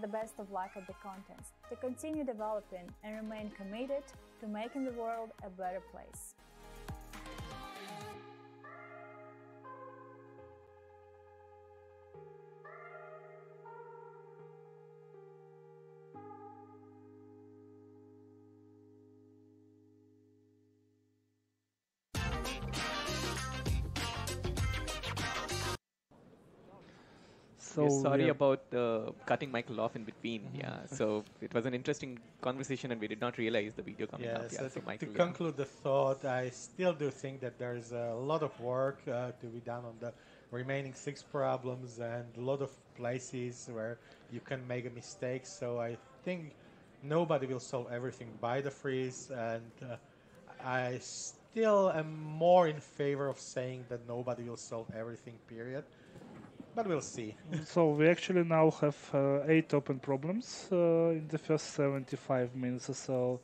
the best of luck at the contest, to continue developing and remain committed to making the world a better place. We're sorry about cutting Michael off in between. Yeah, so it was an interesting conversation, and we did not realize the video coming up. Yeah, so Michael, to conclude the thought, I still do think that there is a lot of work to be done on the remaining 6 problems and a lot of places where you can make a mistake. So I think nobody will solve everything by the freeze, and I still am more in favor of saying that nobody will solve everything, period. But we'll see. So we actually now have 8 open problems in the first 75 minutes or so.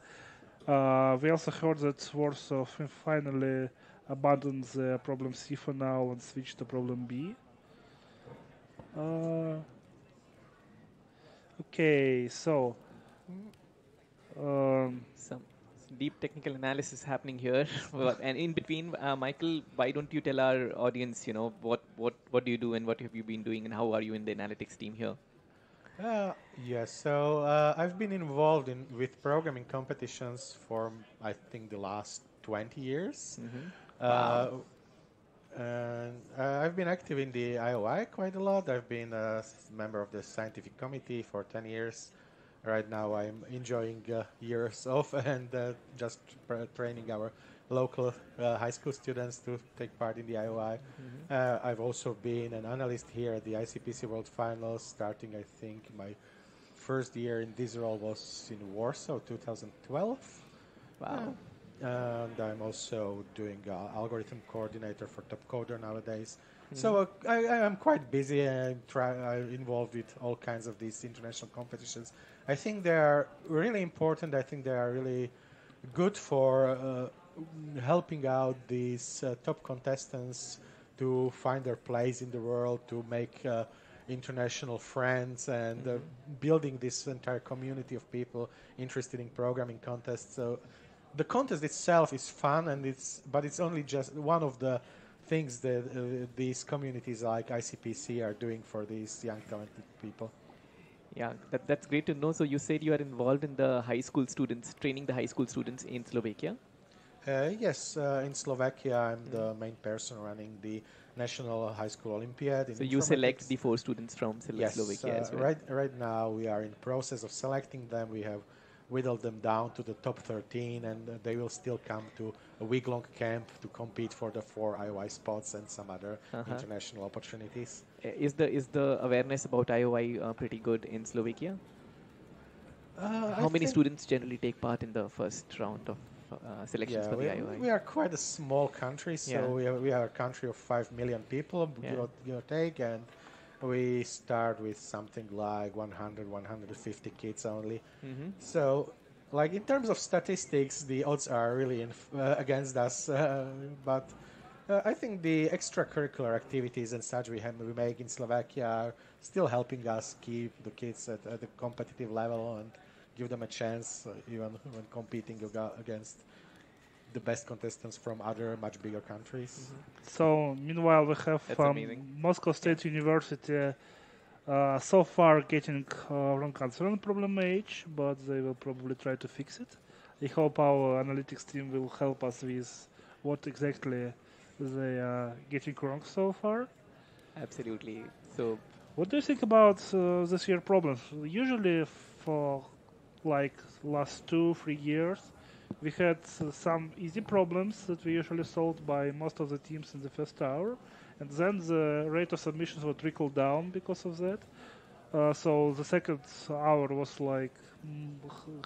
We also heard that Warsaw finally abandoned the problem C for now and switched to problem B. Okay, so some deep technical analysis happening here. And in between, Michael, why don't you tell our audience, what do you do and what have you been doing and how are you in the analytics team here? Yes, so I've been involved with programming competitions for, I think, the last 20 years. Wow. And I've been active in the IOI quite a lot. I've been a member of the scientific committee for 10 years. Right now I'm enjoying years off and just training our local high school students to take part in the IOI. I've also been an analyst here at the ICPC World Finals, starting, I think, my first year in this role was in Warsaw, 2012. Wow. And I'm also doing algorithm coordinator for Topcoder nowadays. So I'm quite busy and I'm involved with all kinds of these international competitions. I think they are really important. I think they are really good for helping out these top contestants to find their place in the world, to make international friends, and building this entire community of people interested in programming contests. So the contest itself is fun, but it's only just one of the things that these communities like ICPC are doing for these young talented people. Yeah, that's great to know. So you said you are involved in the high school students, training the high school students in Slovakia? Yes, in Slovakia, I'm the main person running the National High School Olympiad. So you select the 4 students from Slovakia as well? Right now we are in process of selecting them. We have whittled them down to the top 13, and they will still come to a week-long camp to compete for the 4 IOI spots and some other international opportunities. Is the awareness about IOI pretty good in Slovakia? How many students generally take part in the first round of selections for the IOI? We are quite a small country, so we are a country of 5 million people, give or take, and we start with something like 100, 150 kids only. So, like in terms of statistics, the odds are really against us. But I think the extracurricular activities and such we make in Slovakia are still helping us keep the kids at a competitive level and give them a chance, even when competing against the best contestants from other much bigger countries. So meanwhile we have Moscow State University so far getting wrong answer on problem H, but they will probably try to fix it. I hope our analytics team will help us with what exactly they are getting wrong so far. Absolutely. So what do you think about this year problems? Usually for like last 2-3 years we had some easy problems that we usually solved by most of the teams in the first hour, and then the rate of submissions would trickle down because of that. So the second hour was like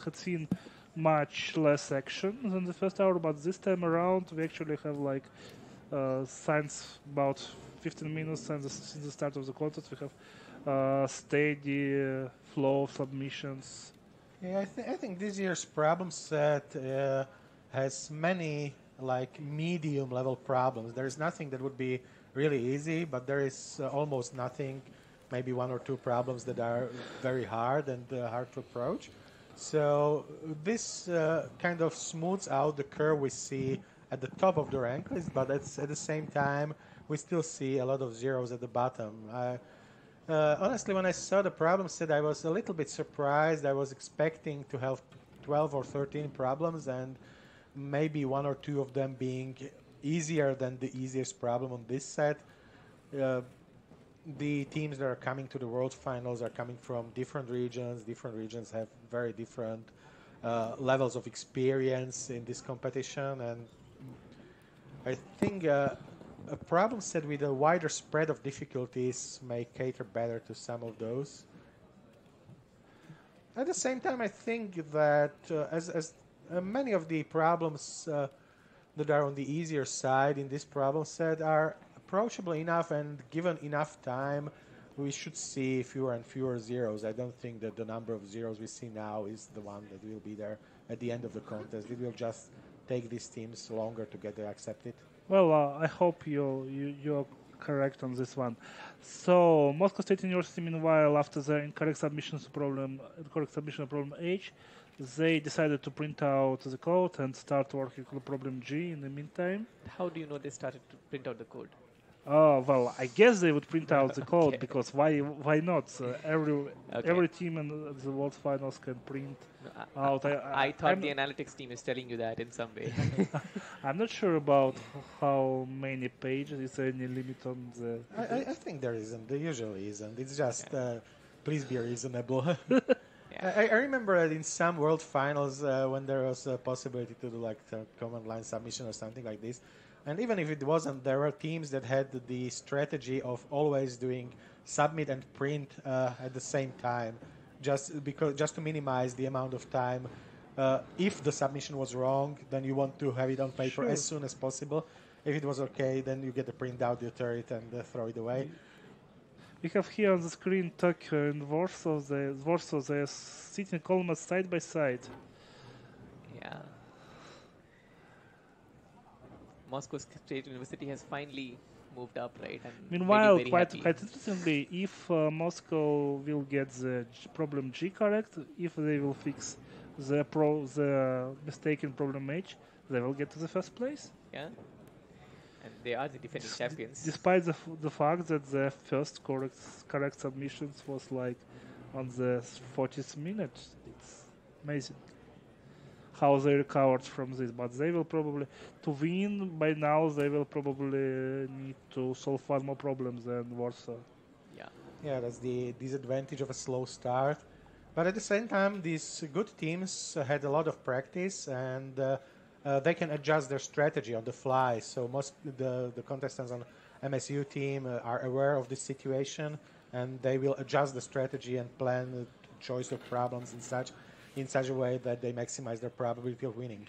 had seen much less action than the first hour, but this time around we actually have like since about 15 minutes since the start of the contest we have steady flow of submissions. Yeah, I think this year's problem set has many like medium level problems. There is nothing that would be really easy, but there is almost nothing maybe one or two problems that are very hard and hard to approach. So this kind of smooths out the curve we see at the top of the rank list, but at the same time, we still see a lot of zeros at the bottom. Honestly, when I saw the problem set, I was a little bit surprised. I was expecting to have 12 or 13 problems, and maybe one or two of them being easier than the easiest problem on this set. The teams that are coming to the World Finals are coming from different regions. Different regions have very different levels of experience in this competition, and I think a problem set with a wider spread of difficulties may cater better to some of those. At the same time, I think that as many of the problems that are on the easier side in this problem set are approachable enough, and given enough time, we should see fewer and fewer zeros. I don't think that the number of zeros we see now is the one that will be there at the end of the contest. It will just take these teams longer to get accepted. Well, I hope you're correct on this one. So, Moscow State University, meanwhile, after the incorrect submission problem H, they decided to print out the code and start working on problem G in the meantime. How do you know they started to print out the code? Oh, well, I guess they would print out the code Okay. because why not? Every team in the World Finals can print No, out. I thought the analytics team is telling you that in some way. I'm not sure about how many pages. Is there any limit on the? I think there isn't. There usually isn't. It's just please be reasonable. Yeah. I remember that in some World Finals when there was a possibility to do like a command line submission or something like this, and even if it wasn't, there were teams that had the strategy of always doing submit and print at the same time, just to minimize the amount of time. If the submission was wrong, then you want to have it on paper Sure. as soon as possible. If it was okay, then you get the print out, you tear it, and throw it away. We have here on the screen Tokyo and Warsaw. They're sitting almost side by side. Yeah. Moscow State University has finally moved up, right? And Meanwhile, very quite happy. interestingly, if Moscow will get the problem G correct, if they will fix the mistaken problem H, they will get to the first place. Yeah. And they are the defending champions. Despite the fact that the first correct submissions was like on the 40th minute. It's amazing how they recovered from this, but they will probably, to win by now, they will probably need to solve far more problems than Warsaw. Yeah. Yeah, that's the disadvantage of a slow start. But at the same time, these good teams had a lot of practice, and they can adjust their strategy on the fly. So most the contestants on MSU team are aware of this situation, and they will adjust the strategy and plan the choice of problems and such in such a way that they maximize their probability of winning.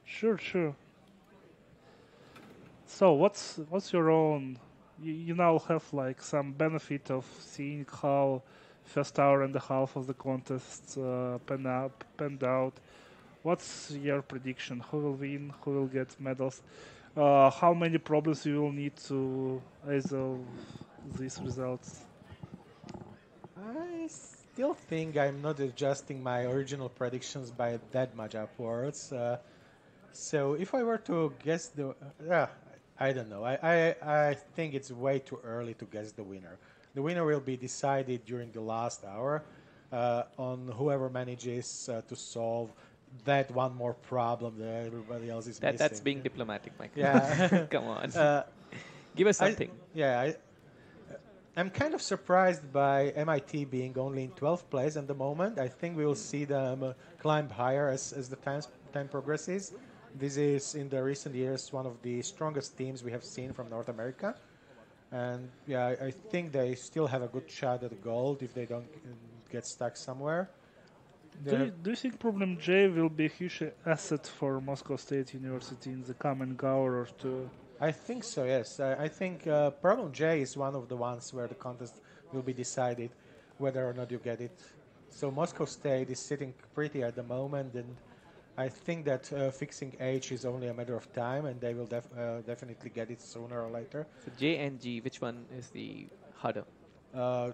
Sure. So what's your own? You now have like some benefit of seeing how first hour and a half of the contest panned out. What's your prediction? Who will win? Who will get medals? How many problems you will need to resolve these results? I still think I'm not adjusting my original predictions by that much upwards. So if I were to guess I don't know. I think it's way too early to guess the winner. The winner will be decided during the last hour on whoever manages to solve that one more problem that everybody else is missing. That's being diplomatic, Michael. Yeah. Come on. Give us something. I'm kind of surprised by MIT being only in 12th place at the moment. I think we will see them climb higher as the time progresses. This is, in the recent years, one of the strongest teams we have seen from North America. And yeah, I think they still have a good shot at gold if they don't get stuck somewhere. Do you think Problem J will be a huge asset for Moscow State University in the coming hour or two? I think so, yes. I think Problem J is one of the ones where the contest will be decided whether or not you get it. So Moscow State is sitting pretty at the moment, and I think that fixing H is only a matter of time, and they will definitely get it sooner or later. So J and G, which one is the harder? Uh,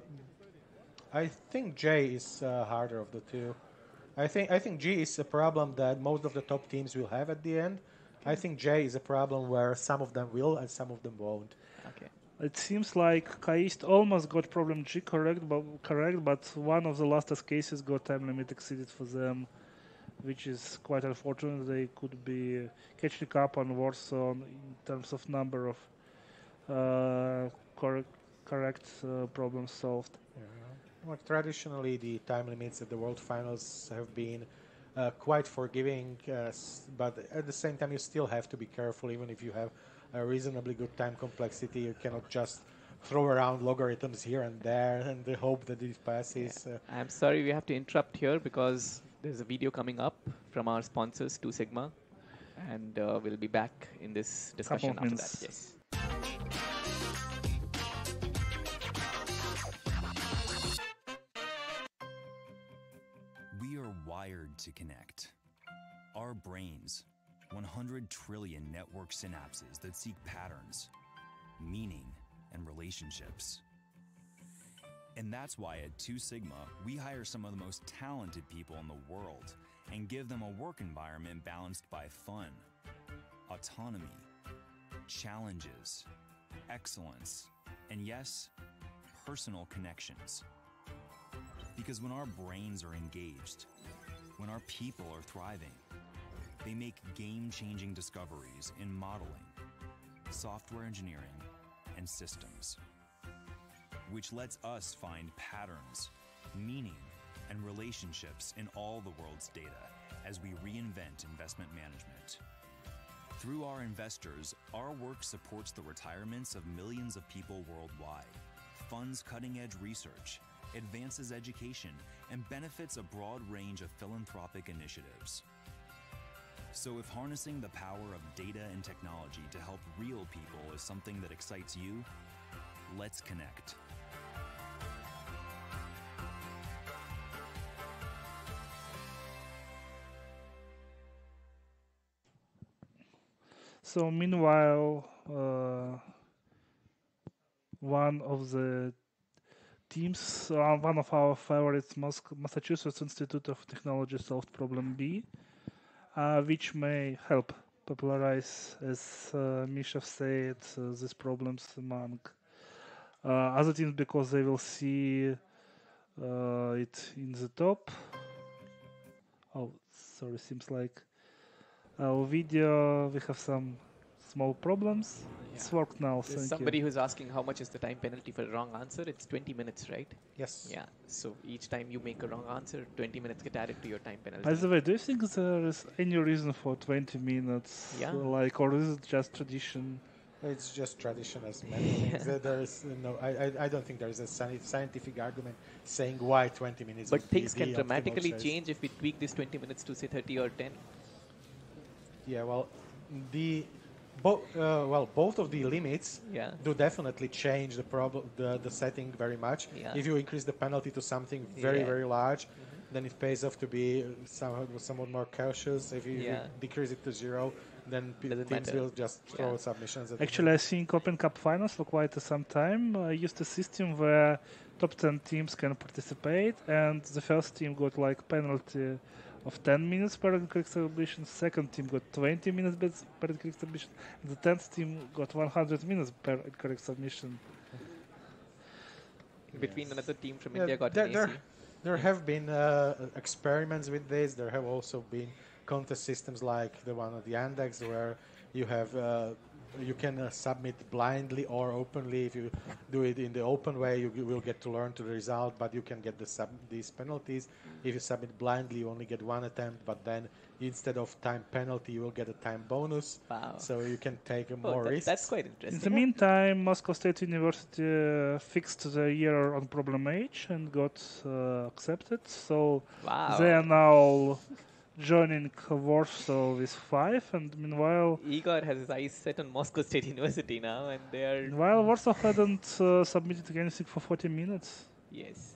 I think J is harder of the two. I think G is a problem that most of the top teams will have at the end. I think J is a problem where some of them will and some of them won't. Okay. It seems like Kaist almost got problem G correct, but one of the lastest cases got time limit exceeded for them, which is quite unfortunate. They could be catching up on Warsaw in terms of number of correct problems solved. Yeah. Well, traditionally, the time limits at the World Finals have been quite forgiving, but at the same time, you still have to be careful. Even if you have a reasonably good time complexity, you cannot just throw around logarithms here and there and hope that it passes. I'm sorry we have to interrupt here because there's a video coming up from our sponsors, 2 Sigma, and we'll be back in this discussion Couple of after that. minutes. Yes. We are wired to connect. Our brains, 100 trillion network synapses that seek patterns, meaning, and relationships. And that's why at 2 Sigma, we hire some of the most talented people in the world and give them a work environment balanced by fun, autonomy, challenges, excellence, and yes, personal connections. Because when our brains are engaged, when our people are thriving, they make game-changing discoveries in modeling, software engineering, and systems, which lets us find patterns, meaning, and relationships in all the world's data as we reinvent investment management. Through our investors, our work supports the retirements of millions of people worldwide, funds cutting-edge research, advances education, and benefits a broad range of philanthropic initiatives. So if harnessing the power of data and technology to help real people is something that excites you, let's connect. So meanwhile, one of the teams, one of our favorites, Massachusetts Institute of Technology, solved problem B, which may help popularize, as Misha said, these problems among other teams because they will see it in the top. Oh, sorry, seems like our video, we have some small problems. It's worked now, There's thank somebody you. who's asking how much is the time penalty for a wrong answer. It's 20 minutes, right? Yes. Yeah. So each time you make a wrong answer, 20 minutes get added to your time penalty. By the way, do you think there is any reason for 20 minutes? Yeah. Or is it just tradition? It's just tradition as many things. There is no. I don't think there is a scientific argument saying why 20 minutes. But would be things the can optimal dramatically choice. change if we tweak this 20 minutes to say 30 or 10. Yeah, well, both of the limits Yeah. do definitely change the setting very much. Yeah. If you increase the penalty to something very, Yeah. very large, then it pays off to be somewhat more cautious. If you Yeah. decrease it to 0, then Doesn't teams matter. will just throw Yeah. submissions at Actually, I think Open Cup finals for quite some time used a system where top 10 teams can participate, and the first team got like penalty of 10 minutes per incorrect submission, second team got 20 minutes per incorrect submission, and the 10th team got 100 minutes per incorrect submission. Between another team from Yeah, India got an AC. there have been experiments with this. There have also been contest systems like the one at the Andex where you have you can submit blindly or openly. If you do it in the open way, you will get to learn to the result, but you can get these penalties. If you submit blindly, you only get one attempt, but then instead of time penalty, you will get a time bonus. Wow. So you can take Oh, more risks. that's quite In interesting. the meantime, Moscow State University fixed the year on problem H and got accepted. So Wow. they are now joining Warsaw with 5, and meanwhile, Igor has his eyes set on Moscow State University now, and they're Warsaw hadn't submitted anything for 40 minutes. yes.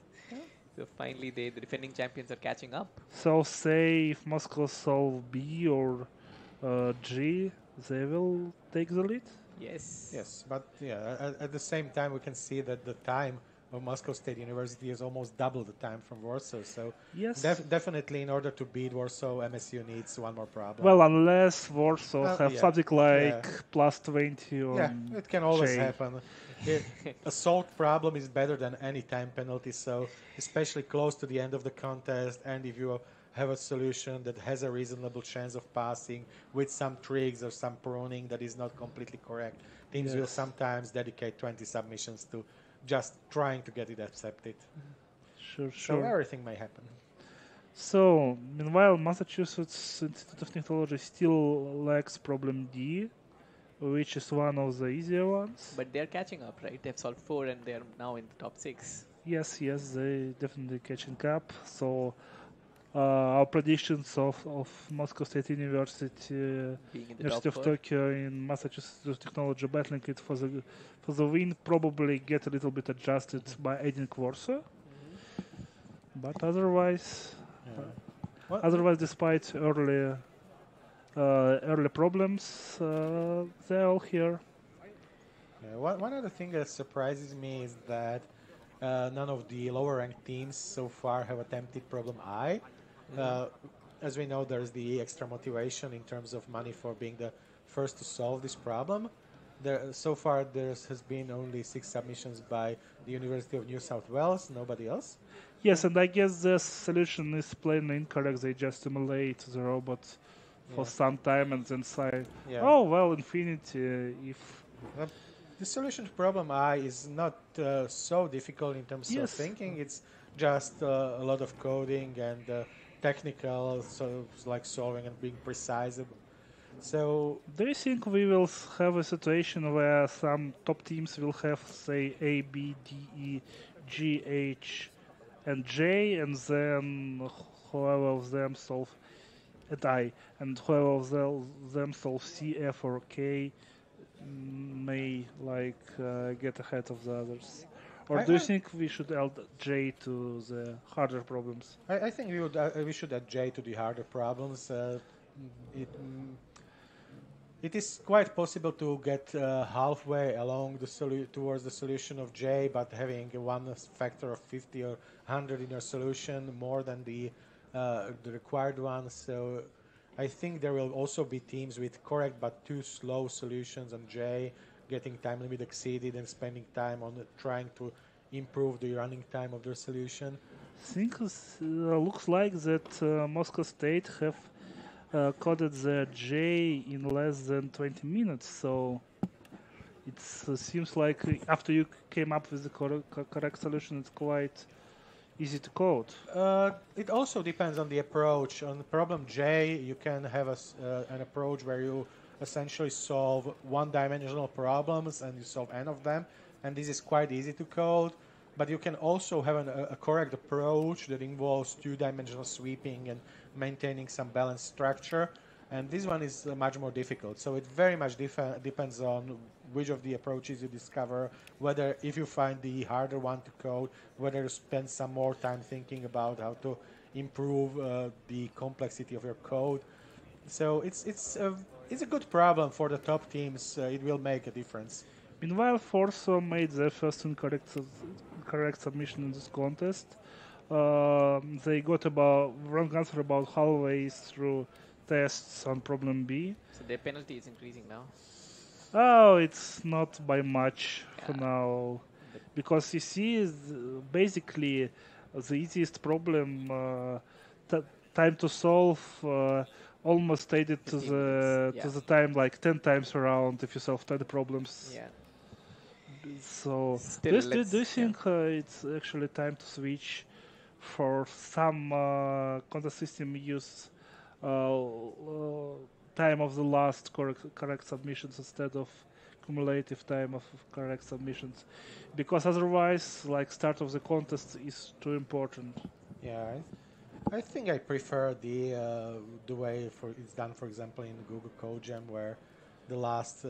So finally, the defending champions are catching up. So say if Moscow solve B or G, they will take the lead. Yes. Yes, but yeah, at the same time, we can see that the time of Moscow State University is almost double the time from Warsaw. So Yes. definitely, in order to beat Warsaw, MSU needs one more problem. Well, unless Warsaw have yeah. something like Yeah. plus 20 on Yeah, it can always J. happen. A solved problem is better than any time penalty, so especially close to the end of the contest, and if you have a solution that has a reasonable chance of passing with some tricks or some pruning that is not completely correct, teams will Yes. sometimes dedicate 20 submissions to just trying to get it accepted. Sure, So sure. everything may happen. So, meanwhile, Massachusetts Institute of Technology still lacks problem D, which is one of the easier ones. But they're catching up, right? They've solved 4 and they're now in the top 6. Yes, they definitely catching up. So, our predictions of Moscow State University, Being in the University top of 4. Tokyo, in Massachusetts Institute of Technology battling it for the win probably get a little bit adjusted by adding Warsaw. But otherwise, Well, otherwise, despite early problems, they're all here. Yeah, one other thing that surprises me is that none of the lower-ranked teams so far have attempted problem I. As we know, there's the extra motivation in terms of money for being the first to solve this problem. So far, there has been only 6 submissions by the University of New South Wales, nobody else. Yes, and I guess the solution is plainly incorrect. They just simulate the robot for some time and then say, Yeah. oh, well, infinity, if... The solution to problem I is not so difficult in terms of Yes. thinking. It's just a lot of coding and technical, so like solving and being precise. So Do you think we will have a situation where some top teams will have, say, A, B, D, E, G, H, and J, and then whoever of them solve at I, and whoever of them solve C, F, or K may get ahead of the others? Or do you think we should add J to the harder problems? I think we should add J to the harder problems. It is quite possible to get halfway along towards the solution of J, but having one factor of 50 or 100 in your solution more than the required one. So I think there will also be teams with correct but too slow solutions on J, getting time limit exceeded and spending time on trying to improve the running time of their solution. I think it looks like that Moscow State have coded the J in less than 20 minutes, so it seems like after you came up with the correct solution, it's quite easy to code. It also depends on the approach. On problem J, you can have an approach where you essentially solve one-dimensional problems and you solve n of them, and this is quite easy to code. But you can also have a correct approach that involves two-dimensional sweeping and maintaining some balanced structure, and this one is much more difficult. So it very much depends on which of the approaches you discover, whether if you find the harder one to code, whether you spend some more time thinking about how to improve the complexity of your code. So it's a good problem for the top teams. It will make a difference. Meanwhile, Forso made their first correct submission in this contest. They got about wrong answer about halfway through tests on problem B. So their penalty is increasing now. Oh, it's not by much for now, because you see, basically the easiest problem, time to solve, almost stayed to 15 the minutes, to the time like 10 times around if you solve 10 problems. Yeah. So Still, do you think it's actually time to switch for some contest system use time of the last correct submissions instead of cumulative time of correct submissions, because otherwise like start of the contest is too important. Yeah, I think I prefer the way it's done, for example, in Google CodeGem, where the last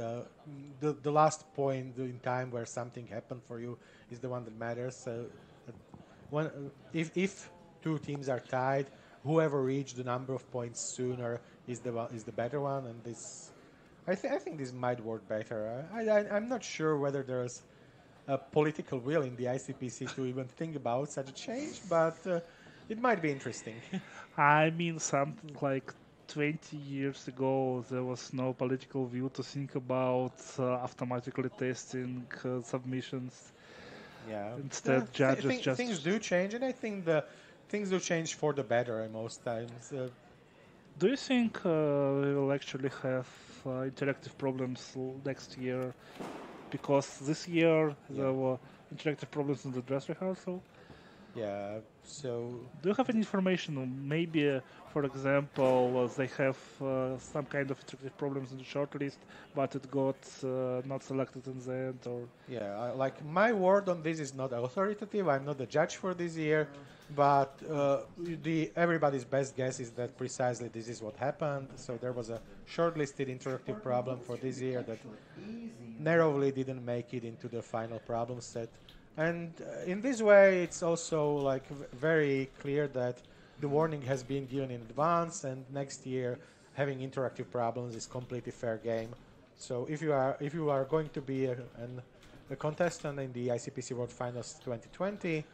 point in time where something happened for you is the one that matters. If two teams are tied, whoever reached the number of points sooner is the better one, and this I think this might work better. I'm not sure whether there's political will in the ICPC to even think about such a change, but it might be interesting. I mean, something like 20 years ago, there was no political will to think about automatically testing submissions. Yeah. Instead, judges just. Things do change, and I think the things do change for the better most times. Do you think we will actually have interactive problems next year? Because this year there were interactive problems in the dress rehearsal. Yeah. So. Do you have any information? Maybe, for example, they have some kind of interactive problems in the shortlist, but it got not selected in the end, or. Yeah, like my word on this is not authoritative. I'm not the judge for this year, but everybody's best guess is that precisely this is what happened. So there was a shortlisted interactive problem for this year that narrowly didn't make it into the final problem set. And in this way, it's also like very clear that the warning has been given in advance, and next year having interactive problems is completely fair game. So if you are going to be a contestant in the ICPC World Finals 2020,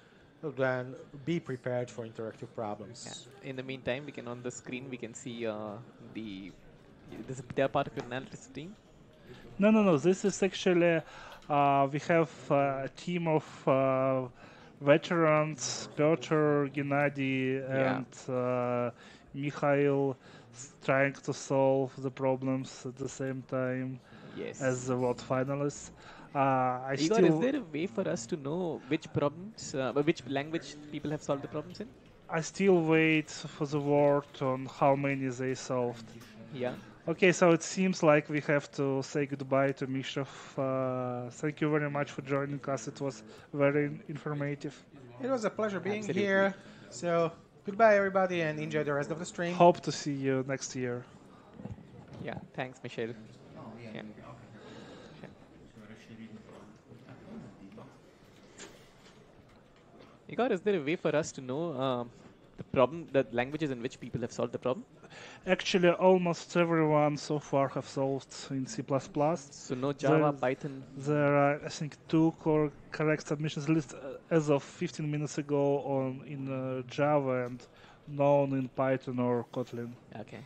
then be prepared for interactive problems. Yeah. In the meantime, on the screen we can see they are part of your analytics team. No. This is actually we have a team of veterans, Piotr, Gennady, and Mikhail, trying to solve the problems at the same time as the world finalists. Igor, is there a way for us to know which problems, which language people have solved the problems in? I still wait for the word on how many they solved. Yeah. Okay, so it seems like we have to say goodbye to Mishev. Thank you very much for joining us. It was very informative. It was a pleasure being here. So goodbye, everybody, and enjoy the rest of the stream. Hope to see you next year. Yeah, thanks, Michelle. Yeah. Igor, is there a way for us to know the languages in which people have solved the problem? Actually, almost everyone so far have solved in C++. So no Java, Python? There are, I think, 2 correct submissions list as of 15 minutes ago in Java and none in Python or Kotlin. Okay.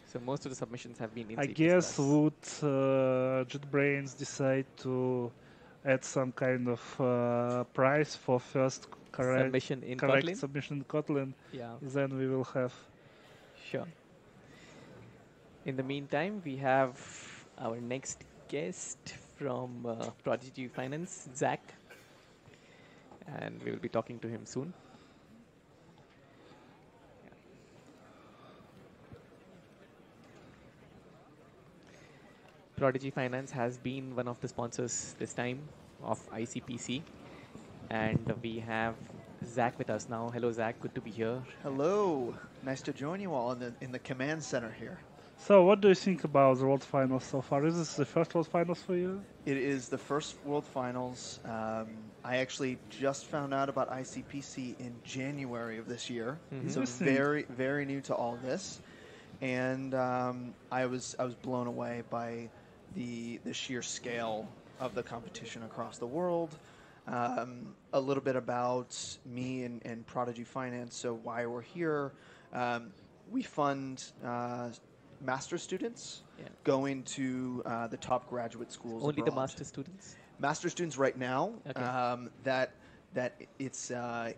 So most of the submissions have been in I C++. guess would JetBrains decide to add some kind of price for first correct submission in Kotlin, then we will have. Sure. In the meantime, we have our next guest from Prodigy Finance, Zach, and we will be talking to him soon. Prodigy Finance has been one of the sponsors this time of ICPC, and we have Zach with us now. Hello, Zach. Good to be here. Hello. Nice to join you all in the command center here. So, what do you think about the World Finals so far? Is this the first World Finals for you? It is the first World Finals. I actually just found out about ICPC in January of this year, so very, very new to all this, and I was blown away by the sheer scale of the competition across the world. A little bit about me and Prodigy Finance, so why we're here. We fund master students going to the top graduate schools Only abroad. the master students? Master students right now. Okay. That it's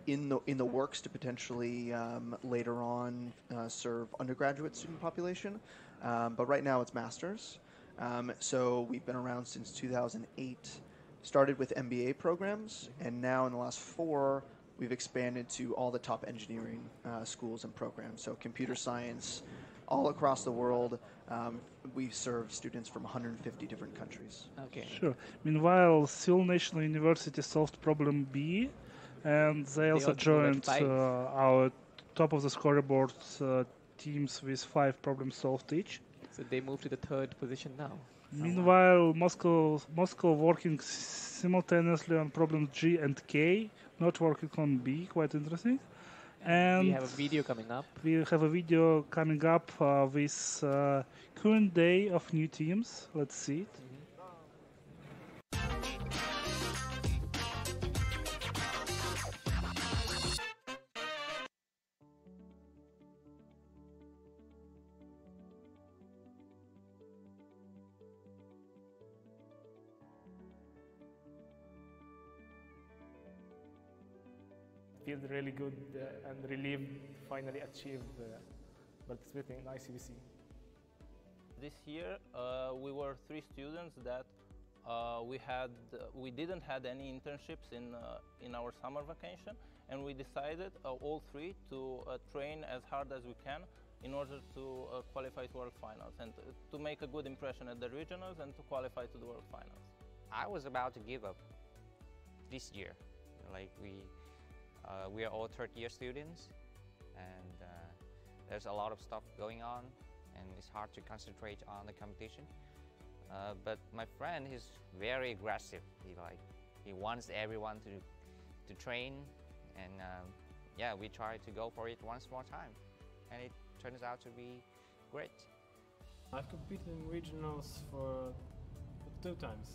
in the works to potentially later on serve undergraduate student population. But right now it's masters. So we've been around since 2008. Started with MBA programs, and now in the last 4, we've expanded to all the top engineering schools and programs. So computer science, all across the world. We serve students from 150 different countries. Okay. Sure. Meanwhile, Seoul National University solved problem B, and they also joined our top of the scoreboard teams with 5 problems solved each. So they moved to the 3rd position now. Meanwhile, Moscow working simultaneously on problems G and K, not working on B. Quite interesting. And we have a video coming up. We have a video coming up with current day of new teams. Let's see it. feel really good and relieved to finally achieve participating in ICPC. This year we were 3 students that we didn't had any internships in our summer vacation, and we decided all 3 to train as hard as we can in order to qualify to World Finals and to make a good impression at the regionals and to qualify to the World Finals. I was about to give up this year. Like we are all third-year students, and there's a lot of stuff going on, and it's hard to concentrate on the competition. But my friend is very aggressive. He wants everyone to train, and yeah, we try to go for it once more time, and it turns out to be great. I've competed in regionals for 2 times.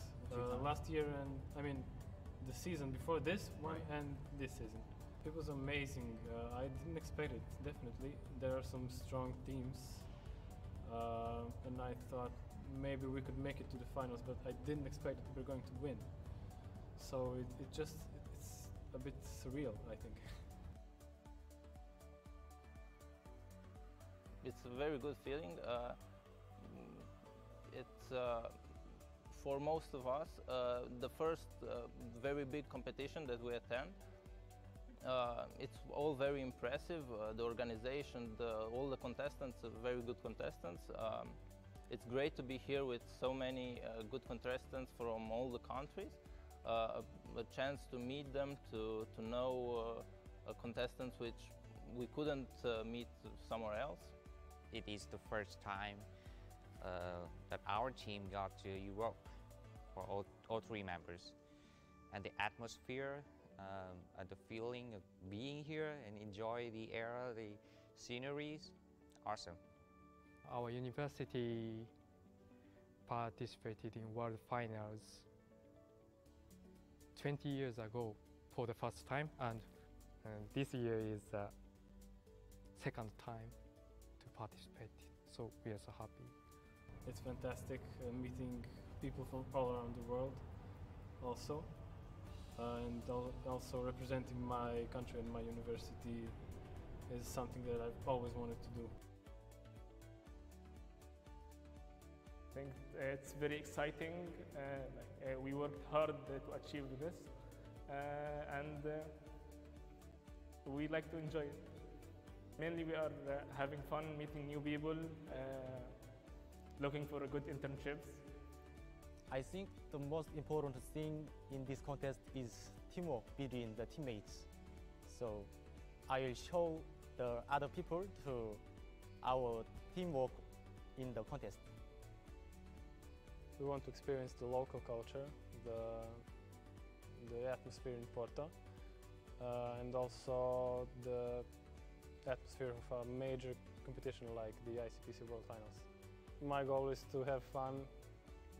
Last year, and I mean the season before this one, right, and this season. It was amazing. I didn't expect it, definitely. There are some strong teams, and I thought maybe we could make it to the finals, but I didn't expect that we were going to win. So it's a bit surreal, I think. It's a very good feeling. It's for most of us the first very big competition that we attend. It's all very impressive. The organization, all the contestants are very good contestants. It's great to be here with so many good contestants from all the countries. A chance to meet them, to know contestants which we couldn't meet somewhere else. It is the first time that our team got to Europe for all 3 members. And the atmosphere and the feeling of being here and enjoy the air, the sceneries, awesome. Our university participated in World Finals 20 years ago for the first time, and this year is the second time to participate, so we are so happy. It's fantastic meeting people from all around the world also, and also representing my country and my university is something that I've always wanted to do. I think it's very exciting. We worked hard to achieve this, and we like to enjoy it. Mainly we are having fun, meeting new people, looking for good internships. I think the most important thing in this contest is teamwork between the teammates. So I will show the other people to our teamwork in the contest. We want to experience the local culture, the atmosphere in Porto, and also the atmosphere of a major competition like the ICPC World Finals. My goal is to have fun.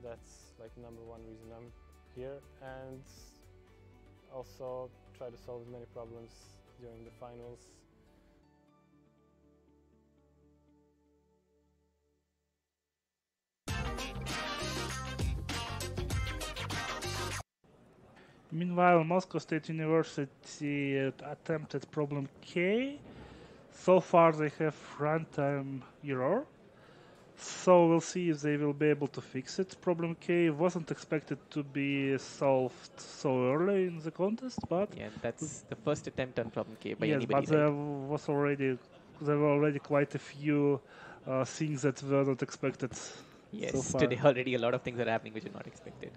That's like #1 reason I'm here, and also try to solve as many problems during the finals. Meanwhile, Moscow State University attempted problem K. So far they have runtime error. So we'll see if they will be able to fix it. Problem K wasn't expected to be solved so early in the contest, but yeah, that's the first attempt on problem K by yes, anybody. But there were already quite a few things that were not expected. Yes, so far. Today already a lot of things are happening which are not expected.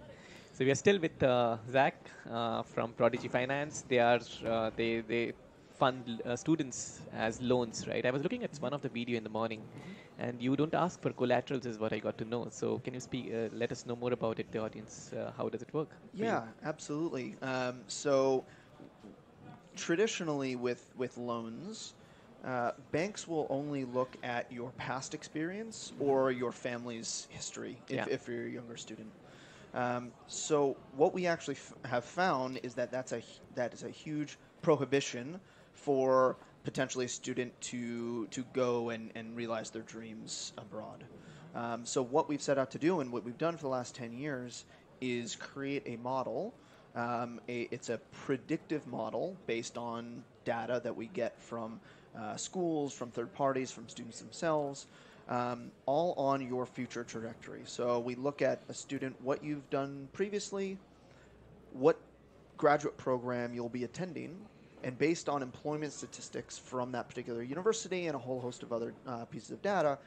So we are still with Zach from Prodigy Finance. They are they fund students as loans, right? I was looking at one of the video in the morning, and you don't ask for collaterals, is what I got to know. So can you speak? Let us know more about it, the audience. How does it work? Yeah, absolutely. So traditionally, with loans, banks will only look at your past experience or your family's history if you're a younger student. So what we actually have found is that that is a huge prohibition for potentially a student to go and realize their dreams abroad. So what we've set out to do and what we've done for the last 10 years is create a model. It's a predictive model based on data that we get from schools, from third parties, from students themselves, all on your future trajectory. So we look at a student, what you've done previously, what graduate program you'll be attending, and based on employment statistics from that particular university and a whole host of other pieces of data,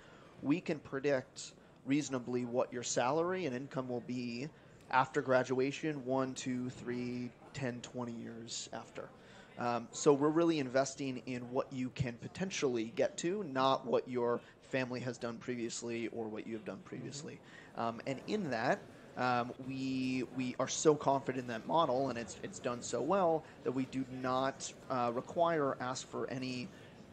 we can predict reasonably what your salary and income will be after graduation 1, 2, 3, 10, 20 years after. So we're really investing in what you can potentially get to, not what your family has done previously or what you have done previously. And in that, we are so confident in that model, and it's done so well that we do not require or ask for any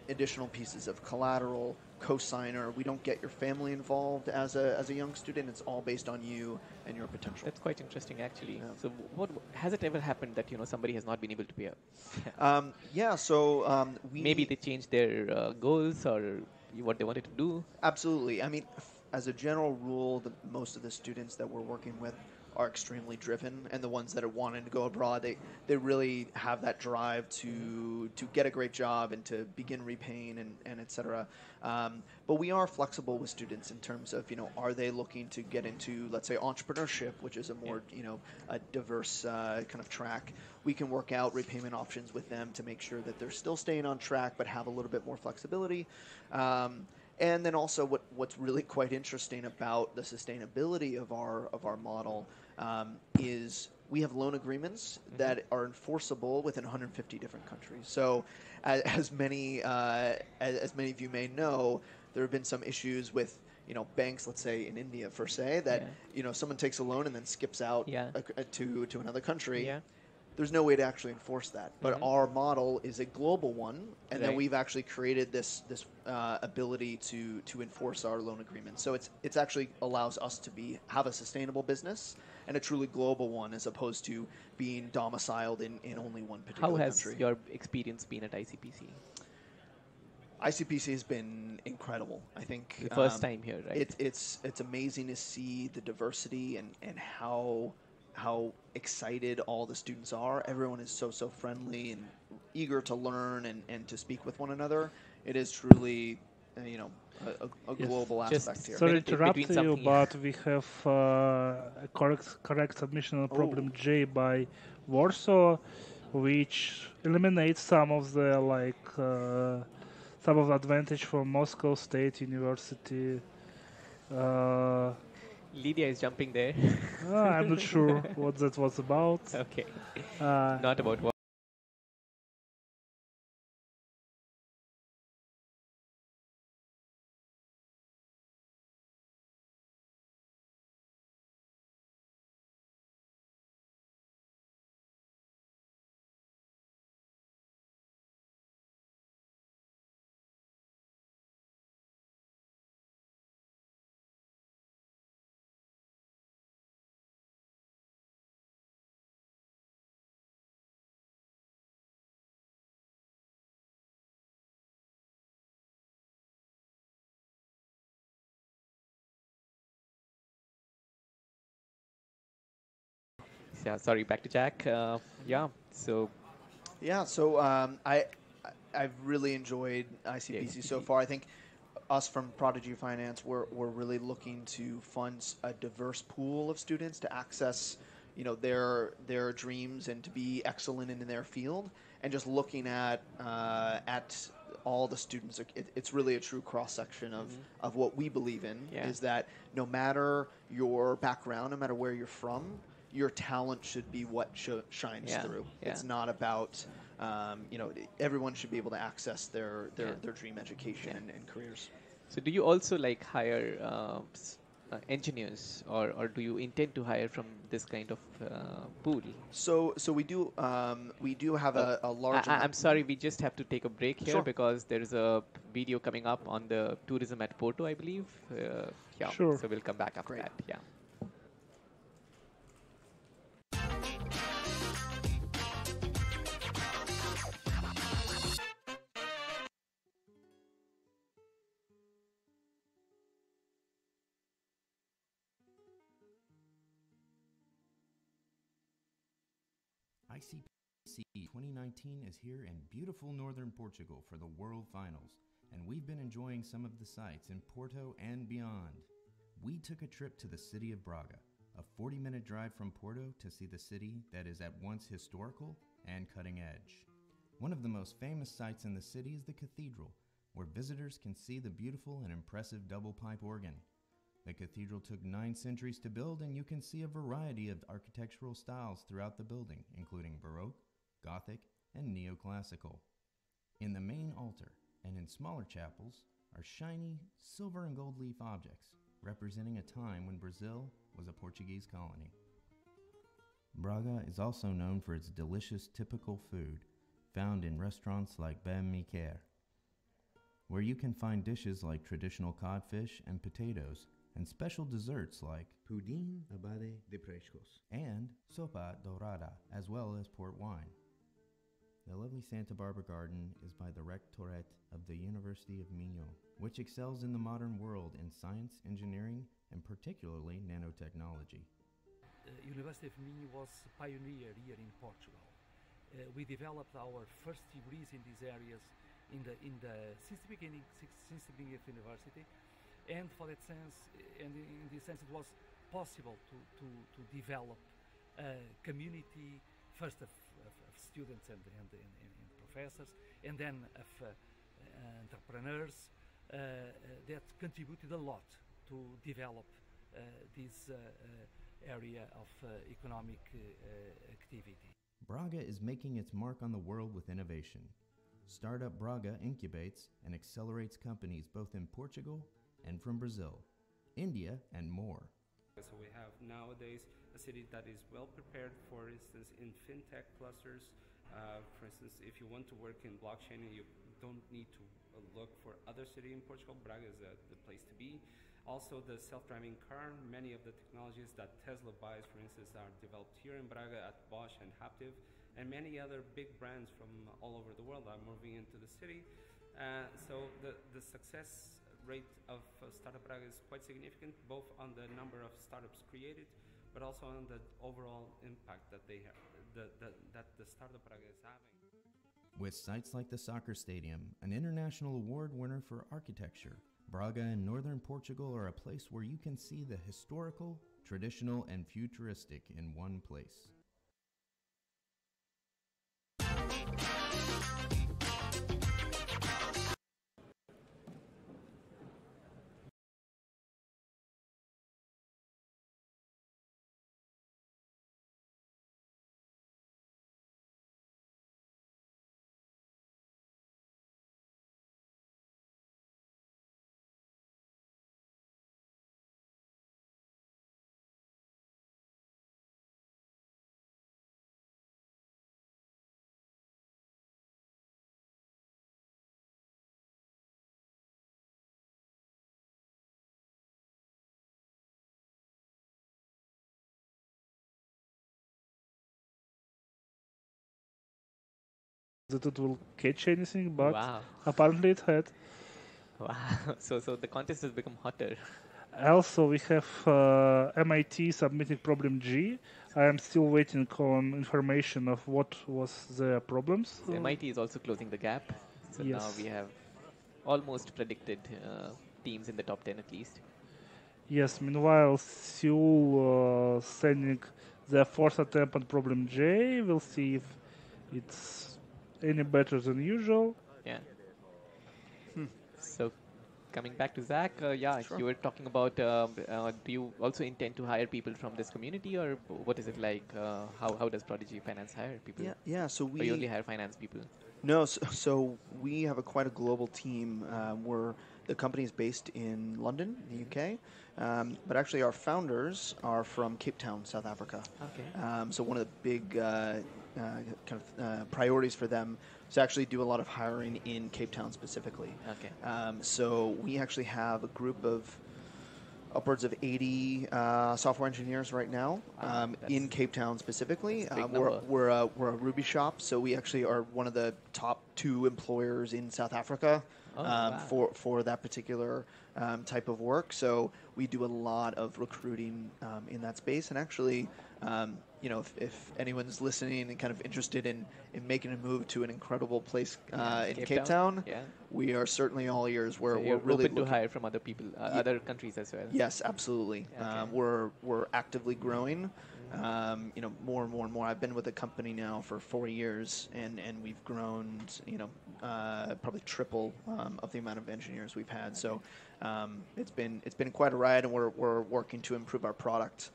additional pieces of collateral, cosigner. We don't get your family involved as a young student. It's all based on you and your potential. That's quite interesting, actually. Yeah. So, what has it ever happened that somebody has not been able to pay up? Yeah. So maybe they changed their goals or what they wanted to do. Absolutely. I mean, as a general rule, most of the students that we're working with are extremely driven, and the ones that are wanting to go abroad, they really have that drive to get a great job and to begin repaying and et cetera. But we are flexible with students in terms of, are they looking to get into, let's say, entrepreneurship, which is a more, a diverse kind of track. We can work out repayment options with them to make sure that they're still staying on track but have a little bit more flexibility. And then also what's really quite interesting about the sustainability of our model is we have loan agreements that are enforceable within 150 different countries. So as many of you may know, there have been some issues with banks, let's say in India per se, that someone takes a loan and then skips out to another country. Yeah. There's no way to actually enforce that. But our model is a global one, and then we've actually created this ability to enforce our loan agreement. So it's actually allows us to have a sustainable business and a truly global one, as opposed to being domiciled in only one particular country. How has your experience been at ICPC? ICPC has been incredible. I think the first time here, right? It's amazing to see the diversity and how excited all the students are. Everyone is so friendly and eager to learn and to speak with one another. It is truly, a global aspect here. Sorry to interrupt you, but we have a correct submission of problem J by Warsaw, which eliminates some of the some of the advantage from Moscow State University. Lydia is jumping there. I'm not sure what that was about. Okay. Not about what. Yeah, sorry, back to Jack. So I've really enjoyed ICPC so far. I think us from Prodigy Finance, we're really looking to fund a diverse pool of students to access, their dreams and to be excellent in their field. And just looking at all the students, it's really a true cross section of what we believe in. Is that no matter your background, no matter where you're from, your talent should be what shines through. It's not about, everyone should be able to access their dream education and careers. So do you also hire engineers, or do you intend to hire from this kind of pool? So we do have a large. I'm sorry, we just have to take a break here because there is a video coming up on the tourism at Porto, I believe. Sure. So we'll come back after that. Yeah. ICPC 2019 is here in beautiful northern Portugal for the World Finals, and we've been enjoying some of the sights in Porto and beyond. We took a trip to the city of Braga, a 40-minute drive from Porto to see the city that is at once historical and cutting edge. One of the most famous sights in the city is the cathedral, where visitors can see the beautiful and impressive double pipe organ. The cathedral took 9 centuries to build, and you can see a variety of architectural styles throughout the building, including Baroque, Gothic, and Neoclassical. In the main altar and in smaller chapels are shiny silver and gold leaf objects, representing a time when Brazil was a Portuguese colony. Braga is also known for its delicious typical food, found in restaurants like Bem Me Quer, where you can find dishes like traditional codfish and potatoes, and special desserts like pudim abade de frescos and sopa dourada, as well as port wine. The lovely Santa Barbara Garden is by the Rectorate of the University of Minho, which excels in the modern world in science, engineering, and particularly nanotechnology. The University of Minho was a pioneer here in Portugal. We developed our first degrees in these areas since the beginning of university, and for that sense, and in this sense, it was possible to develop a community first of students and professors, and then of entrepreneurs that contributed a lot to develop this area of economic activity. Braga is making its mark on the world with innovation. Startup Braga incubates and accelerates companies both in Portugal and from Brazil, India, and more. So we have nowadays a city that is well prepared, for instance, in fintech clusters. For instance, if you want to work in blockchain, you don't need to look for other city in Portugal. Braga is the place to be. Also, the self-driving car, many of the technologies that Tesla buys, for instance, are developed here in Braga at Bosch and Haptiv, and many other big brands from all over the world are moving into the city. So the success rate of Startup Braga is quite significant, both on the number of startups created, but also on the overall impact that they have, that the Startup Braga is having. With sites like the soccer stadium, an international award winner for architecture, Braga and northern Portugal are a place where you can see the historical, traditional, and futuristic in one place. That it will catch anything, but wow. apparently it had. Wow, so the contest has become hotter. Also, we have MIT submitting problem G. I am still waiting on information of what was the problems. So MIT is also closing the gap. So yes. Now we have almost predicted teams in the top 10 at least. Yes, meanwhile, Seoul sending their fourth attempt on problem J. We'll see if it's any better than usual. Yeah. So, coming back to Zach, yeah, sure. You were talking about, do you also intend to hire people from this community, or what is it like? How does Prodigy Finance hire people? Yeah. So or you only hire finance people? No, so we have quite a global team. The company is based in London, the UK, but actually our founders are from Cape Town, South Africa. Okay. So one of the big priorities for them is actually do a lot of hiring in Cape Town specifically. Okay. So we actually have a group of upwards of 80 software engineers right now in Cape Town specifically. We're a Ruby shop, so we actually are one of the top 2 employers in South Africa wow. for that particular type of work. So we do a lot of recruiting in that space. And actually, you know, if anyone's listening and kind of interested in making a move to an incredible place in Cape Town, we are certainly all ears. We're really open to hire from other people, other countries as well. Yes, absolutely. Okay. We're actively growing. You know, more and more and more. I've been with the company now for 4 years, and we've grown, you know, probably triple of the amount of engineers we've had. So it's been quite a ride, and we're working to improve our product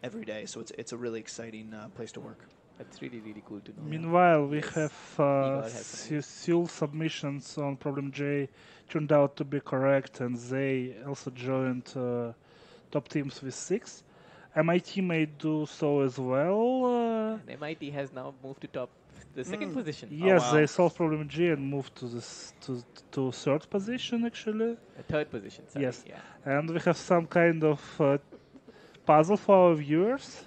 every day. So it's a really exciting place to work. That's really, really cool to know. Meanwhile, we have still submissions on Problem J turned out to be correct, and they also joined top teams with 6. MIT may do so as well. And MIT has now moved to the second position. Yes, they solved Problem G and moved to this to third position actually. Third position. Sorry. Yes, yeah. And we have some kind of puzzle for our viewers.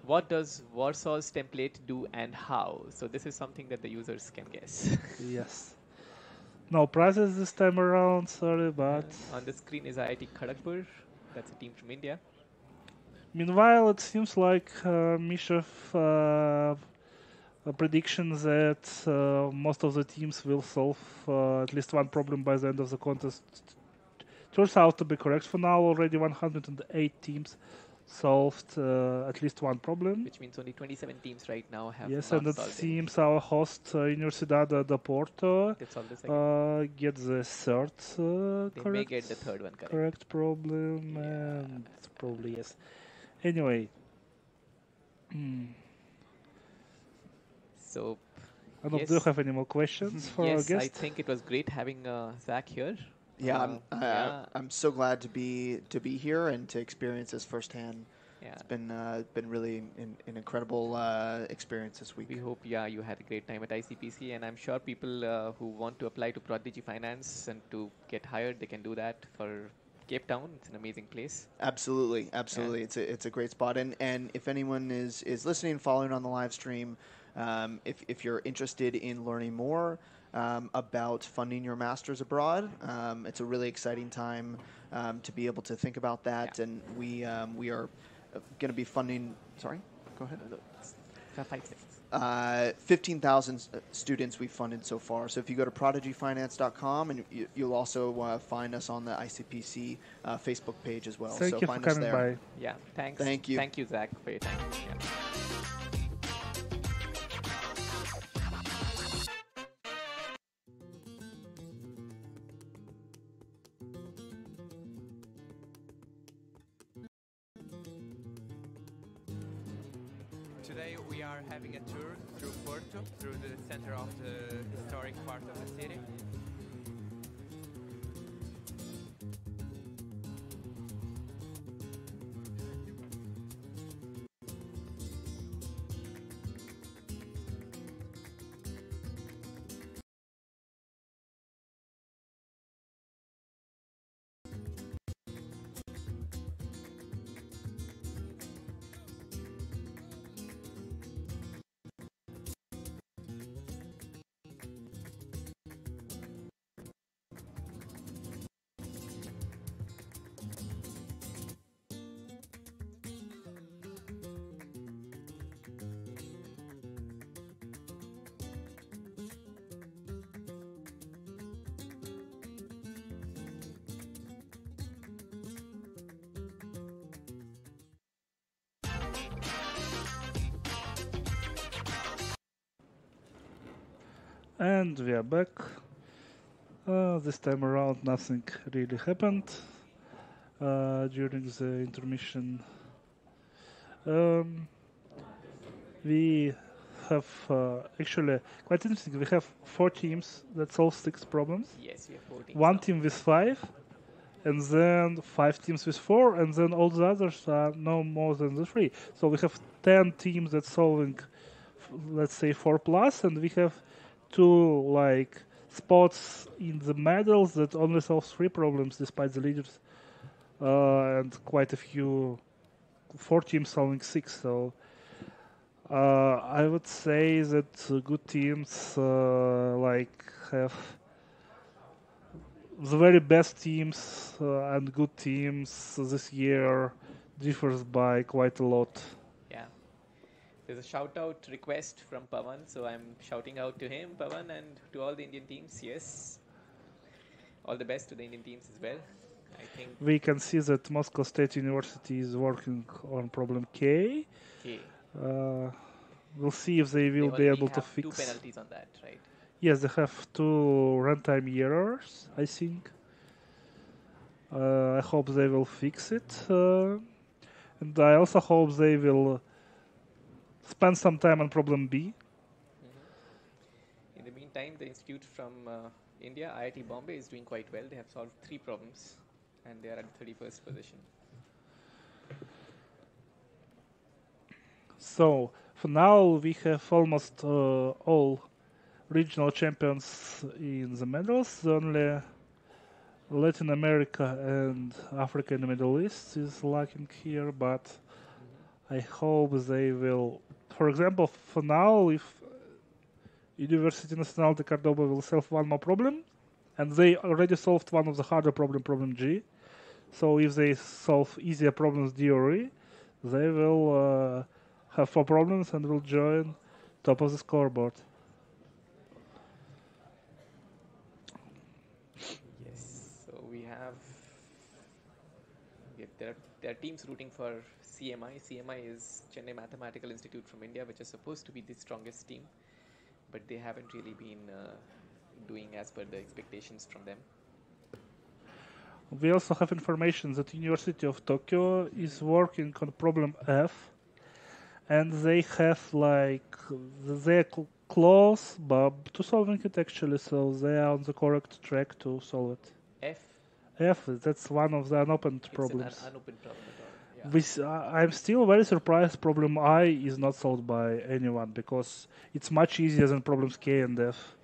What does Warsaw's template do and how? So this is something that the users can guess. Yes. No prizes this time around, sorry, but... On the screen is IIT Kharagpur. That's a team from India. Meanwhile, it seems like Misha predictions that most of the teams will solve at least one problem by the end of the contest turns out to be correct. For now, already 108 teams solved at least one problem. Which means only 27 teams right now have Yes, not and it solved seems our host, Universidade de Porto, gets the third they correct. May get the third one correct problem, and probably yes. Anyway. So, do you have any more questions for our guest? Yes, I think it was great having Zach here. Yeah, I'm so glad to be here and to experience this firsthand. Yeah. It's been really an incredible experience this week. We hope you had a great time at ICPC, and I'm sure people who want to apply to Prodigy Finance and to get hired, they can do that for Cape Town. It's an amazing place. Absolutely. It's a great spot, and if anyone is listening, following on the live stream, if you're interested in learning more about funding your master's abroad, it's a really exciting time to be able to think about that, and we are going to be funding. Sorry, go ahead. 15,000 students we've funded so far. So if you go to prodigyfinance.com, and you'll also find us on the ICPC Facebook page as well. Thank you find for us coming there. by. Yeah, thanks. Thank you. Thank you, Zach, for your time. Yeah. Today we are having a tour through Porto, through the center of the historic part of the city. And we are back. This time around, nothing really happened during the intermission. We have actually quite interesting. We have 4 teams that solve 6 problems. Yes, we have 4 teams. One team with 5, and then 5 teams with 4, and then all the others are no more than the 3. So we have 10 teams that solving, let's say 4+, and we have 2 spots in the medals that only solve 3 problems despite the leaders, and quite a few 4 teams solving 6. So I would say that good teams have the very best teams and good teams this year differs by quite a lot. Yeah. There's a shout out request from Pavan, so I'm shouting out to him, Pavan, and to all the Indian teams. Yes. All the best to the Indian teams as well. I think we can see that Moscow State University is working on problem K. K. We'll see if they will be able to fix. Two penalties on that, right? Yes, they have 2 runtime errors, I think. I hope they will fix it. And I also hope they will spend some time on problem B. In the meantime, the institute from India, IIT Bombay, is doing quite well. They have solved 3 problems and they are at the 31st position. So, for now, we have almost all regional champions in the medals. Only Latin America and Africa and the Middle East is lacking here, but I hope they will. For example, for now, if University Nacional de Cordoba will solve one more problem, and they already solved one of the harder problem G, so if they solve easier problems D or E, they will have 4 problems and will join top of the scoreboard. There are teams rooting for CMI. CMI is Chennai Mathematical Institute from India, which is supposed to be the strongest team, but they haven't really been doing as per the expectations from them. We also have information that University of Tokyo is working on problem F, and they have they're close but to solving it actually, so they are on the correct track to solve it. F, that's one of the unopened problems. It's an unopened problem at all. I'm still very surprised problem I is not solved by anyone, because it's much easier than problems K and F.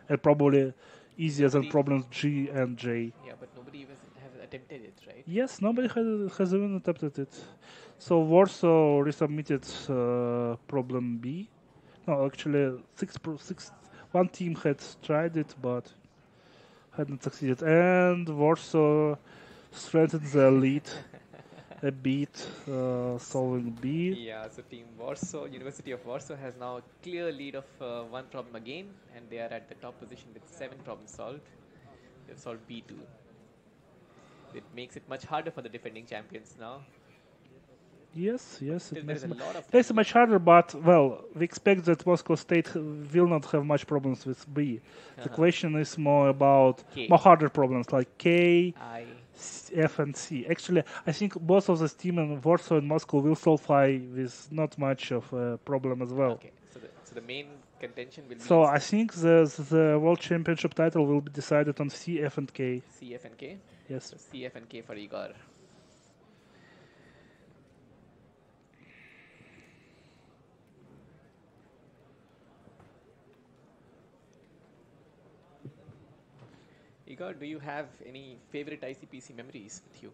And probably easier than problems G and J. Yeah, but nobody even has attempted it, right? Yes, nobody has even attempted it. So Warsaw resubmitted problem B. No, actually, one team had tried it, but hadn't succeeded. And Warsaw strengthened the lead a bit, solving B. Yeah, so Team Warsaw, University of Warsaw has now a clear lead of 1 problem again, and they are at the top position with 7 problems solved. They've solved B2. It makes it much harder for the defending champions now. Yes, it makes it's much harder, but, well, we expect that Moscow State will not have much problems with B. The question is more about more harder problems like K, I, F, and C. Actually, I think both of the team in Warsaw and Moscow will solve I with not much of a problem as well. Okay, so the main contention will be... So I think the World Championship title will be decided on C, F, and K. C, F, and K? Yes. So C, F, and K for Igor. Igor, do you have any favorite ICPC memories with you?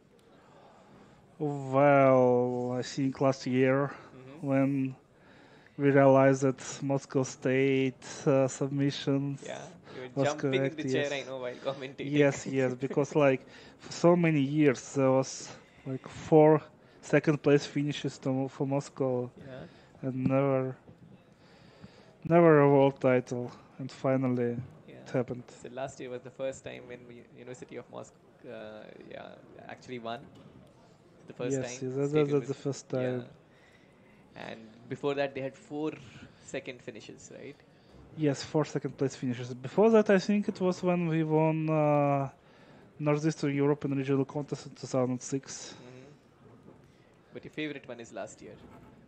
Well, I think last year when we realized that Moscow State submissions was jumping correct. In the chair, I know, while commentating. Yes, because for so many years there was 4 second place finishes for Moscow, and never a world title, and finally it happened. So last year was the first time when University of Moscow actually won. The first time. Yes, that's the first time. Yeah. And before that they had 4 second finishes, right? Yes, 4 second place finishes. Before that, I think it was when we won Northeastern European Regional Contest in 2006. But your favorite one is last year?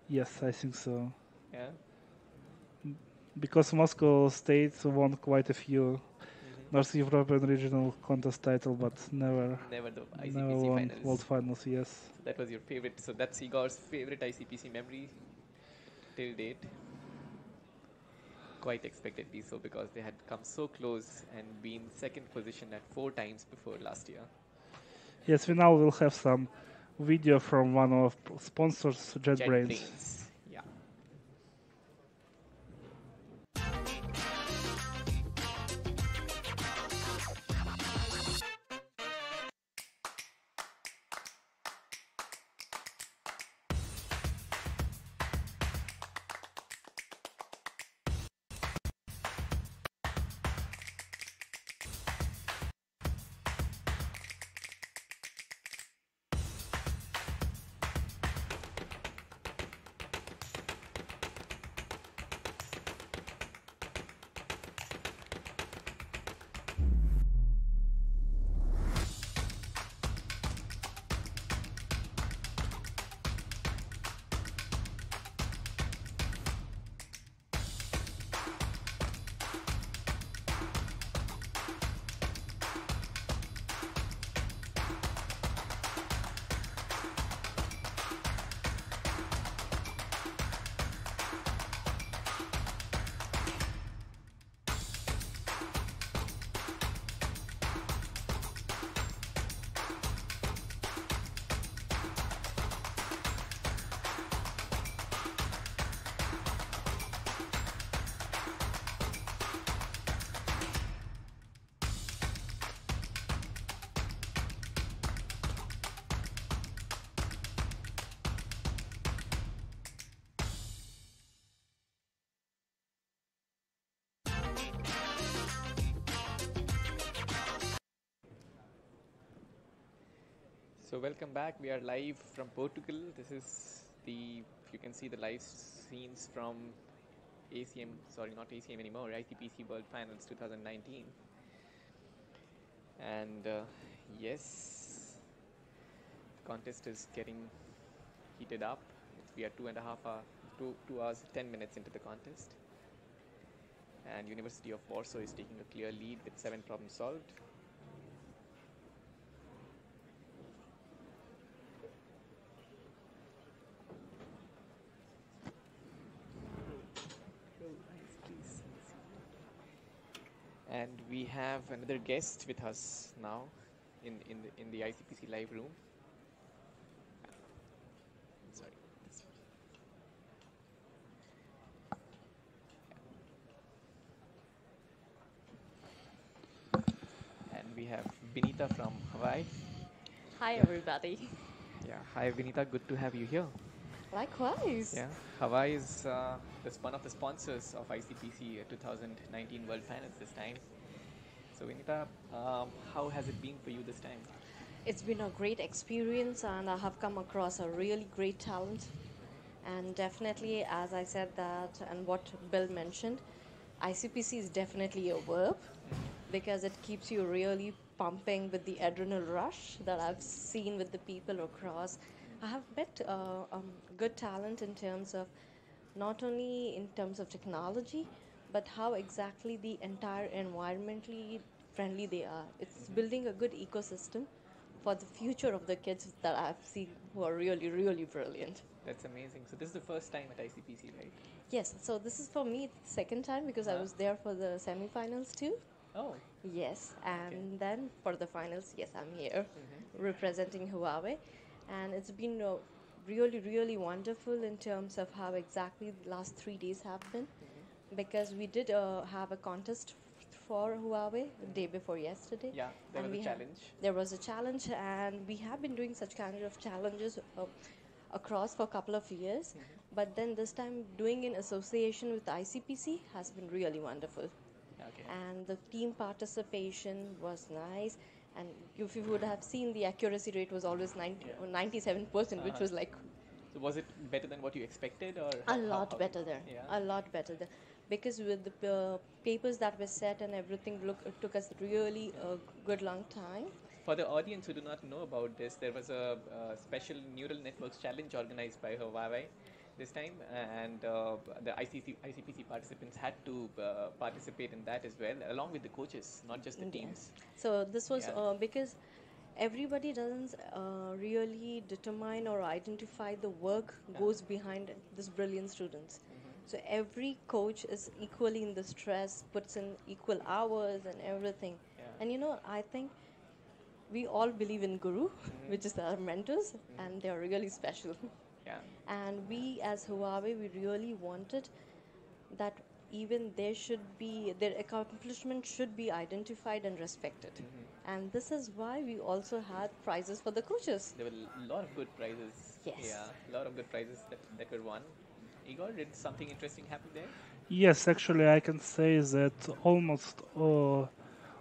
Yes, I think so. Yeah? Because Moscow State won quite a few North European Regional Contest title, but never the ICPC won finals. World Finals, yes. So that was your favorite. So that's Igor's favorite ICPC memory till date. Quite expectedly so, because they had come so close and been second position at 4 times before last year. Yes, we now will have some video from one of sponsors, JetBrains. Yeah. So welcome back. We are live from Portugal. This is you can see the live scenes from ACM, sorry, not ACM anymore, ICPC World Finals 2019. And yes, the contest is getting heated up. We are 2 hours, 10 minutes into the contest. And University of Warsaw is taking a clear lead with 7 problems solved. And we have another guest with us now in the ICPC live room. Sorry. And we have Binita from Hawaii. Hi, everybody. Yeah, hi Binita, good to have you here. Likewise. Yeah, Hawaii is one of the sponsors of ICPC 2019 World Finals this time. So Vinita, how has it been for you this time? It's been a great experience, and I have come across a really great talent. And definitely, as I said that, and what Bill mentioned, ICPC is definitely a verb because it keeps you really pumping with the adrenal rush that I've seen with the people across. I have met good talent in terms of not only in terms of technology, but how exactly the entire environmentally friendly they are. It's building a good ecosystem for the future of the kids that I've seen who are really, really brilliant. That's amazing. So this is the first time at ICPC, right? Yes, so this is for me the second time because I was there for the semi-finals too. Oh. Yes, and then for the finals, yes, I'm here representing Huawei. And it's been really, really wonderful in terms of how exactly the last 3 days have been. Because we did have a contest for Huawei the day before yesterday. Yeah, there was a challenge. There was a challenge, and we have been doing such kind of challenges across for a couple of years. But then this time doing in association with ICPC has been really wonderful. Okay. And the team participation was nice. And if you would have seen, the accuracy rate was always 97%, which was like... So was it better than what you expected, or a lot better there? Yeah. A lot better there, because with the papers that were set and everything, it took us really a good long time. For the audience who do not know about this, there was a special neural networks challenge organized by Huawei this time, and the ICPC participants had to participate in that as well, along with the coaches, not just the teams. So this was because everybody doesn't really determine or identify the work goes behind this brilliant students. So every coach is equally in the stress, puts in equal hours and everything. And you know, I think we all believe in Guru, which is our mentors, and they are really special. And we as Huawei, we really wanted that even their accomplishment should be identified and respected. And this is why we also had prizes for the coaches. There were a lot of good prizes. Yes. Yeah, a lot of good prizes that were won. Igor, did something interesting happen there? Yes, actually I can say that almost all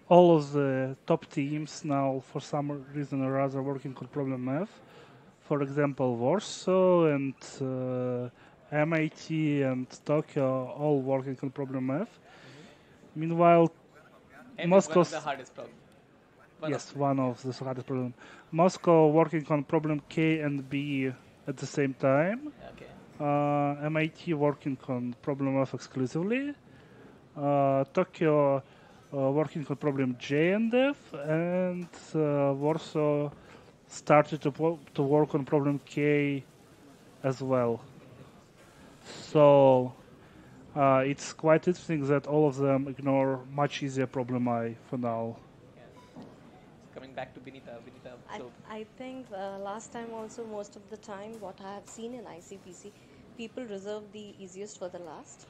of the top teams now, for some reason or other, working on problem F. For example, Warsaw and MIT and Tokyo all working on problem F. Meanwhile, Moscow... one of the hardest problems. One of the hardest problems. Moscow working on problem K and B at the same time. Okay. MIT working on problem F exclusively. Tokyo working on problem J and F, and Warsaw started to work on problem K as well. So it's quite interesting that all of them ignore much easier problem I for now. Coming back to Binita. I think last time also, most of the time, what I have seen in ICPC, people reserve the easiest for the last,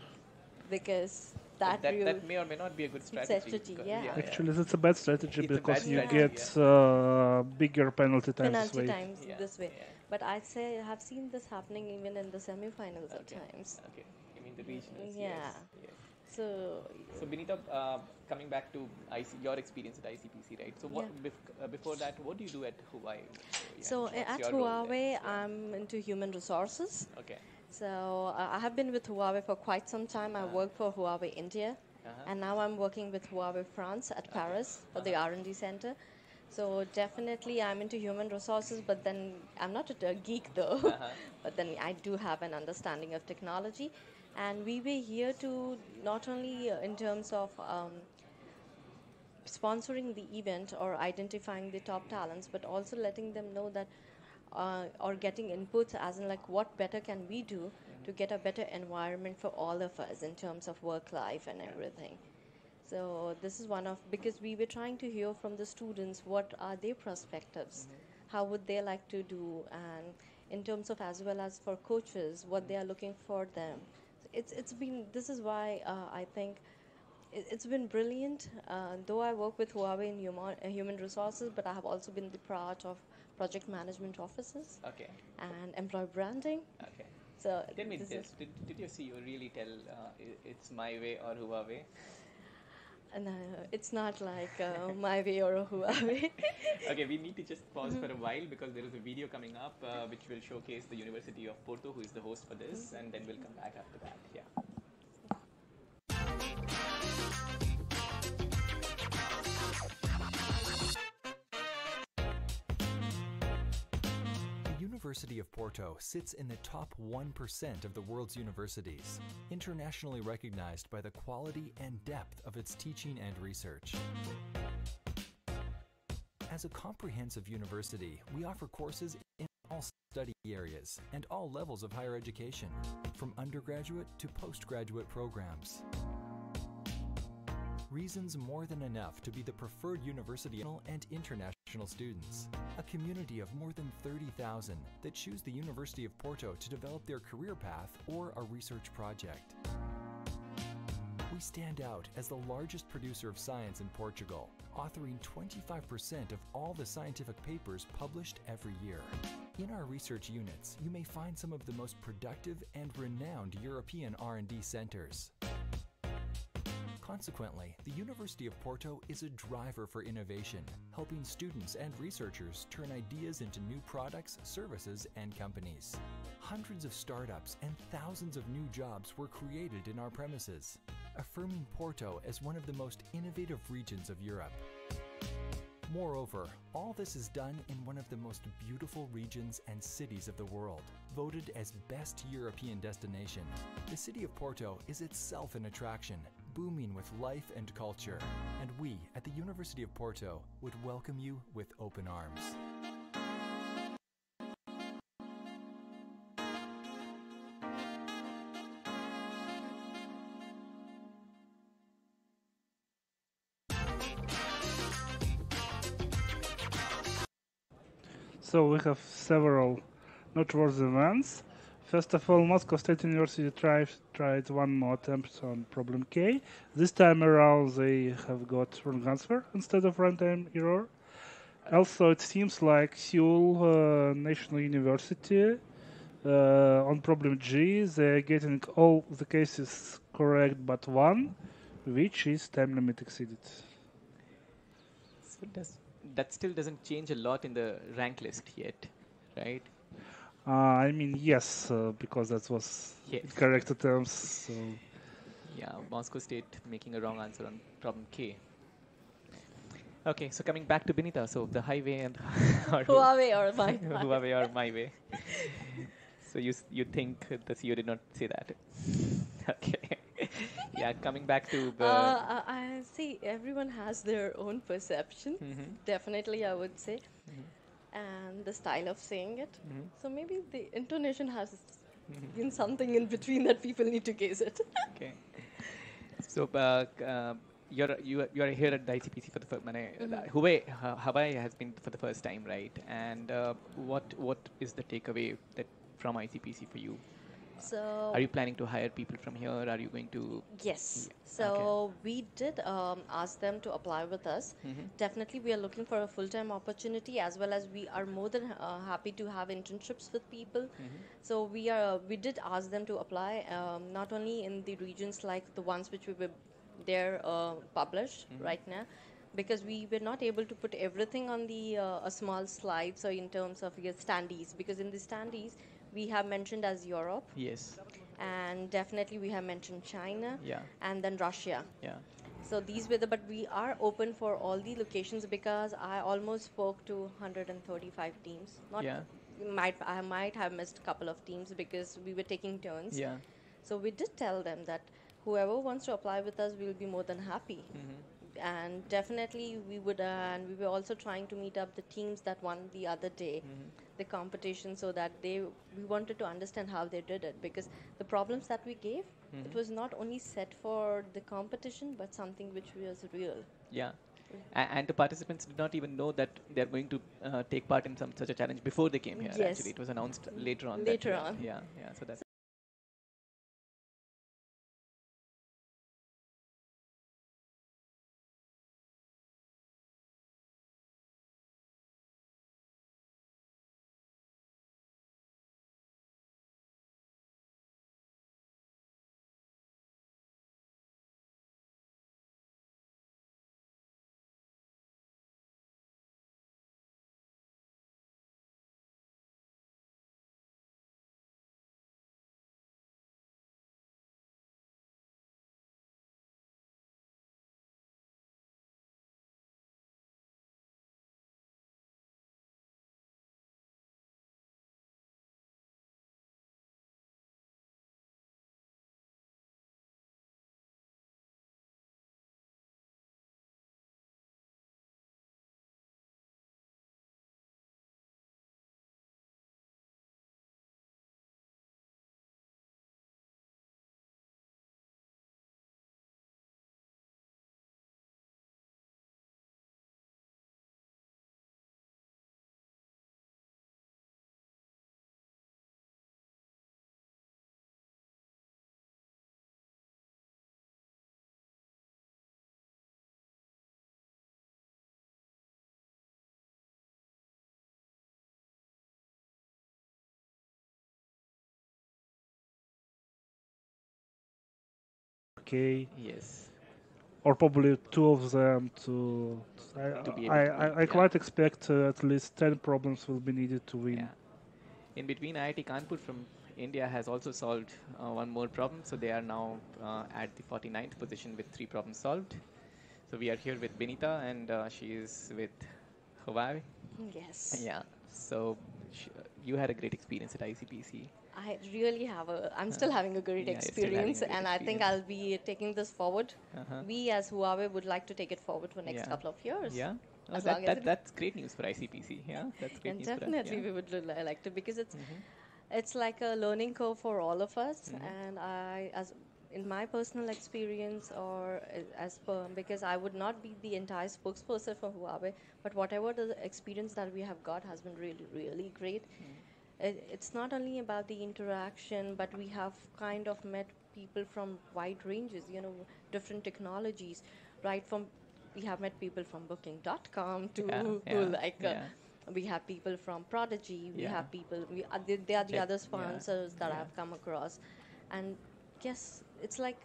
because that may or may not be a good strategy. Actually, it's a bad strategy because you get bigger penalty times this way. But I have seen this happening even in the semi-finals at times. Okay, you mean the regionals? Yeah. Yes. So Benita, coming back to your experience at ICPC, right? So what before that, what do you do at Huawei? So at Huawei, I'm into human resources. Okay. So I have been with Huawei for quite some time. I work for Huawei India, and now I'm working with Huawei France at Paris for the R&D center. So definitely I'm into human resources, but then I'm not a geek though. But then I do have an understanding of technology. And we were here to not only in terms of sponsoring the event or identifying the top talents, but also letting them know that or getting inputs as in like what better can we do to get a better environment for all of us in terms of work life and everything. So this is one of, because we were trying to hear from the students what are their perspectives, how would they like to do, and in terms of as well as for coaches, what they are looking for them. It's been, this is why I think it's been brilliant. Though I work with Huawei in human resources, but I have also been the part of project management offices and employee branding. Okay. So tell me this: did your CEO really tell it's my way or Huawei? No, it's not like my way or a Huawei. Okay, we need to just pause for a while because there is a video coming up which will showcase the University of Porto, who is the host for this, and then we'll come back after that. Yeah. The University of Porto sits in the top 1% of the world's universities, internationally recognized by the quality and depth of its teaching and research. As a comprehensive university, we offer courses in all study areas and all levels of higher education, from undergraduate to postgraduate programs. Reasons more than enough to be the preferred university and international students. A community of more than 30,000 that choose the University of Porto to develop their career path or a research project. We stand out as the largest producer of science in Portugal, authoring 25% of all the scientific papers published every year. In our research units, you may find some of the most productive and renowned European R&D centers. Consequently, the University of Porto is a driver for innovation, helping students and researchers turn ideas into new products, services, and companies. Hundreds of startups and thousands of new jobs were created in our premises, affirming Porto as one of the most innovative regions of Europe. Moreover, all this is done in one of the most beautiful regions and cities of the world, voted as Best European Destination. The city of Porto is itself an attraction, booming with life and culture, and we at the University of Porto would welcome you with open arms. So we have several noteworthy events. First of all, Moscow State University tried one more attempt on problem K. This time around they have got wrong answer instead of runtime error. Also, it seems like Seoul National University on problem G, they're getting all the cases correct but one, which is time limit exceeded. So that still doesn't change a lot in the rank list yet, right? I mean, yes, because that was correct attempts. So. Yeah, Moscow State making a wrong answer on problem K. Okay, so coming back to Benita, so the highway and Huawei or my Huawei or my way. So you think the CEO did not say that? Okay. Yeah, coming back to the. I see everyone has their own perception. Definitely, I would say. And the style of saying it. So maybe the intonation has been something in between that people need to gaze at. Okay. So you're here at the ICPC for the first time. Huawei has been for the first time, right? And what is the takeaway from ICPC for you? So are you planning to hire people from here? Are you going to? yes. Yeah. Okay. So we did ask them to apply with us. Definitely, we are looking for a full-time opportunity, as well as we are more than happy to have internships with people. So we did ask them to apply, not only in the regions like the ones which we were there published right now, because we were not able to put everything on the a small slide. So in terms of your standees, because in the standees we have mentioned as Europe. Yes. And definitely we have mentioned China. Yeah. And then Russia. Yeah. So these were but we are open for all the locations, because I almost spoke to 135 teams. Not Yeah. I might have missed a couple of teams because we were taking turns. Yeah. So we did tell them that whoever wants to apply with us, we will be more than happy. And definitely we would, and we were also trying to meet up the teams that won the other day, the competition, so that we wanted to understand how they did it, because the problems that we gave, it was not only set for the competition, but something which was real. Yeah. And the participants did not even know that they're going to take part in such a challenge before they came here. Yes. Actually, it was announced later on. Later on. Yeah. Yeah. So that's. Okay. Yes. Or probably two of them to be able to I quite expect at least 10 problems will be needed to win. Yeah. In between, IIT Kanpur from India has also solved one more problem. So they are now at the 49th position with 3 problems solved. So we are here with Benita, and she is with Huawei. Yes. Yeah. So you had a great experience at ICPC. I really I'm still having a great experience, and I think I'll be taking this forward. We as Huawei would like to take it forward for next couple of years. Yeah. Oh, that's great news for ICPC. Yeah, that's great news definitely for us. We would like to, because it's like a learning curve for all of us, and as in my personal experience, or because I would not be the entire spokesperson for Huawei, but whatever the experience that we have got has been really, really great. It's not only about the interaction, but we have kind of met people from wide ranges, different technologies, right from we have met people from booking.com to we have people from Prodigy, we have people, they are the other sponsors that I've come across. And yes, it's like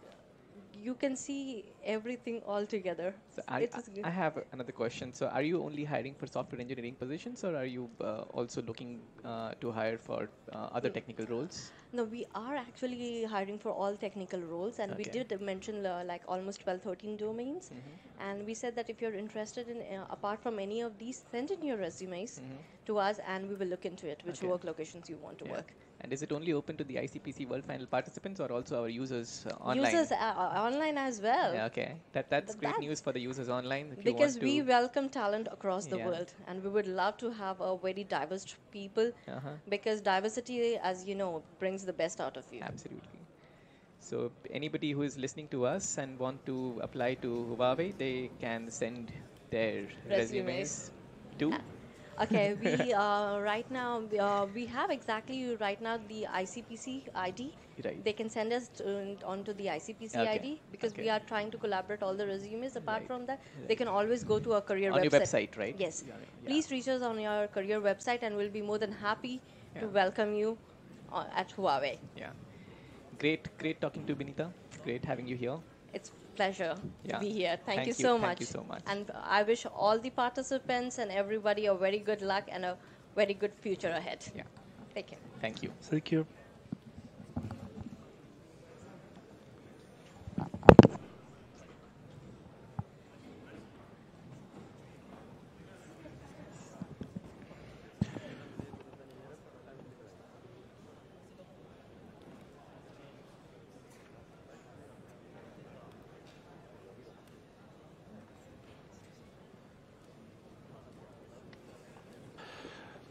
you can see everything all together. So I have another question. So are you only hiring for software engineering positions, or are you also looking to hire for other technical roles? No, we are actually hiring for all technical roles, and we did mention like almost 12, 13 domains. And we said that if you're interested in, apart from any of these, send in your resumes to us, and we will look into it, which work locations you want to work. And is it only open to the ICPC World Final participants, or also our users online? Users online as well. Yeah, okay. That's great news for the users online. Because we welcome talent across the world, and we would love to have a very diverse people, because diversity, as you know, brings the best out of you. Absolutely. So anybody who is listening to us and want to apply to Huawei, they can send their resumes to Okay, we right now we have exactly right now the ICPC ID. Right. They can send us onto the ICPC Okay. ID because we Okay. are trying to collaborate all the resumes. Apart Right. from that, they Right. can always go to our career On website. your website, right? Yes. Yeah. Please reach us on your career website, and we'll be more than happy to Yeah. welcome you at Huawei. Yeah. Great talking to Benita. Great having you here. It's pleasure to Yeah. be here. Thank you Thank you. so Thank much. you so much. And I wish all the participants and everybody a very good luck and a very good future ahead. Yeah. Take care. Thank you. Thank you.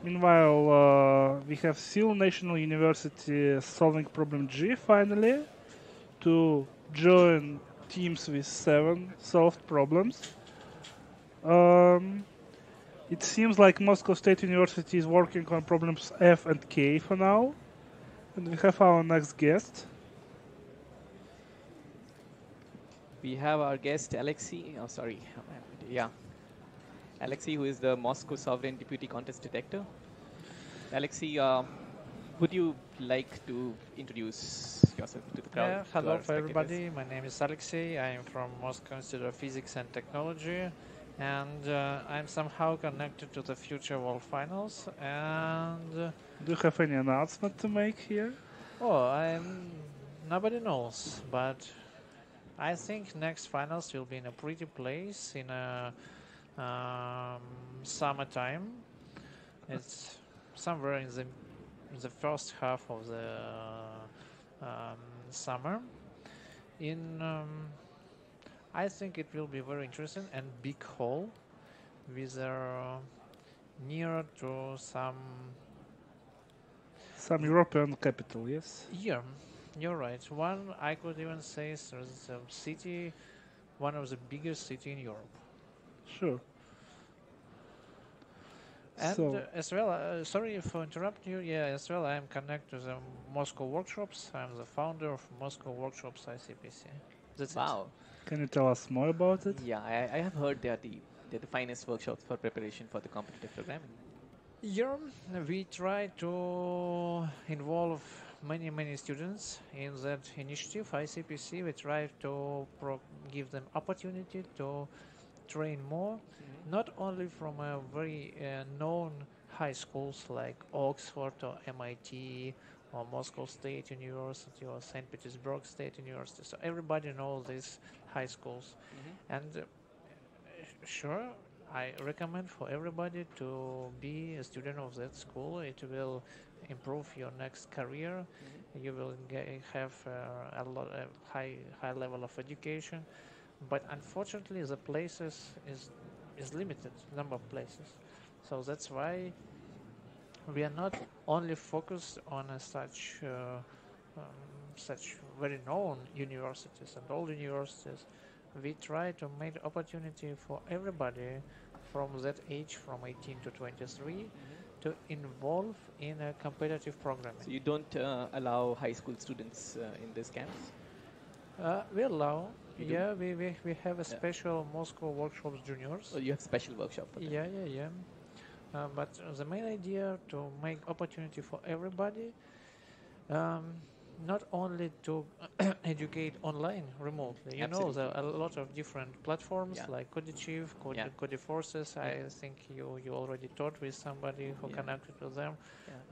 Meanwhile, we have Seoul National University solving problem G finally to join teams with 7 solved problems. It seems like Moscow State University is working on problems F and K for now. And we have our next guest. We have our guest Alexei. Oh, sorry. Yeah. Alexei, who is the Moscow Sovereign Deputy Contest Detector. Alexei, would you like to introduce yourself to the crowd? Yeah, to hello our for spectators? everybody. My name is Alexei. I am from Moscow Institute of Physics and Technology, and I'm somehow connected to the future World Finals. And do you have any announcement to make here? Oh, nobody knows, but I think next finals will be in a pretty place in a summertime. It's somewhere in the first half of the summer. I think it will be very interesting and big hall with near to some European capital, yes? Yeah, you're right. One, I could even say, is a city, one of the biggest city in Europe. Sure. And So as well, sorry for interrupting you. Yeah, as well, I am connected to the Moscow Workshops. I'm the founder of Moscow Workshops ICPC. That's Wow. Can you tell us more about it? Yeah, I have heard they're the finest workshops for preparation for the competitive programming. Yeah, we try to involve many students in that initiative. ICPC, we try to give them opportunity to train more, not only from a very known high schools like Oxford or MIT or Moscow State University or St. Petersburg State University. So everybody knows these high schools. And sure, I recommend for everybody to be a student of that school. It will improve your next career. You will have a high level of education. But unfortunately, the places is limited, number of places. So that's why we are not only focused on such very known universities and old universities. We try to make opportunity for everybody from that age, from 18 to 23, to involve in a competitive programming. So you don't allow high school students in this camps? We allow. You do? Yeah, we have a special Moscow Workshops Juniors. Oh, you have special workshop for them? Yeah. But the main idea to make opportunity for everybody, not only to educate online remotely. You know, there are a lot of different platforms like Codichieve, Codeforces. I think you already taught with somebody who connected with them.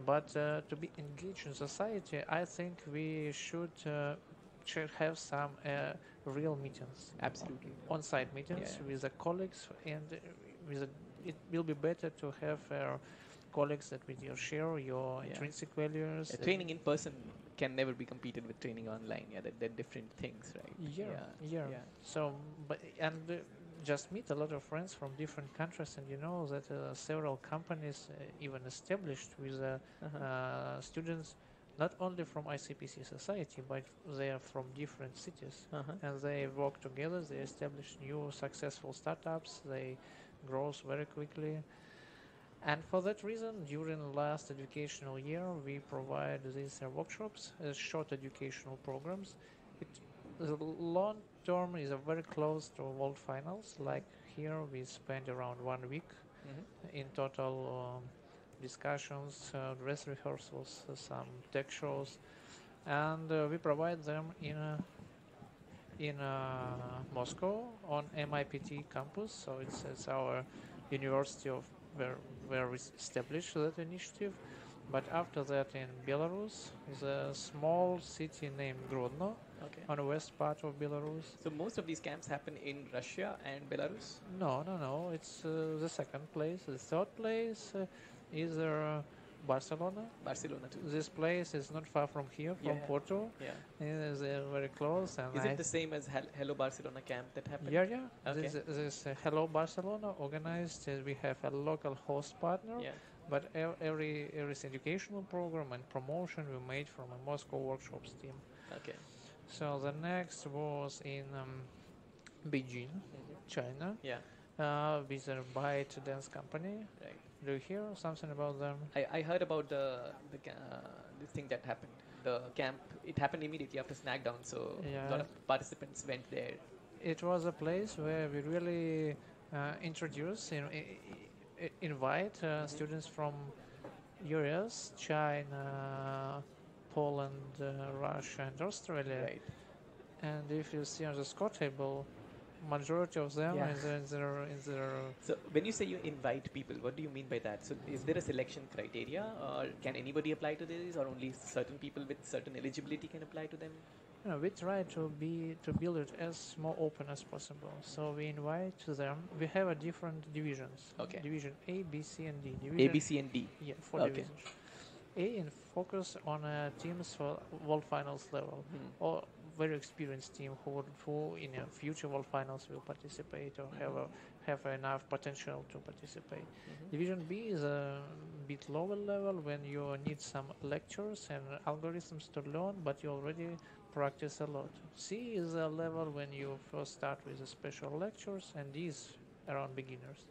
But to be engaged in society, I think we should have some real meetings. Absolutely. On-site meetings with the colleagues, and it will be better to have colleagues that will share your intrinsic values. Training in person can never be competed with training online. Yeah, they're different things, right? Yeah. So, just meet a lot of friends from different countries, and you know that several companies even established with students not only from ICPC society, but they are from different cities, and they work together. They establish new successful startups. They grow very quickly, And for that reason, during the last educational year, we provide these workshops as short educational programs. The long term is very close to World Finals. Like here, we spend around 1 week in total discussions, dress rehearsals, some tech shows, and we provide them in Moscow on MIPT campus. So it's our university of where we established that initiative. But after that, in Belarus, is a small city named Grodno, on the west part of Belarus. So most of these camps happen in Russia and Belarus? No. It's the second place. The third place is Barcelona. Barcelona too. This place is not far from here, from Porto. Yeah. It is very close. And is it the same as Hello Barcelona camp that happened? Yeah. Okay. This Hello Barcelona organized. We have a local host partner. Yeah. But every educational program and promotion we made from a Moscow workshops team. Okay. So the next was in Beijing, China. Yeah. With a Byte dance company. Right. Do you hear something about them? I heard about the thing that happened. The camp, it happened immediately after Snackdown, so a lot of participants went there. It was a place where we really introduce, invite students from US, China, Poland, Russia, and Australia. Right. And if you see on the score table, majority of them is in their. So when you say you invite people, what do you mean by that? So is there a selection criteria, or can anybody apply to this, or only certain people with certain eligibility can apply to them? We try to build it as more open as possible. So we invite them. We have a different divisions. Okay. Division A, B, C, and D. A, B, C, and D. Yeah, 4 divisions. A in focus on teams for World Finals level, or very experienced team who in a future World Finals will participate or have enough potential to participate. Division B is a bit lower level when you need some lectures and algorithms to learn, but you already practice a lot. C is a level when you first start with the special lectures, and D is around beginners.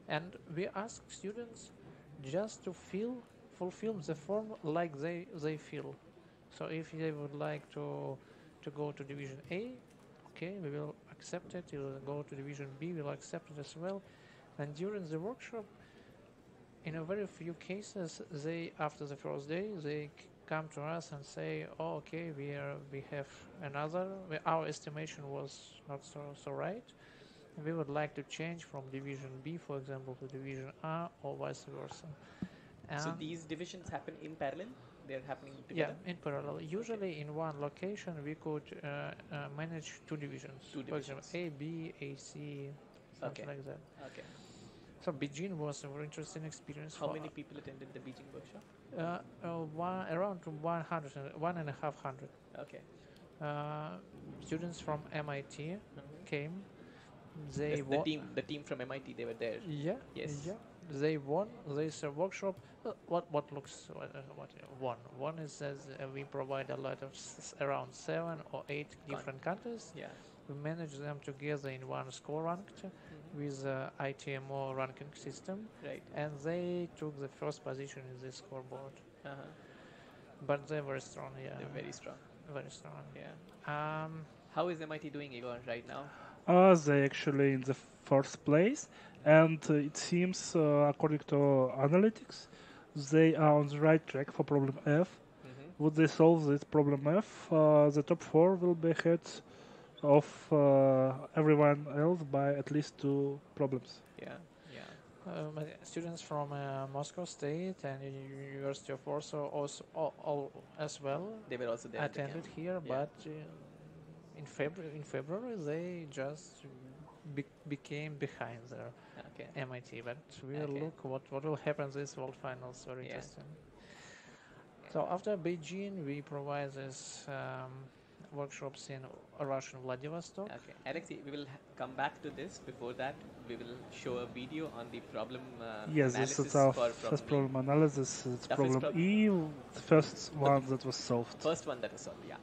And we ask students just to fulfill the form like they feel. So if they would like to go to Division A, okay, we will accept it. You will go to Division B, we will accept it as well. And during the workshop, in a very few cases, after the first day, they come to us and say, "Oh, okay, we have another. Our estimation was not so right. We would like to change from Division B, for example, to Division A, or vice versa." So these divisions happen in parallel? They're happening together? Yeah, in parallel. Usually in one location we could manage 2 divisions. For example, A, B, A, C, something like that. Okay. So Beijing was a very interesting experience. How many people attended the Beijing workshop? Around 1,500. Okay. Students from MIT came. The team from MIT, they were there. Yeah. Yes. Yeah. They won this workshop. What looks one is we provide a lot of around 7 or 8 different countries. Yeah. We manage them together in one score ranked with ITMO ranking system. Right. And they took the first position in this scoreboard. But they're very strong. Yeah. They're very strong. Very strong. Yeah. How is MIT doing, Igor, right now? They actually in the first place, and it seems, according to analytics, they are on the right track for problem F. Would they solve this problem F, the top 4 will be ahead of everyone else by at least 2 problems. Yeah. Students from Moscow State and University of Warsaw also as well. They were also there. Attended here, but in February they just became behind their MIT. But we'll look what will happen this World Finals. Very interesting. So after Beijing, we provide these workshops in Russian Vladivostok. Okay, Alexei, we will come back to this. Before that, we will show a video on the problem yes, analysis. This is our for first problem analysis. It's That problem E, the first one that was solved. First one that was solved, yeah.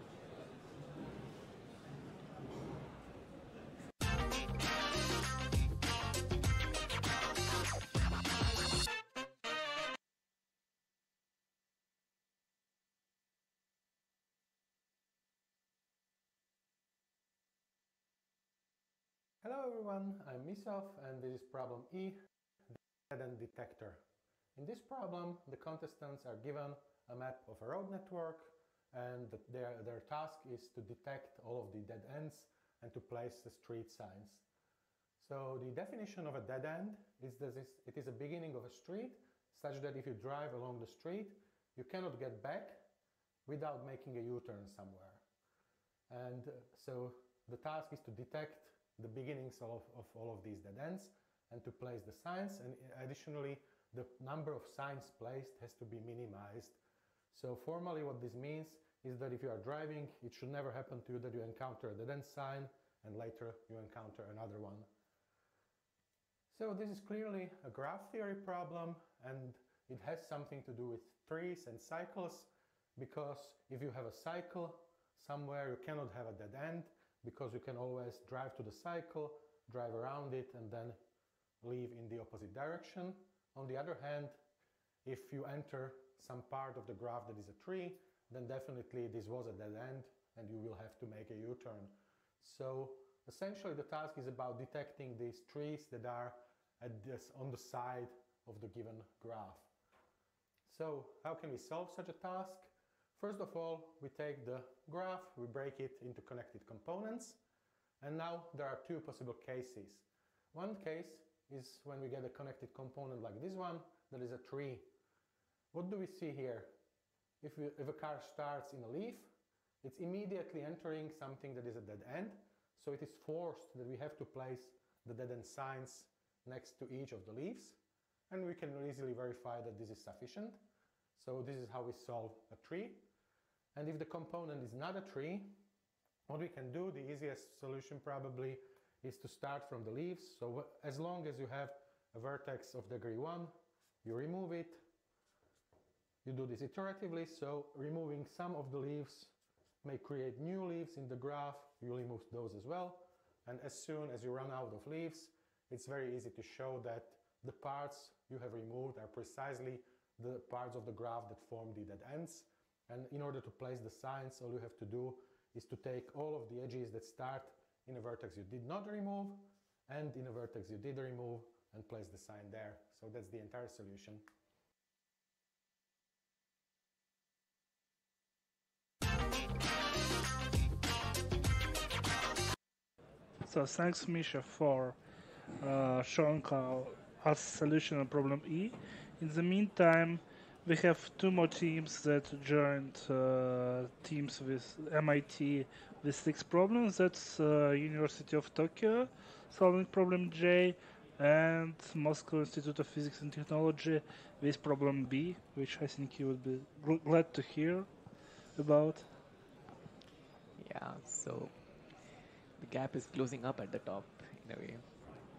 Hello everyone, I'm Misov and this is problem E, the dead end detector. In this problem, the contestants are given a map of a road network and their task is to detect all of the dead ends and to place the street signs. So the definition of a dead end is that it is a beginning of a street such that if you drive along the street, you cannot get back without making a U-turn somewhere. And so the task is to detect the beginnings of all of these dead ends and to place the signs, and additionally the number of signs placed has to be minimized. So formally what this means is that if you are driving, it should never happen to you that you encounter a dead end sign and later you encounter another one. So this is clearly a graph theory problem, and it has something to do with trees and cycles, because if you have a cycle somewhere you cannot have a dead end, because you can always drive to the cycle, drive around it and then leave in the opposite direction. On the other hand, if you enter some part of the graph that is a tree, then definitely this was a dead end and you will have to make a U-turn. So essentially the task is about detecting these trees that are on the side of the given graph. So how can we solve such a task? First of all, we take the graph, we break it into connected components, and now there are two possible cases. One case is when we get a connected component like this one, that is a tree. What do we see here? If a car starts in a leaf, it's immediately entering something that is a dead end, so it is forced that we have to place the dead end signs next to each of the leaves, and we can easily verify that this is sufficient. So this is how we solve a tree. And if the component is not a tree, what we can do, the easiest solution probably, is to start from the leaves. So as long as you have a vertex of degree 1, you remove it. You do this iteratively, so removing some of the leaves may create new leaves in the graph. You remove those as well. And as soon as you run out of leaves, it's very easy to show that the parts you have removed are precisely the parts of the graph that form the dead ends. And in order to place the signs, all you have to do is to take all of the edges that start in a vertex you did not remove and in a vertex you did remove and place the sign there. So that's the entire solution. So thanks Misha for showing us solution on problem E. In the meantime, we have two more teams that joined teams with MIT with 6 problems. That's University of Tokyo solving problem J and Moscow Institute of Physics and Technology with problem B, which I think you would be glad to hear about. Yeah, so the gap is closing up at the top in a way.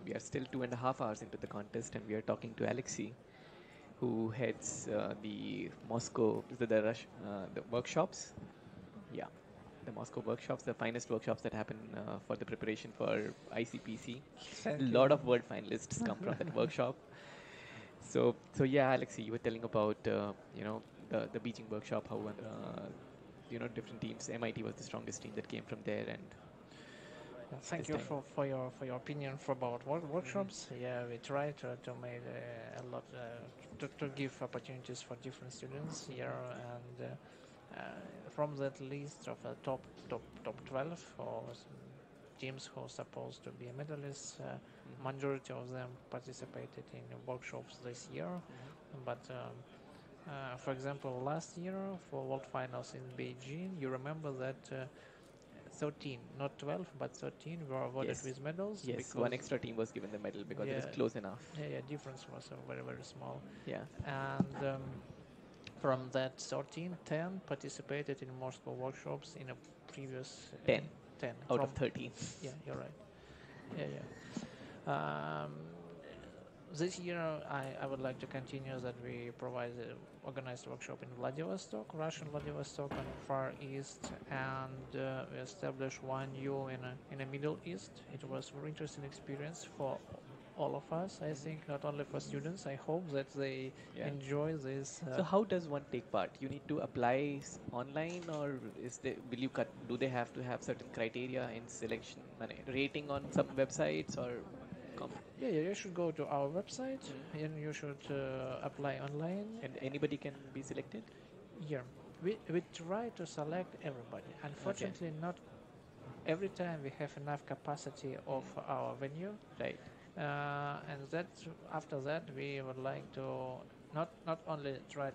We are still 2.5 hours into the contest and we are talking to Alexei, who heads the Moscow, the workshops. Yeah, the Moscow workshops, the finest workshops that happen for the preparation for ICPC. A lot of world finalists come from that workshop. So yeah, Alexei, you were telling about the Beijing workshop, how different teams. MIT was the strongest team that came from there, and thank you for your opinion about workshops. Yeah, we try to make a lot to give opportunities for different students here, and from that list of top 12 or teams who are supposed to be medalists, majority of them participated in workshops this year. But for example, last year for World Finals in Beijing, you remember that 13, not 12, but 13 were awarded with medals. Yes, because one extra team was given the medal because it was close enough. Yeah, difference was very, very small. Yeah. And from that 13, 10 participated in Moscow workshops in a previous 10 out of from 13. Yeah, you're right. Yeah. This year, I would like to continue that we provide organized workshop in Vladivostok, Russian Vladivostok, and Far East, and we established one new in the Middle East. It was a very interesting experience for all of us. I think not only for students. I hope that they enjoy this. So how does one take part? You need to apply online, or will you do they have to have certain criteria in selection, rating on some websites, or yeah, you should go to our website and you should apply online. And anybody can be selected? Yeah, we try to select everybody. Unfortunately, not every time we have enough capacity of our venue. Right. And that after that we would like to not only try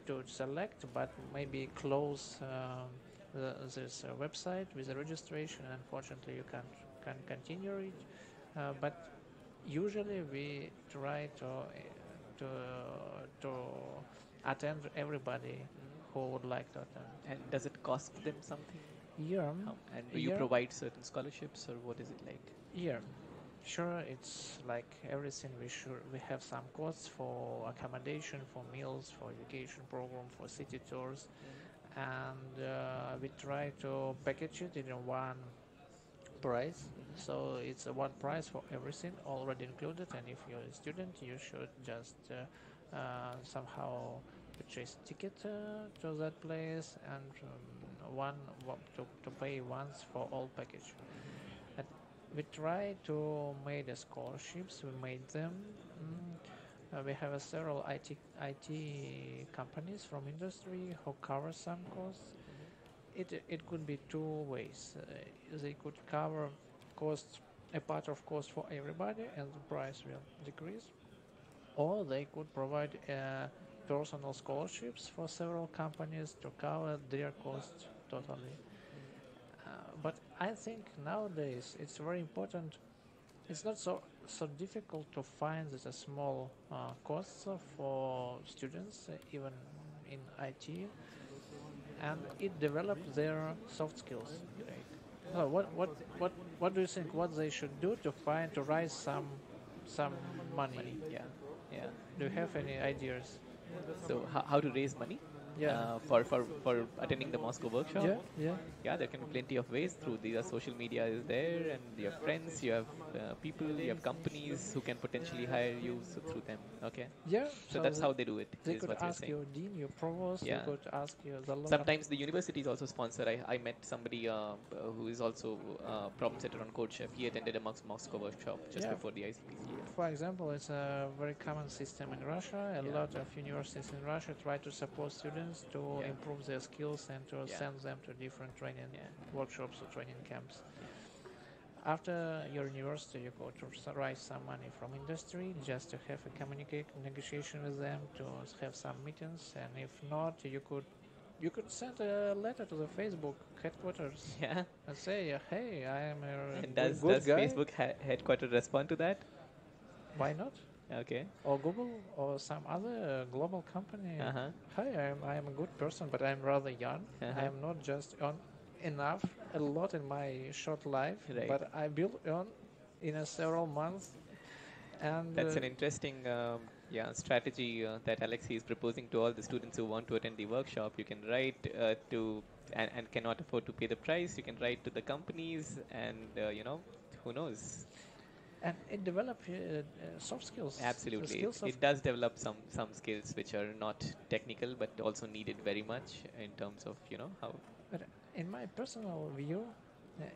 to select, but maybe close this website with the registration. Unfortunately, you can continue it, but usually we try to attend everybody who would like to attend. And does it cost them something? Yeah. And do you provide certain scholarships, or what is it like? Yeah. Sure, it's like everything. We have some costs for accommodation, for meals, for education program, for city tours, and we try to package it in one price. So it's a one price for everything already included. And if you're a student, you should just somehow purchase ticket to that place and to pay once for all package. We try to make the scholarships. We made them. We have several IT companies from industry who cover some costs. It could be two ways. They could cover a part of cost for everybody, and the price will decrease. Or they could provide personal scholarships for several companies to cover their costs totally. But I think nowadays it's very important. It's not so difficult to find the small costs for students, even in IT, and it develops their soft skills. So what do you think? What they should do to raise some money? Yeah. Do you have any ideas? So how to raise money? For attending the Moscow workshop. Yeah, there can be plenty of ways. Through the social media is there, and you have friends, you have people, you have companies who can potentially hire you through them. Okay. Yeah. So that's how they do it. They could ask your dean, your provost. Yeah. They could ask you the local. Sometimes the universities also sponsor. I met somebody who is also a problem setter on CodeChef. He attended a Moscow workshop just before the ICPC. For example, it's a very common system in Russia. A lot of universities in Russia try to support students to improve their skills and to send them to different training workshops or training camps. After your university, you go to raise some money from industry just to have a negotiation with them, to have some meetings, and if not, you could send a letter to the Facebook headquarters. And say, hey, I am a and good does guy. Facebook headquarters respond to that? Why not? Okay. Or Google or some other global company. Hi, I am a good person, but I'm rather young. I am not just on enough, a lot in my short life, but I built on in several months. And that's an interesting strategy that Alexei is proposing to all the students who want to attend the workshop. You can write to and cannot afford to pay the price. You can write to the companies, and who knows. And it develops soft skills. Absolutely, it does develop some skills which are not technical but also needed very much in terms of how. But in my personal view,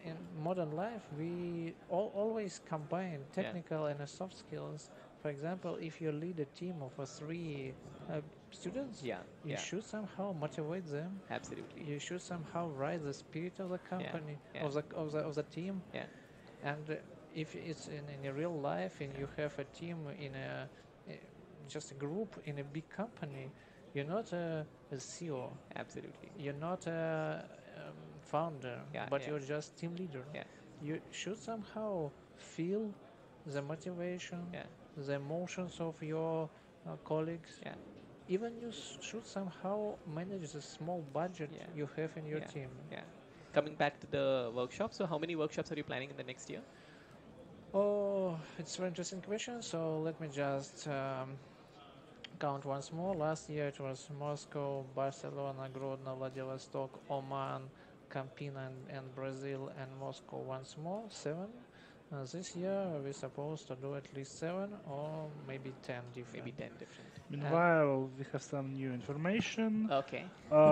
in modern life, we always combine technical and soft skills. For example, if you lead a team of 3 students, you should somehow motivate them. Absolutely, you should somehow raise the spirit of the company, of the team. And if it's in a real life and you have a team in just a group in a big company, you're not a CEO. Absolutely. You're not a founder, but you're just team leader. You should somehow feel the motivation, the emotions of your colleagues. Even you should somehow manage the small budget you have in your team. Coming back to the workshop, so how many workshops are you planning in the next year? Oh, it's a very interesting question. So let me just count once more. Last year it was Moscow, Barcelona, Grodno, Vladivostok, Oman, Campina and Brazil, and Moscow once more, 7. This year we're supposed to do at least 7 or maybe 10 different. Maybe 10 different. Meanwhile, we have some new information. Okay.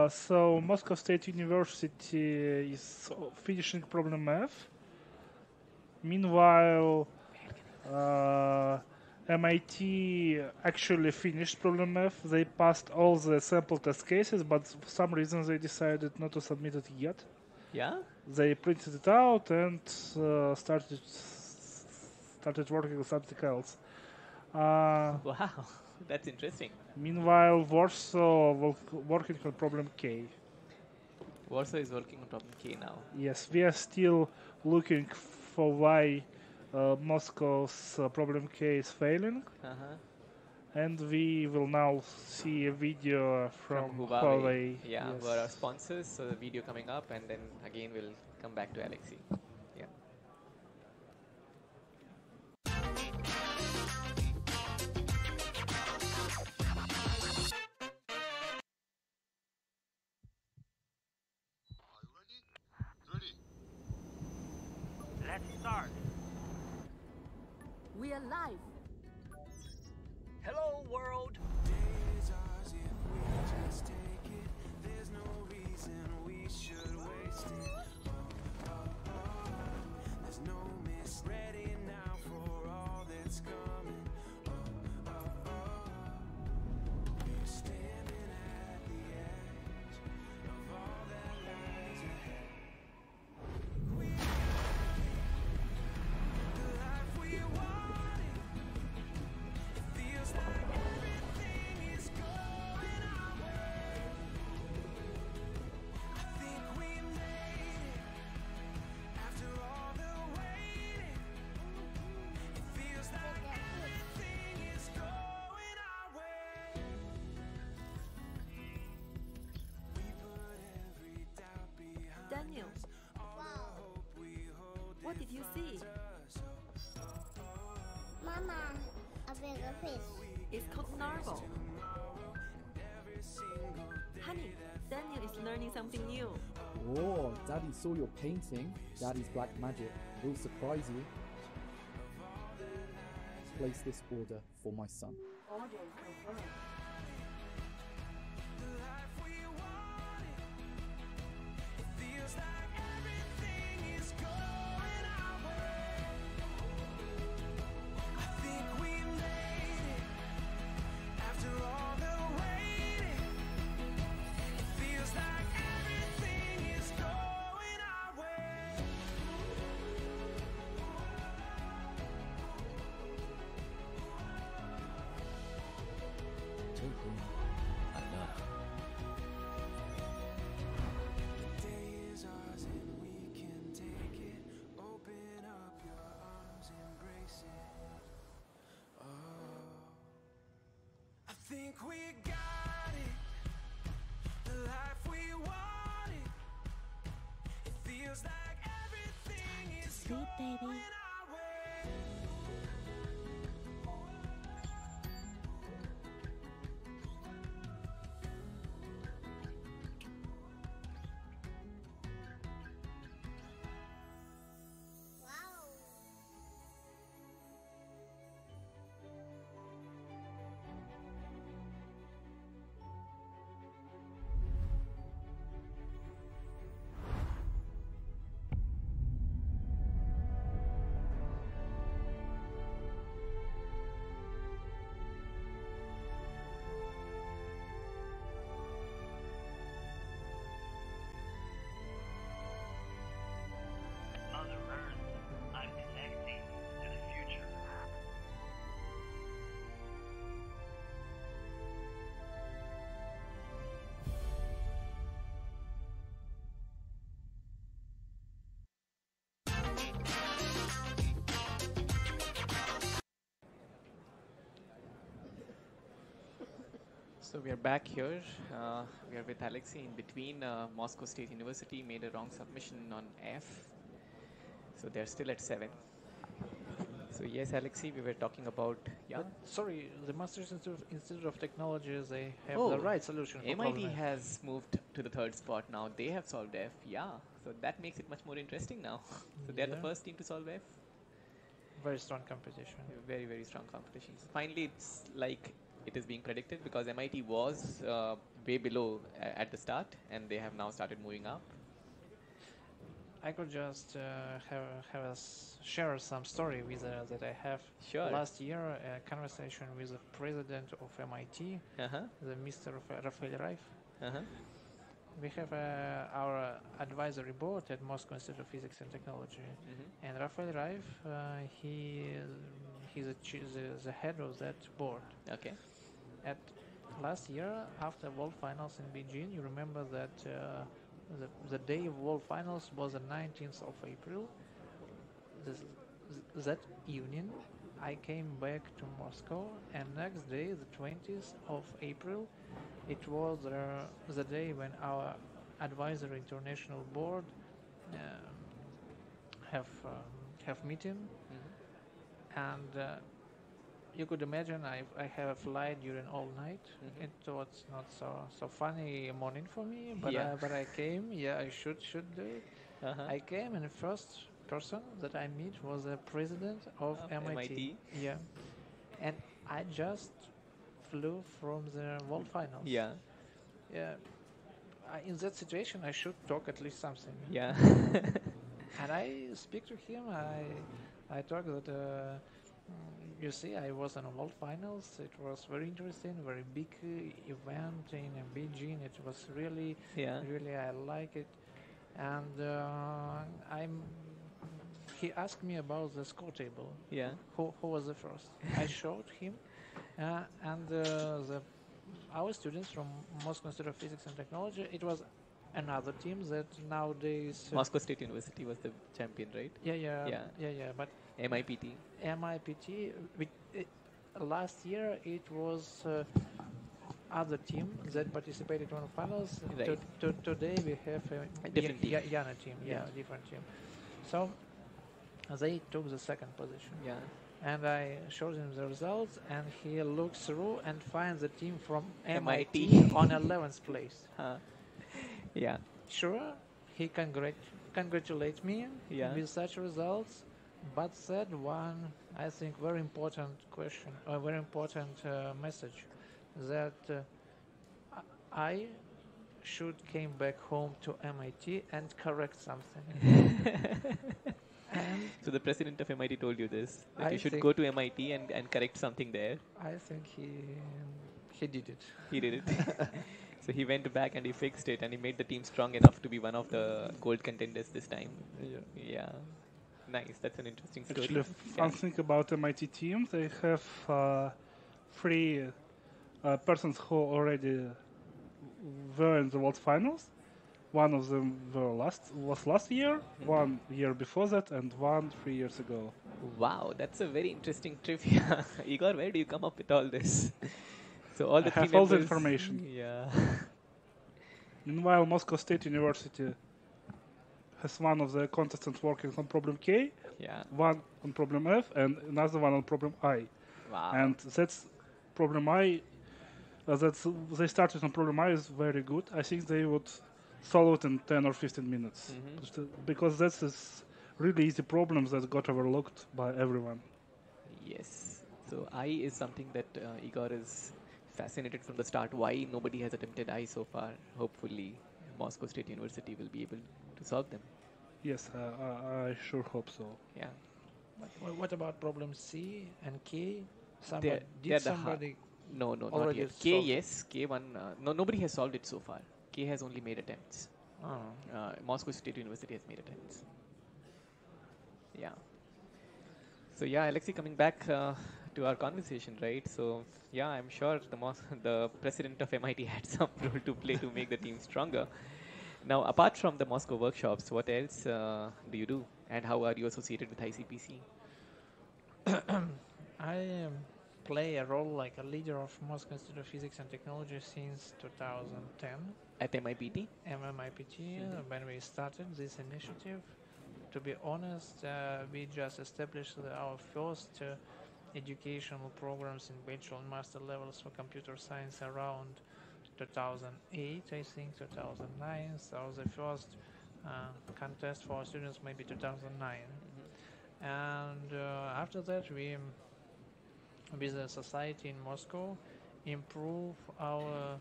So Moscow State University is finishing problem F. Meanwhile, MIT actually finished problem F. They passed all the sample test cases, but for some reason they decided not to submit it yet. Yeah? They printed it out and started working on something else. Wow, that's interesting. Meanwhile, Warsaw working on problem K. Warsaw is working on problem K now. Yes, we are still looking for why Moscow's problem K is failing. And we will now see a video from Huawei. Yeah, yes. we're our sponsors, so the video coming up, and then again we'll come back to Alexei. Yeah. Let's start. We are live. Hello, world. There's no reason we should waste it. There's no miss. Ready now for all that's coming. We're standing at the edge of all that lies ahead. We the life we wanted. It feels like everything is going our way. I think we made it after all the waiting. It feels like everything is going our way. We put every doubt behind Daniel, us. All the hope we hold what did you see? Mama, a bigger fish. It's called narwhal. Honey, Daniel is learning something new. Oh, Daddy saw your painting. Daddy's black magic will surprise you. Place this order for my son. Order confirmed. It feels like everything is going our way. I think we made it after all the waiting. It feels like everything is going our way. The day is ours and we can take it. Open up your arms, embrace it. Oh, I think we got it. The life we wanted. It feels like everything is Sleep, baby. going our way. Mother Earth, I'm connecting to the future. So we are back here. We are with Alexei. In between, Moscow State University made a wrong submission on F. So they're still at 7. So yes, Alexei, we were talking about... Yeah? But sorry, the Masters Institute of Technology, they have Oh, the right solution for MIT problem F. has moved to the 3rd spot now. They have solved F. Yeah. So that makes it much more interesting now. So they're the Yeah. first team to solve F. very strong competition. Very, very strong competition. So finally, it's like it is being predicted because MIT was way below at the start, and they have now started moving up. I could just share some story with that I have. Sure. Last year, a conversation with the president of MIT, the Mr. Rafael Reif. We have our advisory board at Moscow Institute of Physics and Technology, and Rafael Reif, he's the head of that board. Okay. At last year, after World Finals in Beijing, you remember that the day of World Finals was the 19th of April. That evening, I came back to Moscow, and next day, the 20th of April, it was the day when our advisory international board have meeting, and you could imagine I have a flight during all night. It was not so funny morning for me, but but I came. Yeah, I should do it. I came, and the first person that I meet was the president of MIT. Yeah, and I just flew from the World Finals. Yeah. Yeah. In that situation, I should talk at least something. Yeah. And I speak to him. I talk that you see, I was in a World Finals. It was very interesting, very big event in Beijing. It was really, really I like it. And he asked me about the score table. Yeah. Who was the first? I showed him, and our students from Moscow Institute of Physics and Technology. It was another team that nowadays Moscow State University was the champion, right? Yeah. But MIPT. MIPT. Last year it was other team that participated in the finals. Right. Today we have a different team. Yana team. Yeah, different team. So they took the second position. Yeah. And I showed him the results, and he looks through and finds the team from MIT on 11th place. Yeah. Sure, he congratulates me with such results, but said one, I think, very important question, a very important message, that I should came back home to MIT and correct something. So the president of MIT told you this, that you should think go to MIT and correct something there. I think he did it. He did it. So he went back and he fixed it, and he made the team strong enough to be one of the gold contenders this time. Yeah. Nice. That's an interesting story. Actually, fun thing about MIT team, they have 3 persons who already were in the World Finals. One of them was last year, 1 year before that, and 1 3 years ago. Wow, that's a very interesting trivia. Igor, where do you come up with all this? So all the I have three all the members- information. Yeah. Meanwhile, Moscow State University has one of the contestants working on problem K, one on problem F, and another one on problem I. Wow. And that's problem I. They started on problem I is very good. I think they would solve it in 10 or 15 minutes. Because that's is really easy problems that got overlooked by everyone. Yes. So I is something that Igor is fascinated from the start. Why nobody has attempted I so far? Hopefully, Moscow State University will be able to solve them. Yes, I sure hope so. Yeah. What about problem C and K? No, not already yet. K, solved it? yes. K1, no, nobody has solved it so far. K has only made attempts. Moscow State University has made attempts. Yeah. So yeah, Alexei, coming back to our conversation, right? So yeah, I'm sure the president of MIT had some role to play to make the team stronger. Now, apart from the Moscow workshops, what else do you do, and how are you associated with ICPC? I play a role like a leader of Moscow Institute of Physics and Technology since 2010. At MIPT? MIPT, when we started this initiative. To be honest, we just established our first educational programs in bachelor and master levels for computer science around 2008, I think, 2009. So the first contest for our students maybe 2009. And after that, we, with the society in Moscow, improve our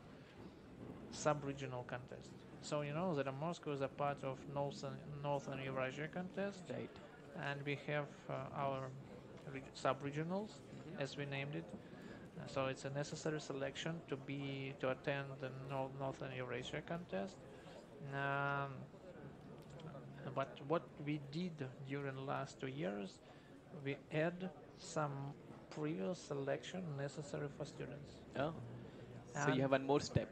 sub-regional contest. So you know that Moscow is a part of Northern Eurasia contest, right? And we have our sub-regionals, as we named it. So it's a necessary selection to attend the Northern Eurasia contest. Um, but what we did during the last 2 years, we add some previous selection necessary for students. Oh, so you have one more step.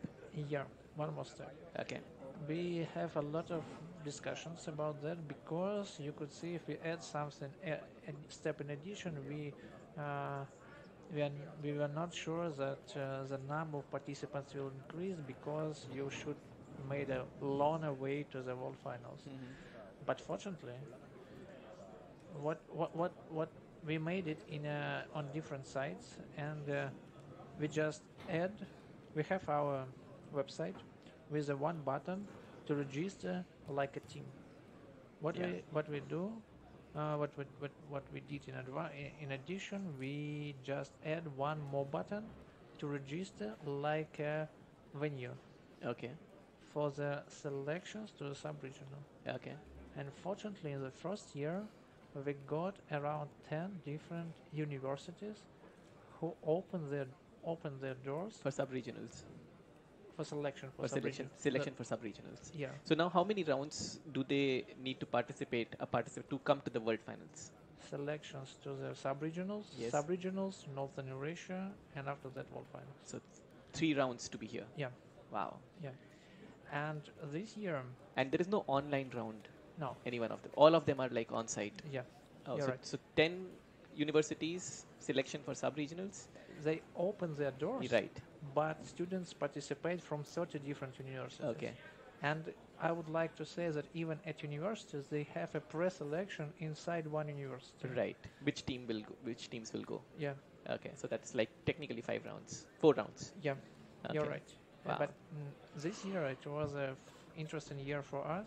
Yeah, one more step. Okay. We have a lot of discussions about that because you could see if we add something, a step in addition, we were not sure that the number of participants will increase because you should made a longer way to the world finals. But fortunately, what we made it in on different sites, and we just add. We have our website with a one button to register like a team. What we do, what we did in addition, we just add one more button to register like a venue. Okay. For the selections to the sub-regional. Okay. And fortunately, in the first year, we got around 10 different universities who opened their doors for sub-regionals. For selection for selection for sub-regionals. Yeah. So now, how many rounds do they need to participate to come to the world finals? Selections to the sub-regionals, yes. Sub-regionals, Northern Eurasia, and after that world finals. So 3 rounds to be here. Yeah. Wow. Yeah. And this year. And there is no online round. No. Any one of them. All of them are like on site. Yeah. Oh, You're so, right. so 10 universities selection for sub-regionals. They open their doors. Right. But students participate from 30 different universities. Okay. And I would like to say that even at universities, they have a pre-selection inside one university. Right. Which teams will go? Yeah. Okay. So that's like technically 5 rounds, 4 rounds. Yeah. Okay. You're right. Wow. But this year it was a interesting year for us.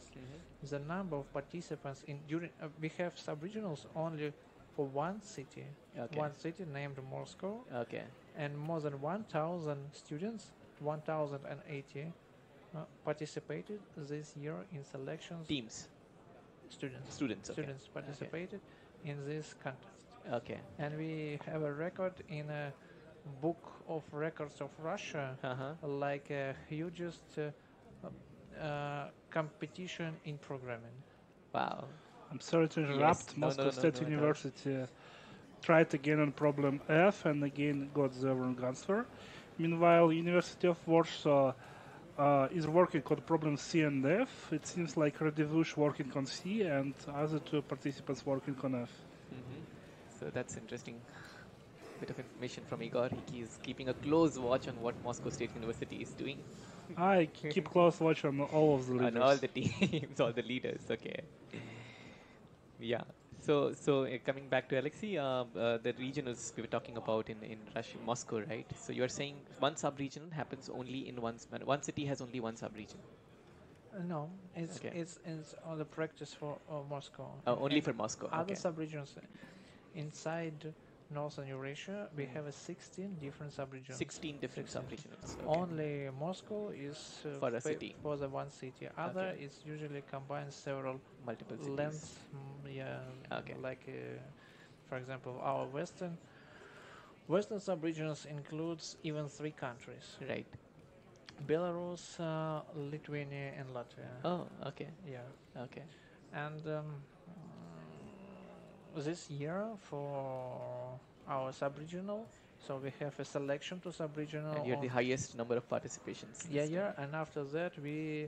The number of participants we have sub-regionals only for one city. Okay. One city named Moscow. Okay. And more than 1,000 students, 1,080, participated this year in selections. Teams. Students. Students. Okay. Students participated in this contest. Okay. And we have a record in a book of records of Russia, like a hugest competition in programming. Wow. I'm sorry to interrupt. Yes. Moscow State University tried again on problem F and again got the wrong answer. Meanwhile, University of Warsaw is working on problem C and F. It seems like Radevush working on C and other two participants working on F. So that's interesting. Bit of information from Igor. He is keeping a close watch on what Moscow State University is doing. I keep close watch on all of the leaders. On all the teams, all the leaders. Okay. Yeah. So coming back to Alexei, the regionals we were talking about in Russia, Moscow, right? So you are saying one sub-region happens only in one city has only one sub-region. No, it's on the practice for Moscow. Only for Moscow. Other Okay. sub-regions inside Northern Eurasia, we have 16 different sub-regions. 16 different sub-regions. Okay. Only Moscow is For a city. For the one city. Other is usually combines several multiple cities. lengths. Okay. Like, for example, our western sub-regions includes even 3 countries. Right. Belarus, Lithuania, and Latvia. Oh, okay. Yeah. Okay. And this year for our sub-regional, so we have a selection to sub-regional. And you're the highest number of participations. Yeah. And after that, we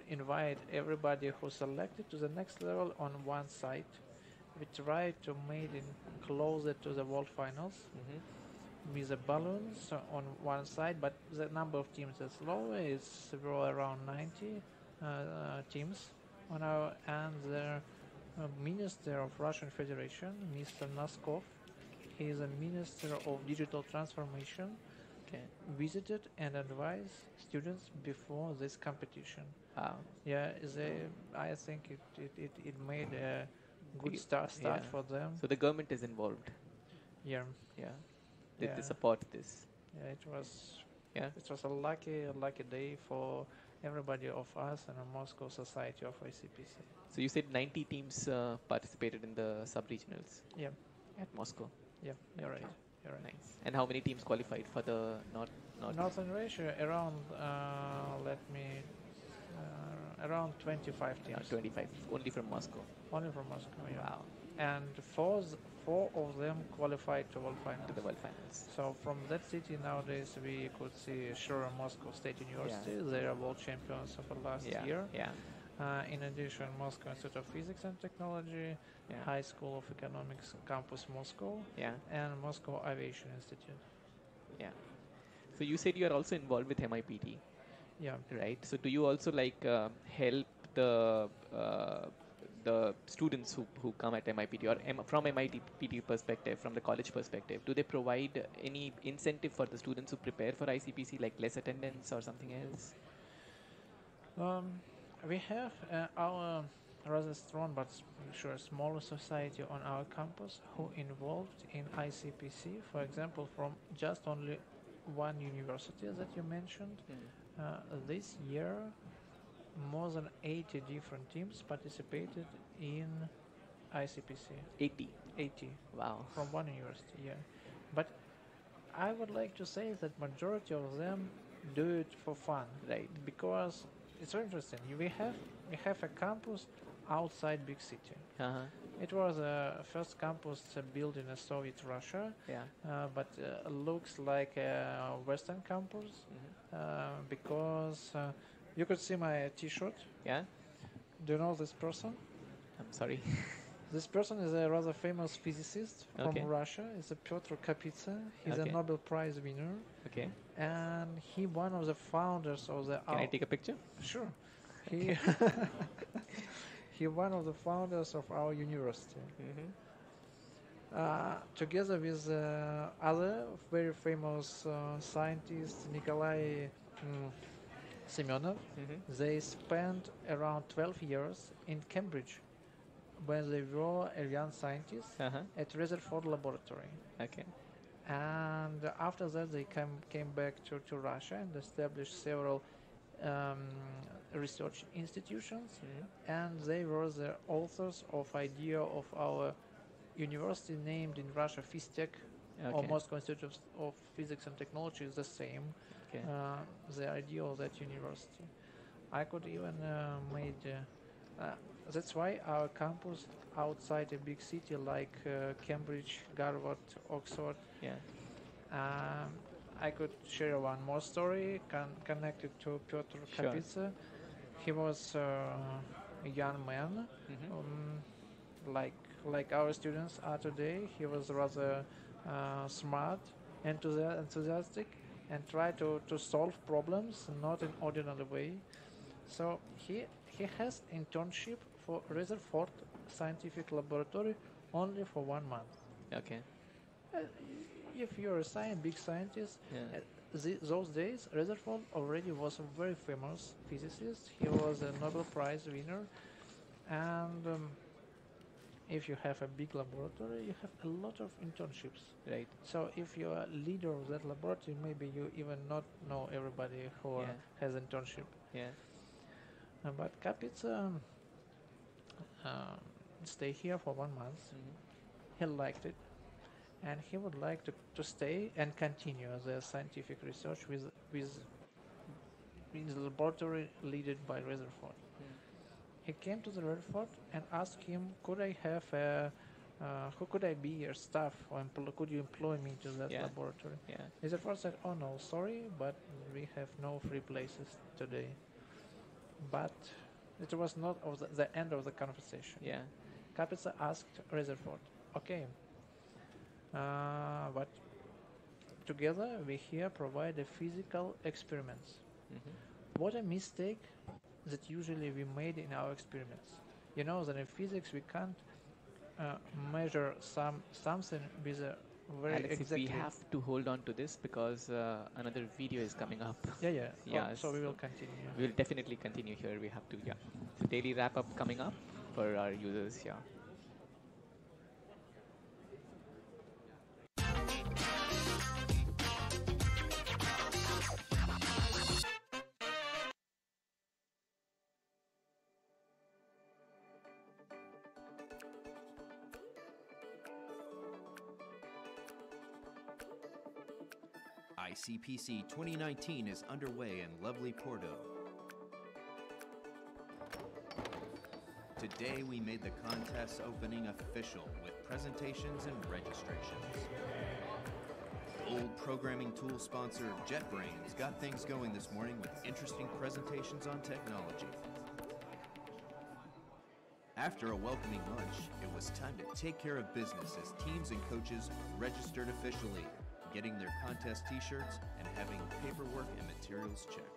invite everybody who selected to the next level on one site. We try to make it closer to the world finals with the balloons on one side, but the number of teams is lower. It's around 90 teams on our, and the Minister of Russian Federation, Mr. Noskov, he is a Minister of Digital Transformation, visited and advised students before this competition. Yeah, I think it made a good start for them. So the government is involved. Yeah. Yeah. Did Yeah. they support this? Yeah, it was. Yeah. It was a lucky day for everybody of us and a Moscow Society of ICPC. So you said 90 teams participated in the sub-regionals. Yeah. At Moscow. Yeah, you're Okay. right. You're right. Nice. And how many teams qualified for the Northern Russia around. Let me. Around 25 teams. 25. Only from Moscow. Only from Moscow. Yeah. Wow. And four of them qualified to World Finals. To the World Finals. So from that city nowadays we could see sure Moscow State University. They are world champions of the last year. Yeah. In addition, Moscow Institute of Physics and Technology, High School of Economics Campus Moscow, and Moscow Aviation Institute. Yeah. So you said you are also involved with MIPT. Yeah. Right. So do you also help the students who come at MIPT or from MIPT perspective, from the college perspective, do they provide any incentive for the students who prepare for ICPC, like less attendance or something else? We have our rather strong but sure smaller society on our campus who involved in ICPC. For example, from just only one university that you mentioned. This year, more than 80 different teams participated in ICPC. 80? 80. Wow. From one university, yeah. But I would like to say that majority of them do it for fun. Right. Because it's very interesting. We have a campus outside big city. It was a first campus built in Soviet Russia, but looks like a Western campus because you could see my T-shirt. Yeah. Do you know this person? I'm sorry. This person is a rather famous physicist from Russia. It's a Pyotr Kapitsa. He's a Nobel Prize winner. Okay. And he one of the founders of the. Can I take a picture? Sure. He he one of the founders of our university. Together with other very famous scientist Nikolai Semyonov, they spent around 12 years in Cambridge when they were a young scientist at Rutherford Laboratory. Okay. And after that they came back to Russia and established several research institutions, and they were the authors of idea of our university named in Russia Phystech, or Moscow Institute of Physics and Technology is the same. The idea of that university. I could even made. That's why our campus outside a big city like Cambridge, Harvard, Oxford. I could share one more story connected to Pyotr Kapitsa. He was a young man, like our students are today. He was rather smart, enthusiastic, and tried to solve problems not in ordinary way. So he has internship for Rutherford Scientific Laboratory only for 1 month. Okay. If you're a big scientist, those days Rutherford already was a very famous physicist. He was a Nobel Prize winner, and if you have a big laboratory, you have a lot of internships. Right. So if you're a leader of that laboratory, maybe you even not know everybody who has internship. Yeah. But Kapitsa stay here for 1 month. He liked it, and he would like to stay and continue the scientific research with the laboratory led by Rutherford. He came to the Rutherford and asked him, could I have who could I be your staff, or could you employ me to that laboratory? Rutherford said, oh no, sorry, but we have no free places today. But it was not the end of the conversation. Kapitsa asked Rutherford, okay, but together we here provide a physical experiments. What a mistake that usually we made in our experiments. You know that in physics we can't measure something with a very Alex, exactly. we have to hold on to this because another video is coming up. So we will continue. We will definitely continue here. We have to, So daily wrap up coming up for our users. ICPC 2019 is underway in lovely Porto. Today we made the contest opening official with presentations and registrations. Old programming tool sponsor JetBrains got things going this morning with interesting presentations on technology. After a welcoming lunch, it was time to take care of business as teams and coaches registered officially, getting their contest t-shirts and having paperwork and materials checked.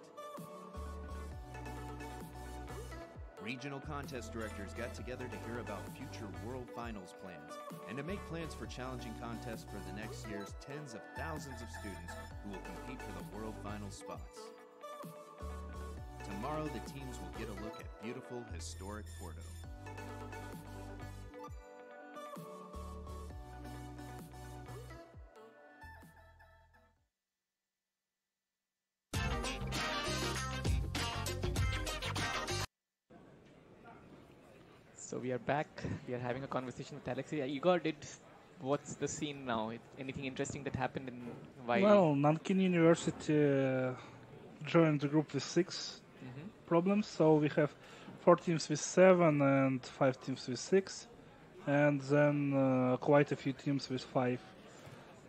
Regional contest directors got together to hear about future World Finals plans and to make plans for challenging contests for the next year's tens of thousands of students who will compete for the World Finals spots. Tomorrow, the teams will get a look at beautiful, historic Porto. So we are back. We are having a conversation with Alexei. Igor, what's the scene now? Anything interesting that happened in while? Well, Nankin University joined the group with 6 problems, so we have 4 teams with 7 and 5 teams with 6, and then quite a few teams with 5,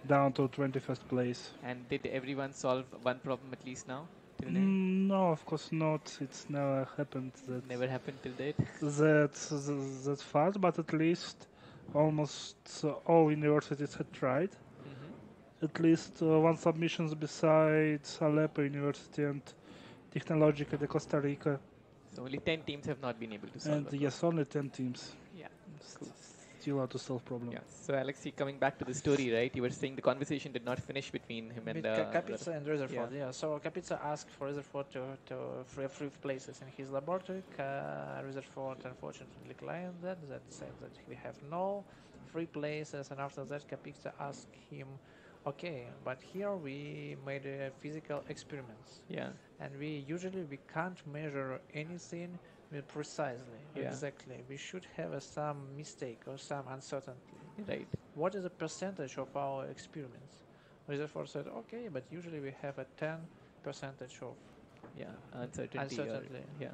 down to 21st place. And did everyone solve one problem at least now? Till No, of course not. It's never happened. Never happened till date. That fast, but at least almost all universities had tried. At least one submissions besides Aleppo University and Technologica de Costa Rica. So only 10 teams have not been able to solve. And yes, only 10 teams. Yeah, cool. Still how to solve problem. Yeah. So Alexei, coming back to the story, right? You were saying the conversation did not finish between him and Kapitsa and Rutherford. Yeah. So Kapitsa asked for Rutherford to free places in his laboratory. Rutherford unfortunately declined that. That said that we have no free places, and after that Kapitsa asked him, okay, but here we made physical experiments. Yeah. And we can't measure anything precisely. Yeah. Exactly. We should have some mistake or some uncertainty. Right. What is the percentage of our experiments? Rutherford said, okay, but usually we have a 10% of uncertainty. Yeah.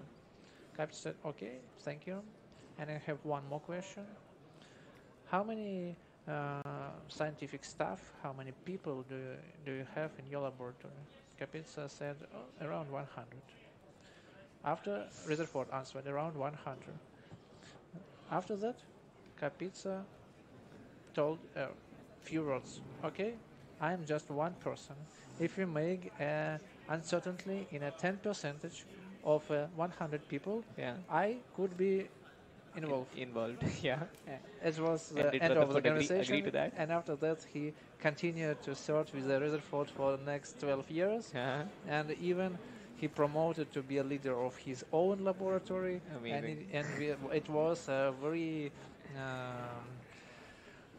Captain said, okay, thank you. And I have one more question. How many scientific staff, how many people do you have in your laboratory? Kapitsa said around 100. After Rutherford answered around 100. After that, Kapitsa told a few words. Okay, I am just one person. If we make uncertainty in a 10% of 100 people, I could be involved. Yeah. It was and the end of the conversation. Agree to that? And after that, he continued to search with Rutherford for the next 12 years. And even he promoted to be a leader of his own laboratory. Amazing. And it was a very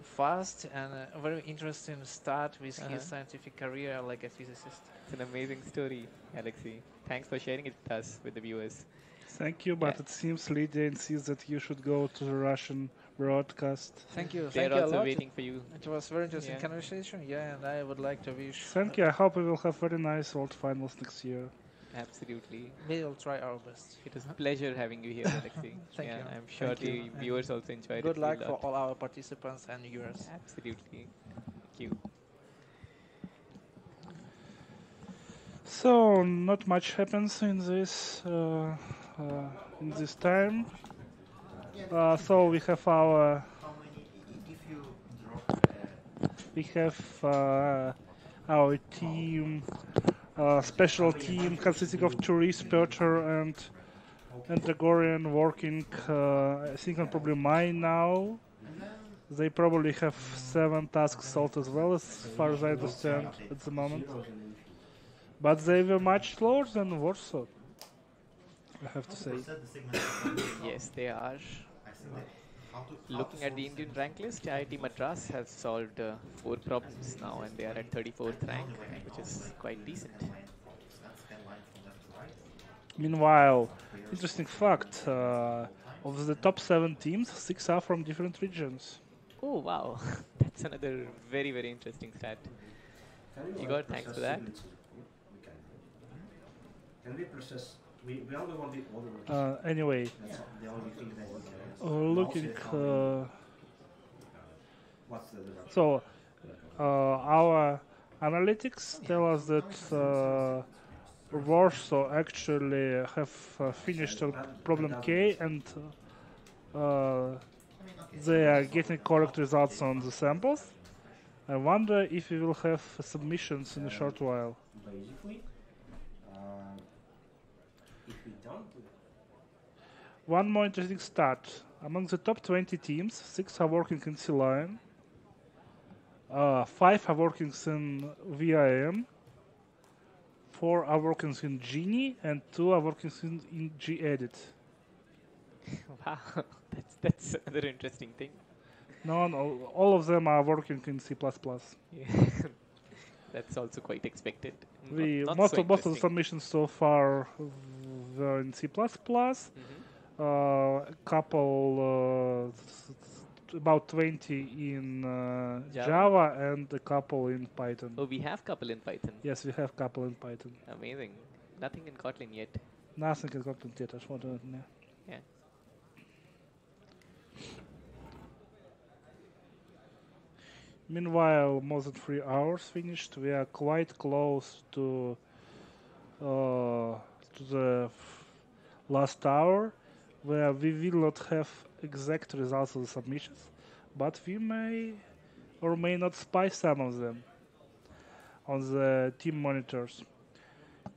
fast and a very interesting start with his scientific career like a physicist. It's an amazing story, Alexei. Thanks for sharing it with us, with the viewers. Thank you, but it seems Lydia insists that you should go to the Russian broadcast. Thank you. They're Thank you also a lot. waiting for you. It was very interesting conversation. Yeah, and I would like to wish. Thank you. I hope we will have very nice World Finals next year. Absolutely. We will try our best. It was a pleasure having you here, Alexei. Thank you. I'm sure the viewers also enjoyed it. Good luck for all our participants and viewers. Absolutely. Thank you. So not much happens in this time. So we have our team, special team consisting of Tourist, Piotr, and Gregorian working, I think on probably mine now. They probably have 7 tasks solved as well, as far as I understand at the moment. But they were much slower than Warsaw, I have to say. Yes, they are. Looking at the Indian rank list, IIT Madras has solved 4 problems now, and they are at 34th rank, which is quite decent. Meanwhile, interesting fact, of the top 7 teams, 6 are from different regions. Oh, wow. That's another very, very interesting stat. Igor, thanks for that. Can we process? We only want the order. Anyway, That's the only thing that we can. looking. What's the reduction? So, our analytics tell us that Warsaw actually have finished on problem K, and they are getting correct results on the samples. I wonder if we will have submissions in a short while. Basically, if we don't do One more interesting stat. Among the top 20 teams, 6 are working in C-Line, 5 are working in VIM, 4 are working in Genie, and 2 are working in Gedit. Wow, that's another interesting thing. No, all of them are working in C++. Yeah. That's also quite expected. Most of the submissions so far were in C++. A couple, about 20 in Java, and a couple in Python. Oh, we have couple in Python. Yes, we have couple in Python. Amazing. Nothing in Kotlin yet. Nothing in Kotlin yet. I just want to. Yeah. Meanwhile, more than 3 hours finished. We are quite close to the last hour, where we will not have exact results of the submissions, but we may or may not spy some of them on the team monitors.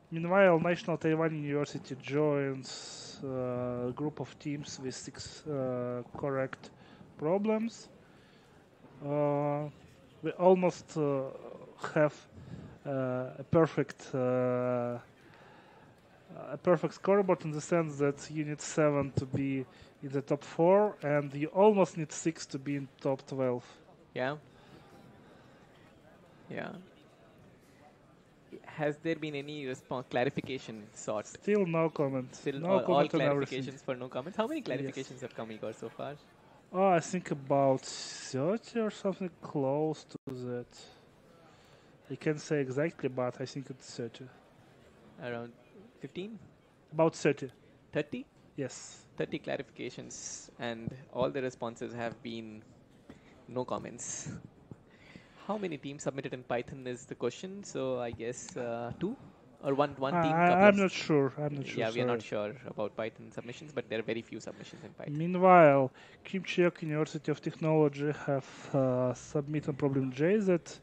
Meanwhile, National Taiwan University joins a group of teams with 6 correct problems. We almost have a perfect scoreboard, in the sense that you need 7 to be in the top 4, and you almost need 6 to be in top 12. Yeah. Yeah. Has there been any clarification sought? Still no comment. Still no all comment on everything. clarifications for no comments. How many clarifications Yes. have come, Igor, so far? Oh, I think about 30 or something close to that. I can't say exactly, but I think it's 30. Around 15? About 30. 30? Yes. 30 clarifications, and all the responses have been no comments. How many teams submitted in Python is the question. So I guess 2 or one team. I'm not sure. Yeah, we are not sure about Python submissions, but there are very few submissions in Python. Meanwhile, Kim Chiak University of Technology have submitted problem J that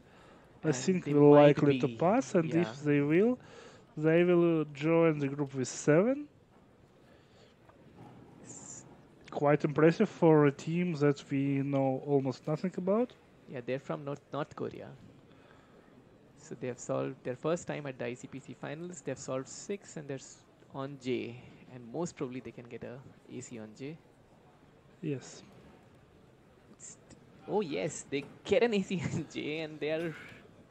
I think they will might likely to be, pass, and yeah. if they will join the group with 7. Quite impressive for a team that we know almost nothing about. Yeah, they're from North Korea. So they have solved their first time at the ICPC finals. They've solved 6, and they're on J, and most probably they can get a AC on J. Yes. Oh yes, they get an AC on J, and they are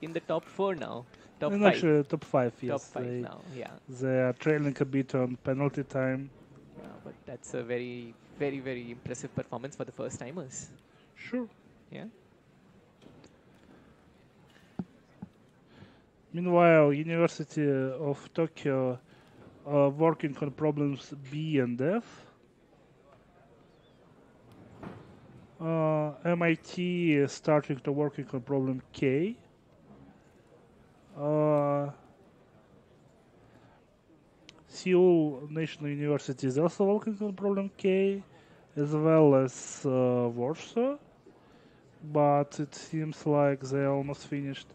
in the top 4 now. Top And 5. actually, top 5, yes. Top 5 now, yeah. They are trailing a bit on penalty time. Yeah, but that's a very, very, very impressive performance for the first timers. Sure. Yeah. Meanwhile, University of Tokyo are working on problems B and F. MIT is starting to working on problem K. Seoul National University is also working on problem K, as well as Warsaw, but it seems like they're almost finished.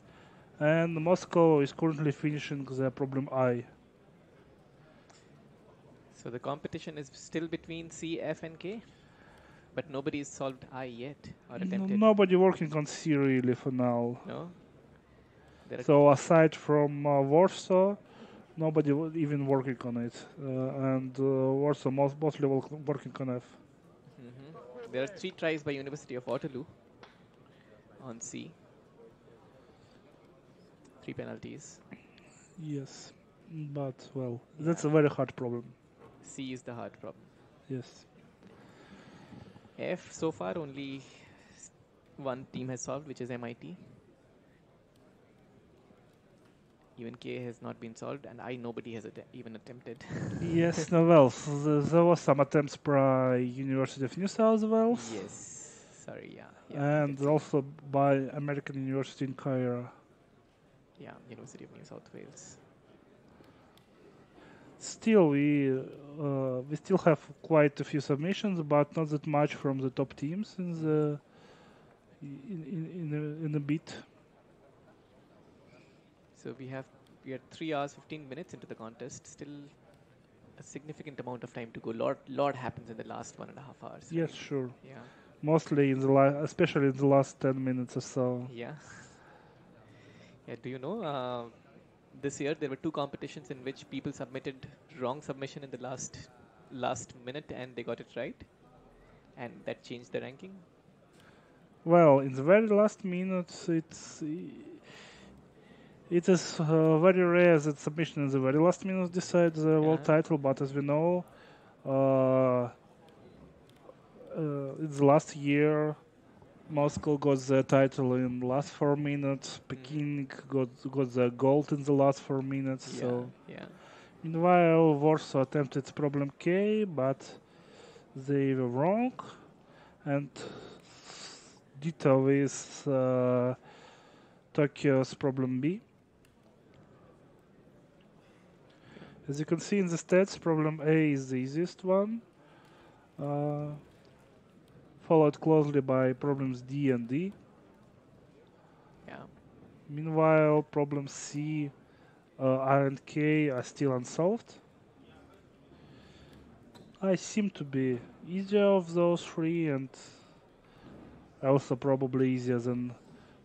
And Moscow is currently finishing their problem I. So the competition is still between C, F, and K, but nobody's solved I yet or attempted. Nobody working on C really for now. No. So aside from Warsaw, nobody even working on it, and Warsaw mostly working on F. There are 3 tries by University of Waterloo on C. 3 penalties. Yes, but well, that's a very hard problem. C is the hard problem. Yes. F, so far only one team has solved, which is MIT. Even K has not been solved, and nobody has even attempted. Yes, no, well, there was some attempts by University of New South Wales. Yes, sorry, yeah. And also by American University in Cairo. Yeah, University of New South Wales. Still, we still have quite a few submissions, but not that much from the top teams in a bit. So we are 3 hours 15 minutes into the contest. Still a significant amount of time to go. Lot happens in the last 1.5 hours. Yes, right? sure. Yeah. Mostly especially in the last 10 minutes or so. Yeah. Yeah. Do you know? This year there were 2 competitions in which people submitted wrong submission in the last minute and they got it right, and that changed the ranking. Well, in the very last minute, it is very rare that submission in the very last minute decides the world title. But as we know, in the last year, Moscow got the title in the last 4 minutes. Peking got the gold in the last 4 minutes. Yeah, So, yeah. Meanwhile, Warsaw attempted problem K, but they were wrong. And ditto with Tokyo's problem B. As you can see in the stats, problem A is the easiest one. Followed closely by problems D and D. Yeah. Meanwhile, problems C, R and K are still unsolved. I seem to be easier of those 3 and also probably easier than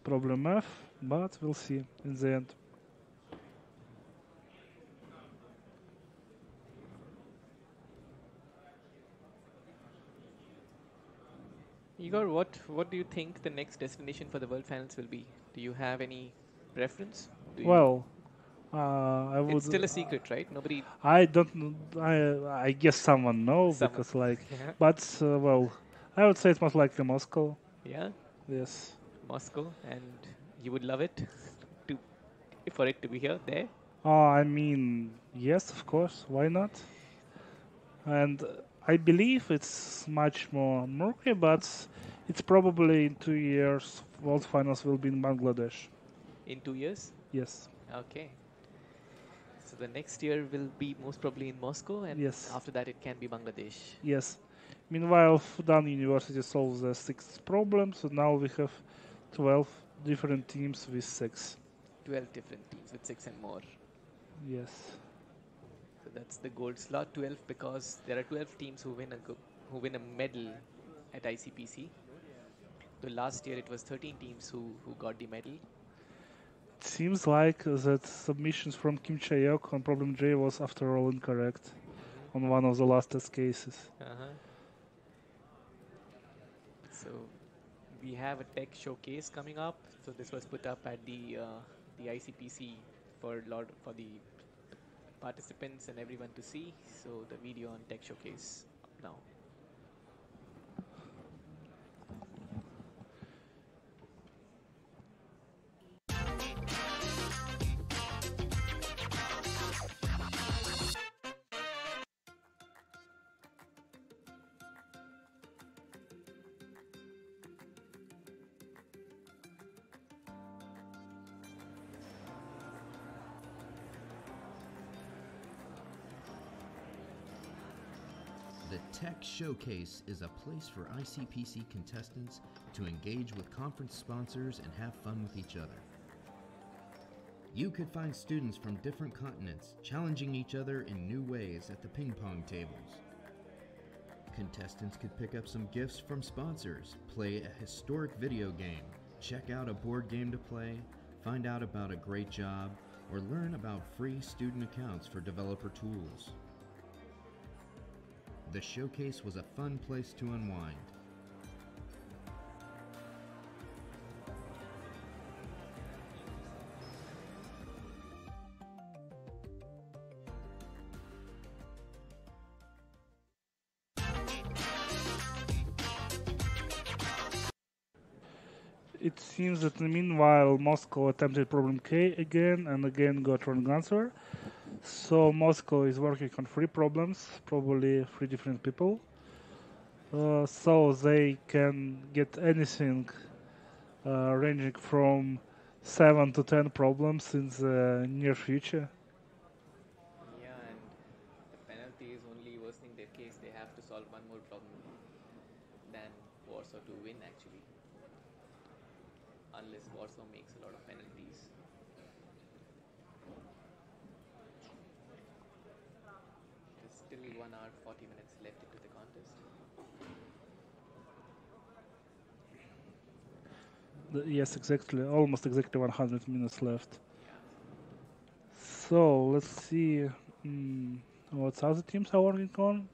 problem F, but we'll see in the end. Igor, what do you think the next destination for the World Finals will be? Do you have any preference? I would. It's still a secret, right? Nobody. I don't. I guess someone knows because Yeah. but well, I would say it's most likely Moscow. Yeah. Yes. Moscow, and you would love it for it to be here, there. I mean, yes, of course. Why not? And I believe it's much more murky, but it's probably in 2 years. World Finals will be in Bangladesh. In 2 years? Yes. Okay. So the next year will be most probably in Moscow, and after that it can be Bangladesh. Yes. Meanwhile, Fudan University solves the 6th problem, so now we have 12 different teams with 6. 12 different teams with 6 and more. Yes. So that's the gold slot, 12, because there are 12 teams who win a medal at ICPC. So last year it was 13 teams who got the medal. It seems like that submissions from Kim Chayok on problem J was after all incorrect on one of the last test cases. So we have a tech showcase coming up. So this was put up at the ICPC for the participants and everyone to see. So the video on tech showcase up now. The Tech Showcase is a place for ICPC contestants to engage with conference sponsors and have fun with each other. You could find students from different continents challenging each other in new ways at the ping pong tables. Contestants could pick up some gifts from sponsors, play a historic video game, check out a board game to play, find out about a great job, or learn about free student accounts for developer tools. The showcase was a fun place to unwind. it seems that meanwhile Moscow attempted problem K again and again got wrong answer. So Moscow is working on 3 problems, probably 3 different people. So they can get anything ranging from 7 to 10 problems in the near future. Yeah, and the penalty is only worsening their case. They have to solve one more problem than Warsaw to win, actually. Unless Warsaw makes a lot of penalties. There's still 1 hour 40 minutes left into the contest. Yes, exactly. Almost exactly 100 minutes left. So let's see what other teams are working on.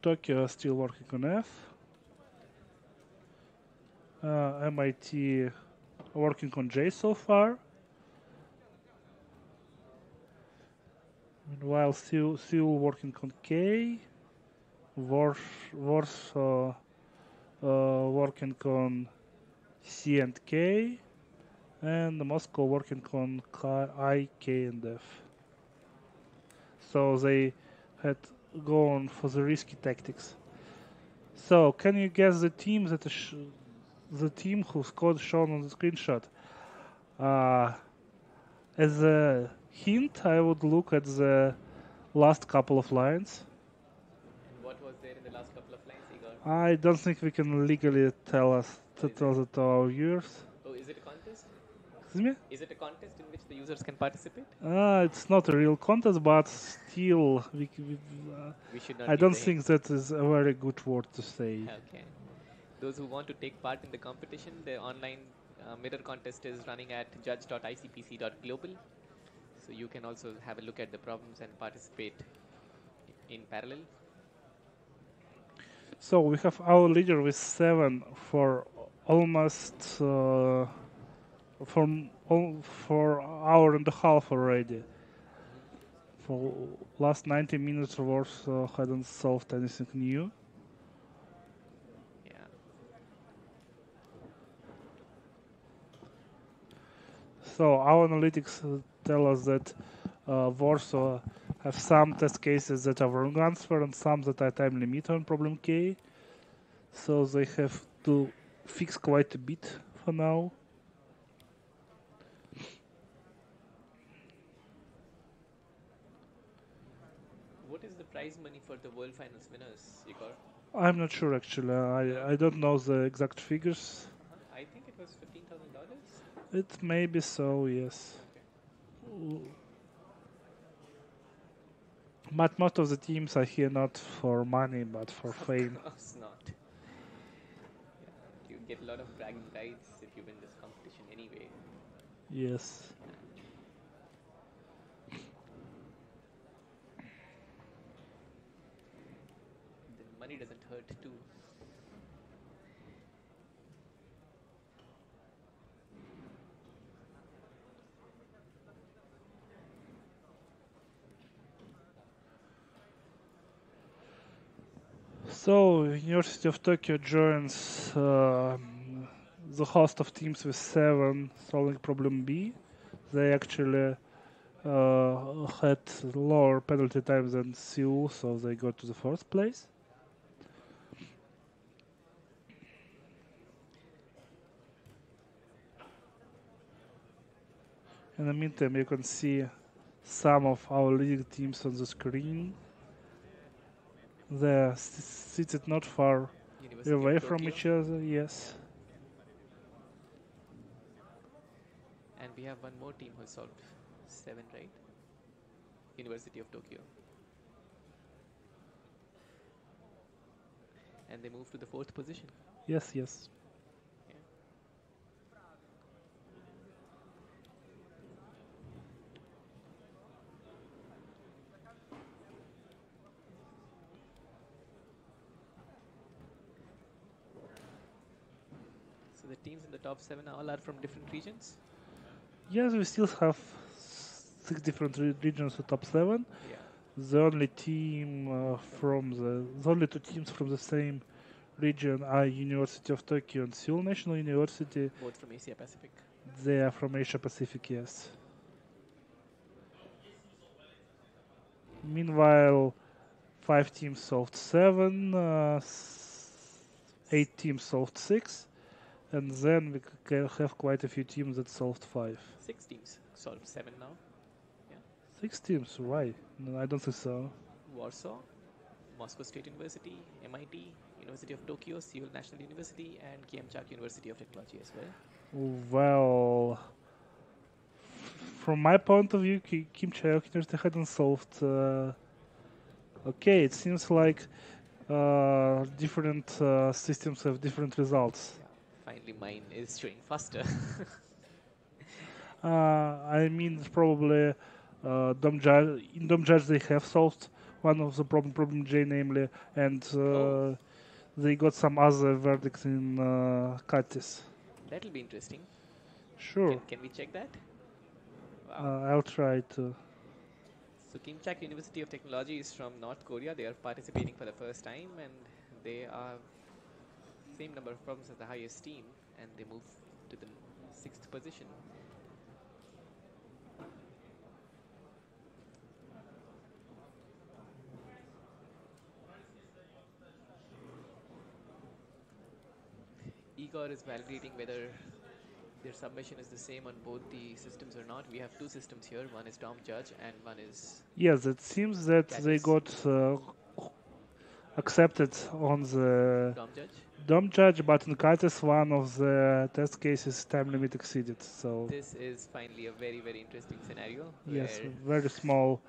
Tokyo is still working on F. MIT working on J so far. Meanwhile, Seoul working on K. Warsaw working on C and K. And Moscow working on I, K, and F. So they had gone for the risky tactics. So can you guess the team that is the team whose code shown on the screenshot? As a hint, I would look at the last couple of lines. And what was there in the last couple of lines, Igor? I don't think we can legally tell that to our viewers. Oh, is it a contest? Excuse me? Is it a contest in which the users can participate? It's not a real contest, but still, We should not I give don't the think that is a very good word to say. Okay. Those who want to take part in the competition, the online mirror contest is running at judge.icpc.global. So you can also have a look at the problems and participate in parallel. So we have our leader with 7 for almost for hour and a half already. For last 90 minutes, Warsaw hadn't solved anything new. Yeah. So our analytics tell us that Warsaw have some test cases that are wrong answer and some that are time limit on problem K. So they have to fix quite a bit for now. What is the prize money for the World Finals winners, Igor? I'm not sure actually. I don't know the exact figures. I think it was $15,000. It may be so, yes. But most of the teams are here not for money, but for fame. Of course not. Yeah, you get a lot of bragging rights if you win this competition anyway. Yes. The money doesn't hurt too. So, University of Tokyo joins the host of teams with 7 solving problem B. They actually had lower penalty time than Seoul, so they got to the first place. In the meantime, you can see some of our leading teams on the screen. They're seated not far University away of from Tokyo. each other, yes. And we have one more team who solved 7, right? University of Tokyo. And they moved to the 4th position. Yes, yes. So the teams in the top 7 all are from different regions? Yes, we still have 6 different regions of top 7. Yeah. The only team the only 2 teams from the same region are University of Tokyo and Seoul National University. Both from Asia Pacific. They are from Asia Pacific, yes. Meanwhile, 5 teams solved 7, 8 teams solved 6, and then we have quite a few teams that solved 5. 6 teams solved 7 now. Yeah. 6 teams, why? No, I don't think so. Warsaw, Moscow State University, MIT, University of Tokyo, Seoul National University, and Kyemchak University of Technology as well. Well, from my point of view, Kim Chae-ok University hadn't solved. Okay, it seems like different systems have different results. Yeah, finally, mine is showing faster. I mean, probably in Dom Judge they have solved one of the problem J, namely, and they got some other verdicts in Katis. That'll be interesting. Sure. Can we check that? Wow. I'll try to. So Kyemchak University of Technology is from North Korea. They are participating for the first time, and they are same number of problems as the highest team, and they move to the 6th position. Igor is validating whether their submission is the same on both the systems or not. We have 2 systems here. One is Dom Judge and one is... Yes, it seems that they got accepted on the Dom Judge, but in Katis one of the test cases time limit exceeded. So this is finally a very, very interesting scenario. Yes, very small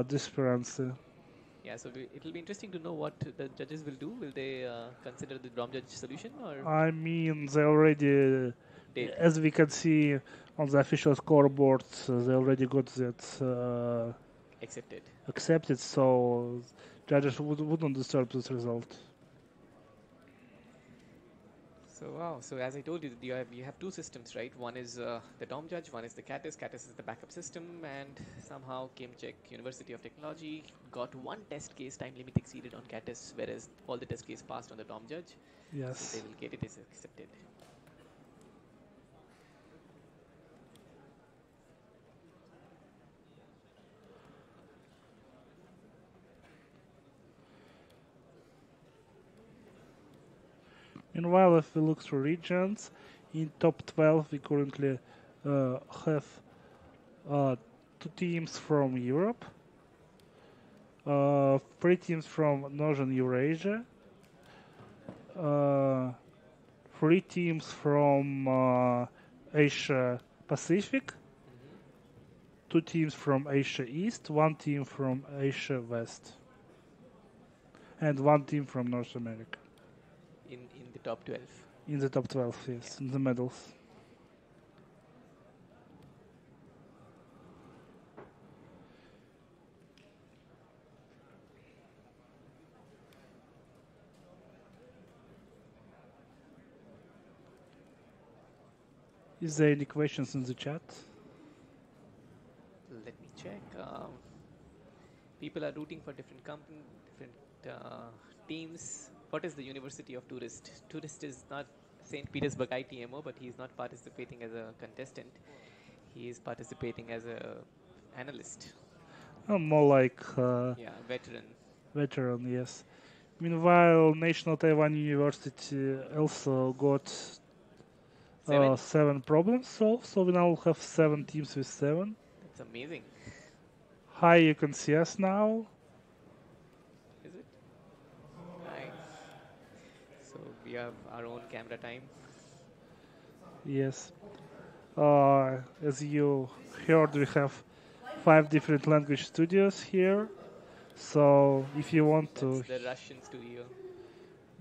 discrepancy. Yeah, so it'll be interesting to know what the judges will do. Will they consider the Dom Judge solution, or? I mean, they already, as we can see on the official scoreboard, they already got that accepted. So judges wouldn't disturb this result. So wow, so as I told you, you have 2 systems, right? One is the Dom Judge, one is the Katis. Katis is the backup system, and somehow Kyemchak University of Technology got 1 test case time limit exceeded on Katis, whereas all the test case passed on the Dom Judge. Yes. So they will get it as accepted. Meanwhile, if we look through regions, in top 12 we currently have 2 teams from Europe, 3 teams from Northern Eurasia, 3 teams from Asia Pacific, 2 teams from Asia East, 1 team from Asia West, and 1 team from North America. In the top 12. In the top 12, yes, yeah. In the medals. Is there any questions in the chat? Let me check. People are rooting for different teams. What is the University of Tourist? Tourist is not St. Petersburg ITMO, but he is not participating as a contestant. He is participating as a analyst. More like veteran. Veteran, yes. Meanwhile, National Taiwan University also got 7 problems solved, so we now have 7 teams with 7. That's amazing. Hi, you can see us now. Is it? Nice. So we have our own camera time. Yes. As you heard, we have 5 different language studios here. So if you want to... That's the Russian studio.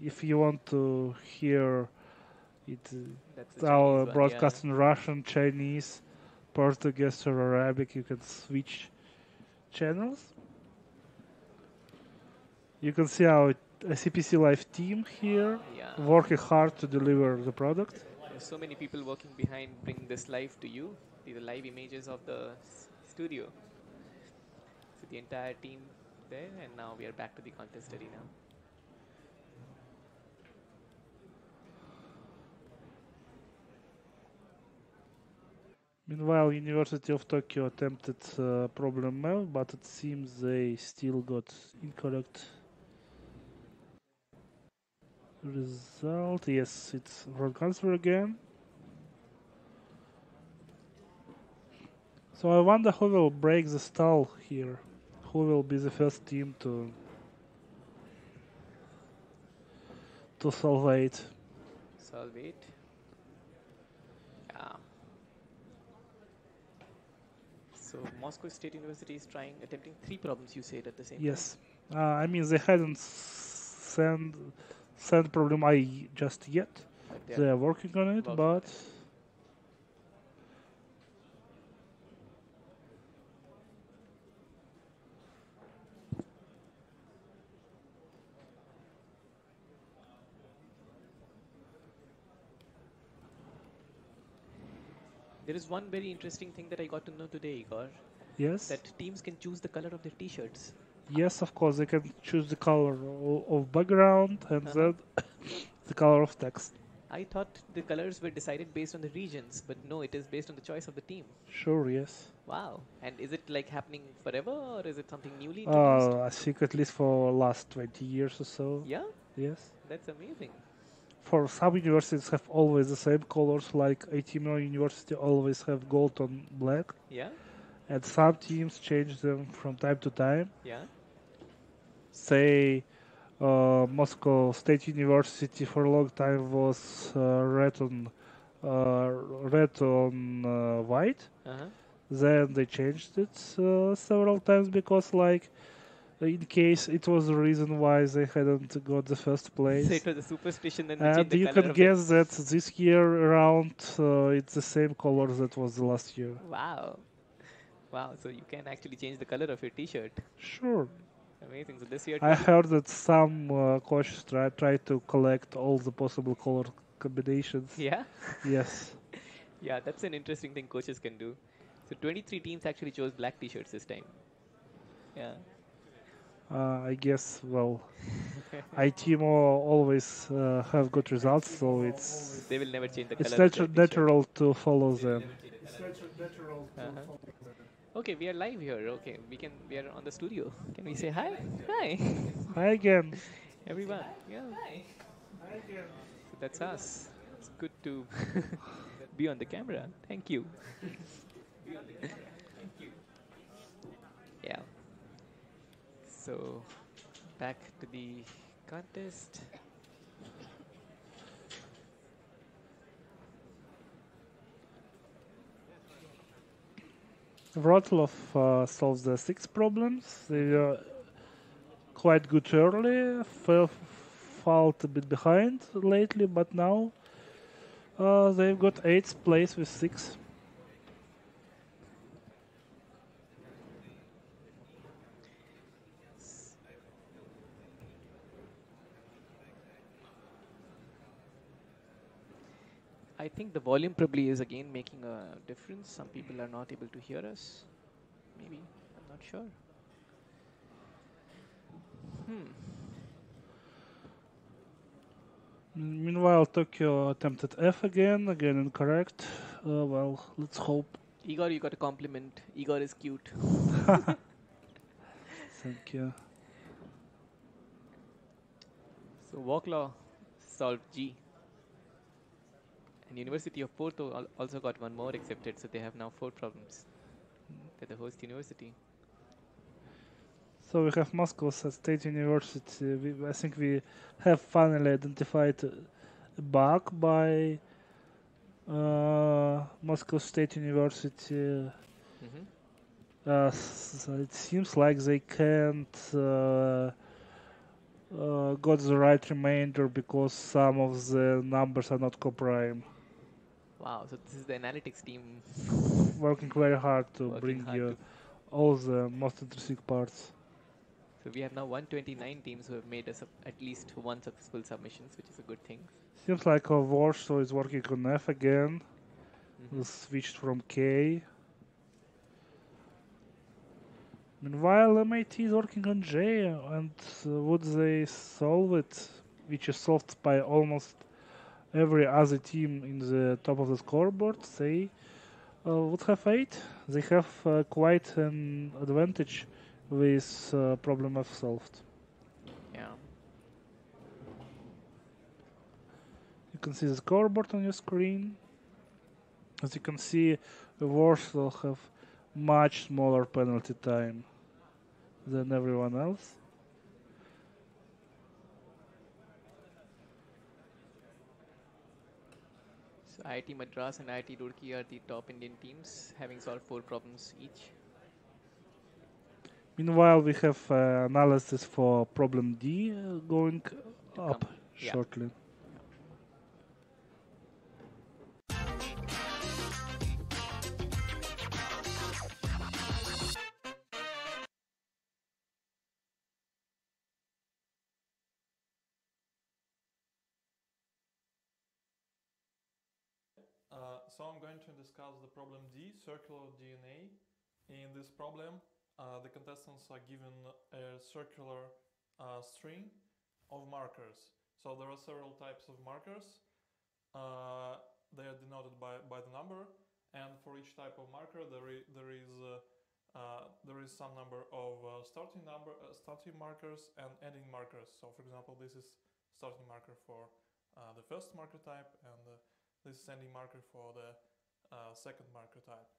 If you want to hear it, our broadcast in Russian, Chinese, Portuguese or Arabic, you can switch channels. You can see our ICPC live team here, working hard to deliver the product. There's so many people working behind bringing this live to you. These are live images of the studio. So the entire team there, and now we are back to the contest arena. Meanwhile, University of Tokyo attempted problem map, but it seems they still got incorrect result. Yes, it's wrong answer again. So I wonder who will break the stall here. Who will be the first team to solve it? Solve it. Yeah. So Moscow State University is attempting 3 problems. You said at the same time. Yes. I mean they hadn't sent problem I just yet. But They are working on it, but there is one very interesting thing that I got to know today, Igor. Yes. That teams can choose the color of their T-shirts. Yes, of course, they can choose the color of background and then the color of text. I thought the colors were decided based on the regions, but no, it is based on the choice of the team. Sure, yes. Wow. And is it like happening forever, or is it something newly introduced? I think at least for last 20 years or so. Yeah? Yes. That's amazing. For some universities have always the same colors, like ATML University always have gold on black. Yeah? And some teams change them from time to time. Yeah? Say Moscow State University for a long time was red on white. Then they changed it several times because, like, in case it was the reason why they hadn't got the first place. So it was a superstition, then they And changed the you color can of guess that this year around it's the same color that was the last year. Wow. Wow, so you can actually change the color of your T-shirt. Sure. Amazing. So this year I heard that some coaches try to collect all the possible color combinations. Yeah? Yes. Yeah, that's an interesting thing coaches can do. So 23 teams actually chose black T-shirts this time. Yeah. I guess, well, ITMO always have good results, so it's They will never change the it's color of their natural to follow them. It's natural to follow them. Okay, we are live here. Okay, we are on the studio. Can we say hi? Hi. Hi again. Everyone. Yeah. Hi again. So that's us. It's good to be on the camera. Thank you. Yeah. So back to the contest. Wroclaw solves the 6 problems. They were quite good early, fell a bit behind lately, but now they've got 8th place with 6. I think the volume probably is again making a difference. Some people are not able to hear us. Maybe. I'm not sure. Meanwhile, Tokyo attempted F again incorrect. Well, let's hope. Igor, you got a compliment. Igor is cute. Thank you. So Wroclaw solved G. And University of Porto also got one more accepted, so they have now 4 problems. They're the host university. So we have Moscow State University. I think we have finally identified a bug by Moscow State University. So it seems like they can't got the right remainder because some of the numbers are not coprime. Wow, so this is the analytics team working very hard to working bring hard you to all the most interesting parts. So we have now 129 teams who have made at least one successful submissions, which is a good thing. Seems like Warsaw is working on F again. We switched from K. Meanwhile, MIT is working on J, and would they solve it? Which is solved by almost every other team in the top of the scoreboard. Say, would have 8. They have quite an advantage with problem F solved. Yeah. You can see the scoreboard on your screen. As you can see, Warsaw have much smaller penalty time than everyone else. So IIT Madras and IIT Roorkee are the top Indian teams, having solved 4 problems each. Meanwhile, we have analysis for problem D going up Yeah. shortly. So I'm going to discuss the problem D, circular DNA. In this problem, the contestants are given a circular string of markers. So there are several types of markers. They are denoted by the number, and for each type of marker there is some number of starting markers and ending markers. So for example, this is starting marker for the first marker type, and this is ending marker for the second marker type.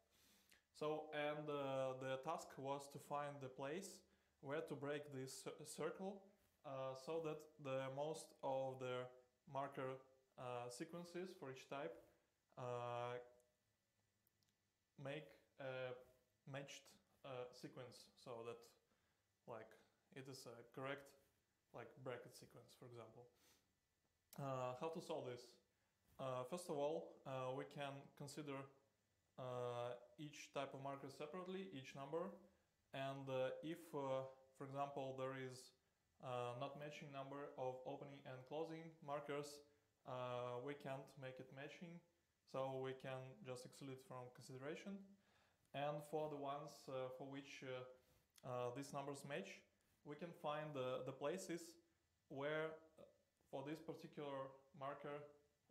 So, and the task was to find the place where to break this circle so that the most of the marker sequences for each type make a matched sequence, so that like it is a correct like bracket sequence, for example. How to solve this? First of all, we can consider each type of marker separately, each number, and if, for example, there is not matching number of opening and closing markers, we can't make it matching, so we can just exclude it from consideration. And for the ones for which these numbers match, we can find the places where for this particular marker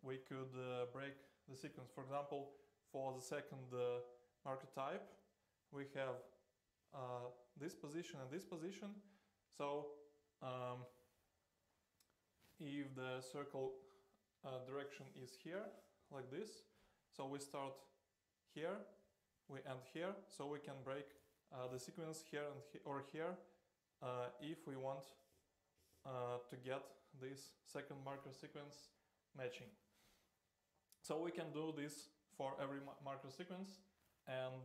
we could break the sequence. For example, for the second marker type, we have this position and this position. So if the circle direction is here, like this, so we start here, we end here, so we can break the sequence here and or here if we want to get this second marker sequence matching. So we can do this for every marker sequence, and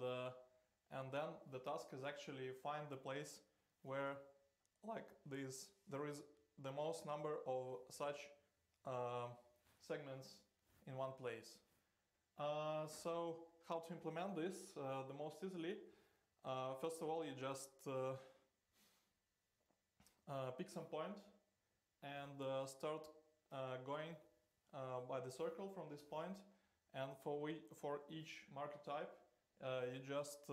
then the task is actually find the place where like this there is the most number of such segments in one place. So how to implement this the most easily? First of all, you just pick some point and start going by the circle from this point, and for each marker type you just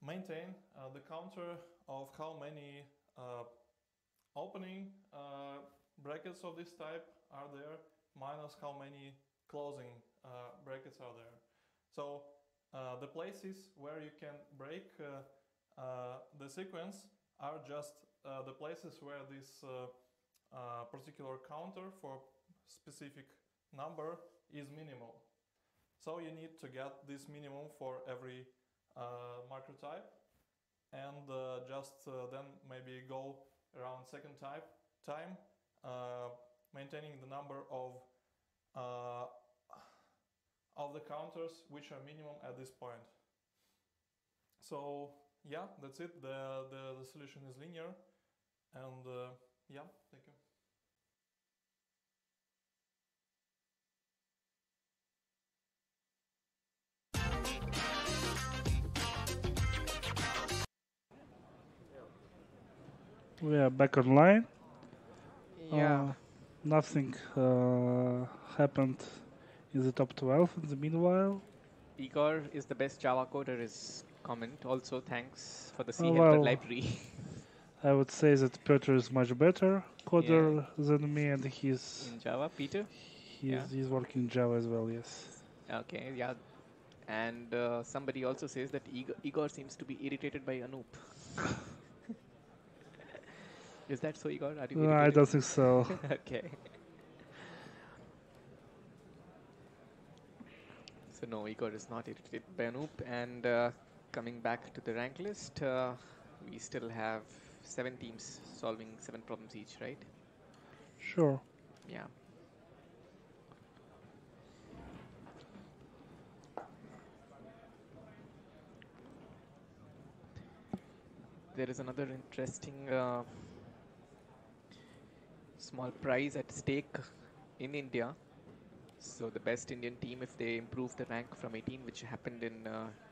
maintain the counter of how many opening brackets of this type are there minus how many closing brackets are there. So the places where you can break the sequence are just the places where this particular counter for specific number is minimal. So you need to get this minimum for every marker type, and just then maybe go around second time maintaining the number of the counters which are minimum at this point. So yeah, that's it. The solution is linear, and yeah, thank you. We are back online. Yeah. Nothing happened in the top 12 in the meanwhile. Igor is the best Java coder is comment. Also, thanks for the C well, helper library. I would say that Peter is much better coder than me, and he's in Java. Peter? He's working Java as well. Yes. Okay, yeah. And somebody also says that Igor seems to be irritated by Anoop. Is that so, Igor? Are you No, I irritated? don't think so. Okay. So no, Igor is not irritated by Anoop. And coming back to the rank list, we still have 7 teams solving 7 problems each, right? Sure. Yeah. There is another interesting small prize at stake in India. So the best Indian team, if they improve the rank from 18, which happened in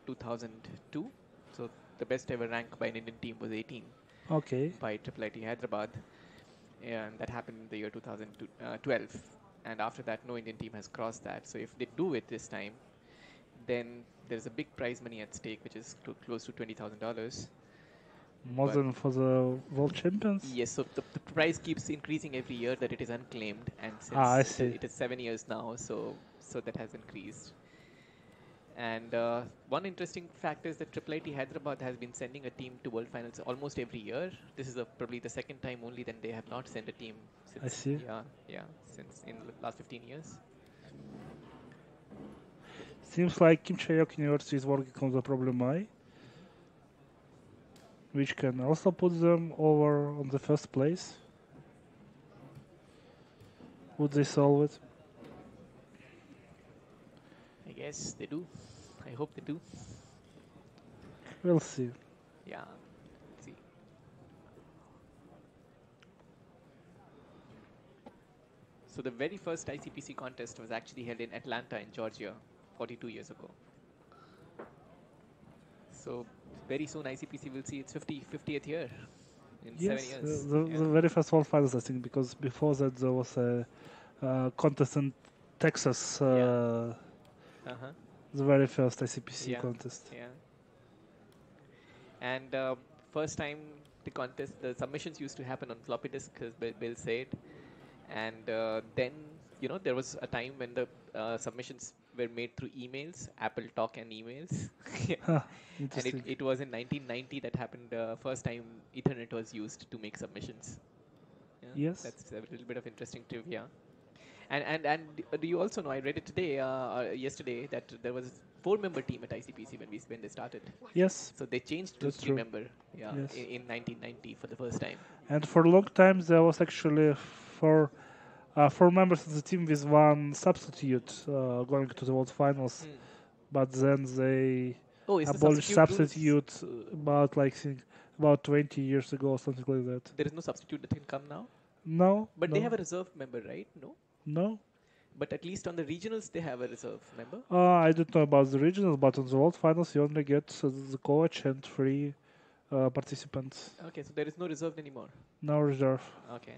2002. So the best ever rank by an Indian team was 18. Okay. By IIIT Hyderabad. And that happened in the year 2012. And after that, no Indian team has crossed that. So if they do it this time, then there's a big prize money at stake, which is close to $20,000. More than for the world champions? Yes, so the price keeps increasing every year that it is unclaimed, and I since see. it is 7 years now, so that has increased. And one interesting fact is that IIIT Hyderabad has been sending a team to World Finals almost every year. This is probably the second time only that they have not sent a team since. I see. Yeah, since in the last 15 years. Seems like Kim Chae-ok University is working on the problem I, which can also put them over on the first place. Would they solve it? I guess they do. I hope they do. We'll see. Yeah, see. So the very first ICPC contest was actually held in Atlanta in Georgia 42 years ago. So very soon ICPC will see its 50th year in 7 years. The very first World Finals, I think, because before that there was a contest in Texas. The very first ICPC contest. Yeah. And first time the contest, the submissions used to happen on floppy disk, as Bill said. And then, there was a time when the submissions were made through emails, Apple Talk and emails. And it was in 1990 that happened, first time Ethernet was used to make submissions. Yeah, yes. That's a little bit of interesting trivia. And do you also know, I read it today, yesterday, that there was a 4-member team at ICPC when they started. Yes. So they changed to 3-member in 1990 for the first time. And for a long time there was actually 4 members of the team with 1 substitute going to the World Finals. But then they abolished substitute about 20 years ago or something like that. There is no substitute that can come now? No. But they have a reserve member, right? No? No. But at least on the regionals, they have a reserve member? I don't know about the regionals, but on the World Finals, you only get the coach and 3 participants. Okay, so there is no reserve anymore? No reserve. Okay.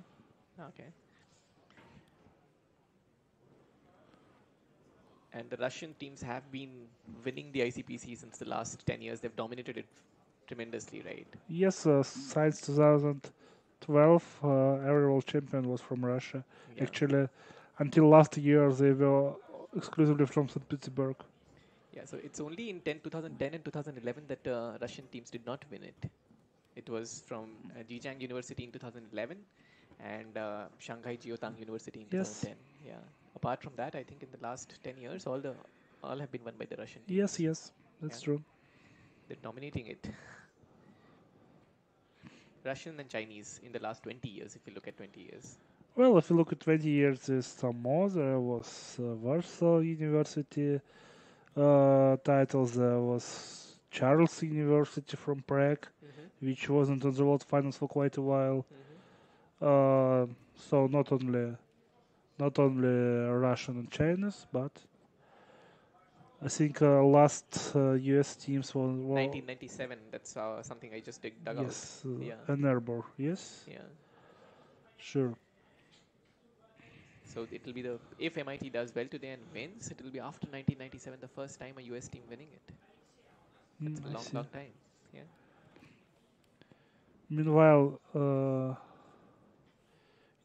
And the Russian teams have been winning the ICPC since the last 10 years. They've dominated it tremendously, right? Yes, since 2012, every world champion was from Russia. Yeah. Actually, until last year, they were exclusively from St. Petersburg. Yeah, so it's only in 2010 and 2011 that Russian teams did not win it. It was from Zhejiang University in 2011 and Shanghai Jiaotang University in 2010. Yeah. Apart from that, I think in the last 10 years, all have been won by the Russian teams. Yes, that's true. They're dominating it. Russian and Chinese in the last 20 years, if you look at 20 years. Well, if you look at 20 years, there's some more. There was Warsaw University titles. There was Charles University from Prague, which wasn't on the World Finals for quite a while. So not only Russian and Chinese, but I think last US teams were 1997. That's something I just dug out. Yes, Ann Arbor. Yes. Yeah. Sure. So it will be if MIT does well today and wins, it will be after 1997 the first time a US team winning it. That's a long time. Yeah. Meanwhile,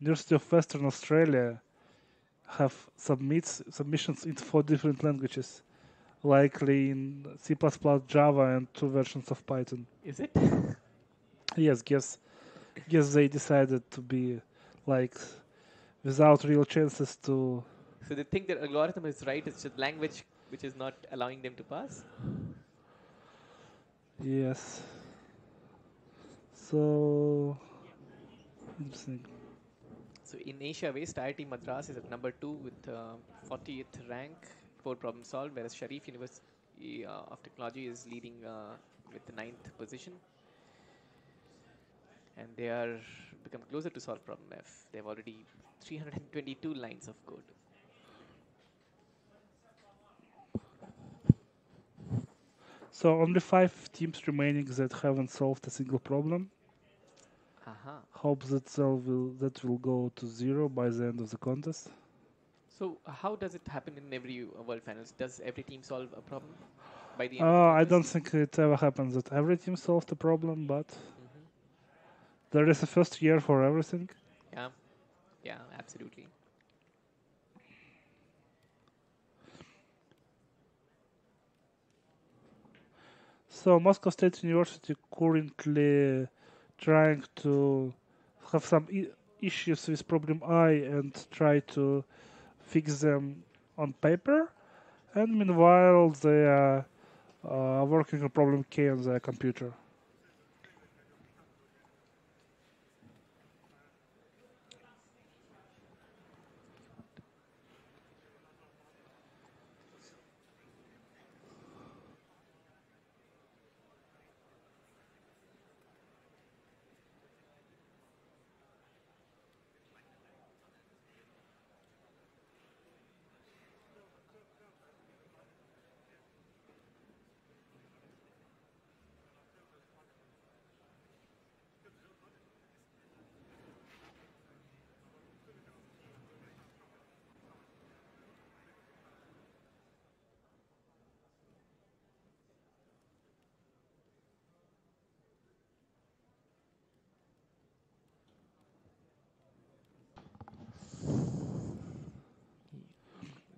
University of Western Australia have submissions in 4 different languages, likely in C++, Java, and 2 versions of Python. Is it? Yes, guess they decided to be like without real chances to. So they think their algorithm is right. It's just language which is not allowing them to pass. Yes. So interesting. So in Asia West, IIT Madras is at number 2 with 40th rank, 4 problems solved, whereas Sharif University of Technology is leading with the 9th position. And they are become closer to solve problem F. They have already 322 lines of code. So only 5 teams remaining that haven't solved a single problem. Hope that will go to 0 by the end of the contest. So how does it happen in every World Finals? Does every team solve a problem by the end of the contest? I don't think it ever happens that every team solves the problem, but there is a first year for everything. Yeah, absolutely. So Moscow State University currently trying to have some issues with problem I and try to fix them on paper, and meanwhile they are working on problem K on their computer.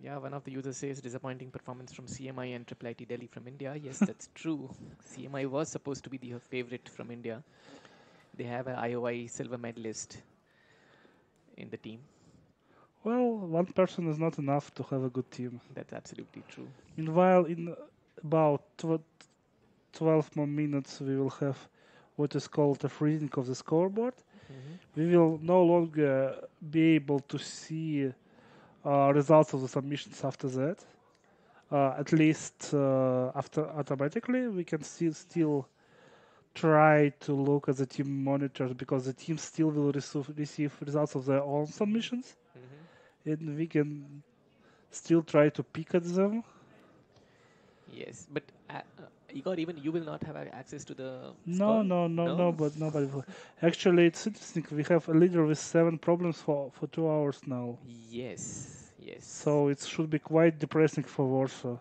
Yeah, one of the users says disappointing performance from CMI and IIIT Delhi from India. Yes, that's true. CMI was supposed to be the favorite from India. They have an IOI silver medalist in the team. Well, one person is not enough to have a good team. That's absolutely true. Meanwhile, in about 12 more minutes, we will have what is called a freezing of the scoreboard. We will no longer be able to see results of the submissions after that. At least after automatically, we can still try to look at the team monitors because the team still will receive results of their own submissions, and we can still try to peek at them. Yes, but Igor, even you will not have access to the No, but nobody will. Actually, it's interesting. We have a leader with 7 problems for 2 hours now. Yes. So it should be quite depressing for Warsaw.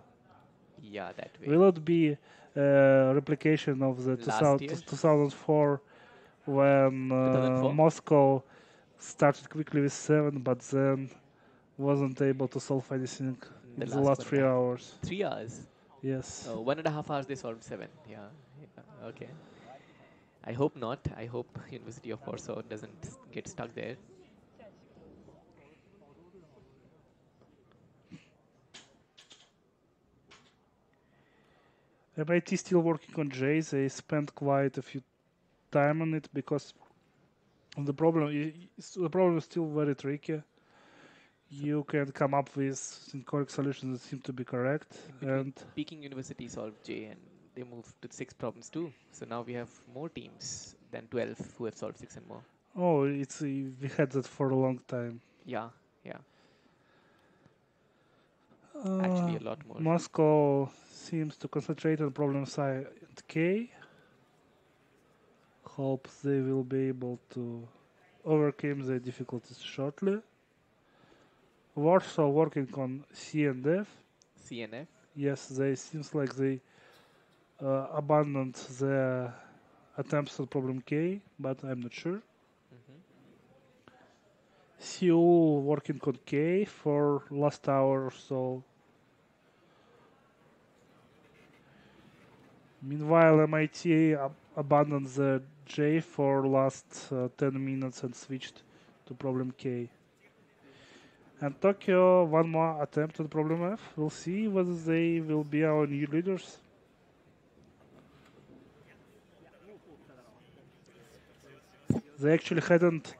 Yeah, that way. Will it be a replication of the 2004 when 2004? Moscow started quickly with 7, but then wasn't able to solve anything in the last 3 hours? 3 hours? Yes. 1.5 hours they solved 7. Yeah. Okay. I hope not. I hope University of Warsaw doesn't get stuck there. MIT still working on J. They spent quite a few time on it because the problem is still very tricky. You can come up with incorrect solutions that seem to be correct. And Peking University solved J and they moved to 6 problems too. So now we have more teams than 12 who have solved 6 and more. Oh, we had that for a long time. Yeah. Actually, a lot more. Moscow seems to concentrate on problems I and K. Hope they will be able to overcome the difficulties shortly. Warsaw working on C and F. C and F? Yes, they seems like they abandoned their attempts on problem K, but I'm not sure. Seoul working on K for last hour or so. Meanwhile, MIT abandoned the J for last 10 minutes and switched to problem K. And Tokyo, one more attempt at problem F. We'll see whether they will be our new leaders. They actually hadn't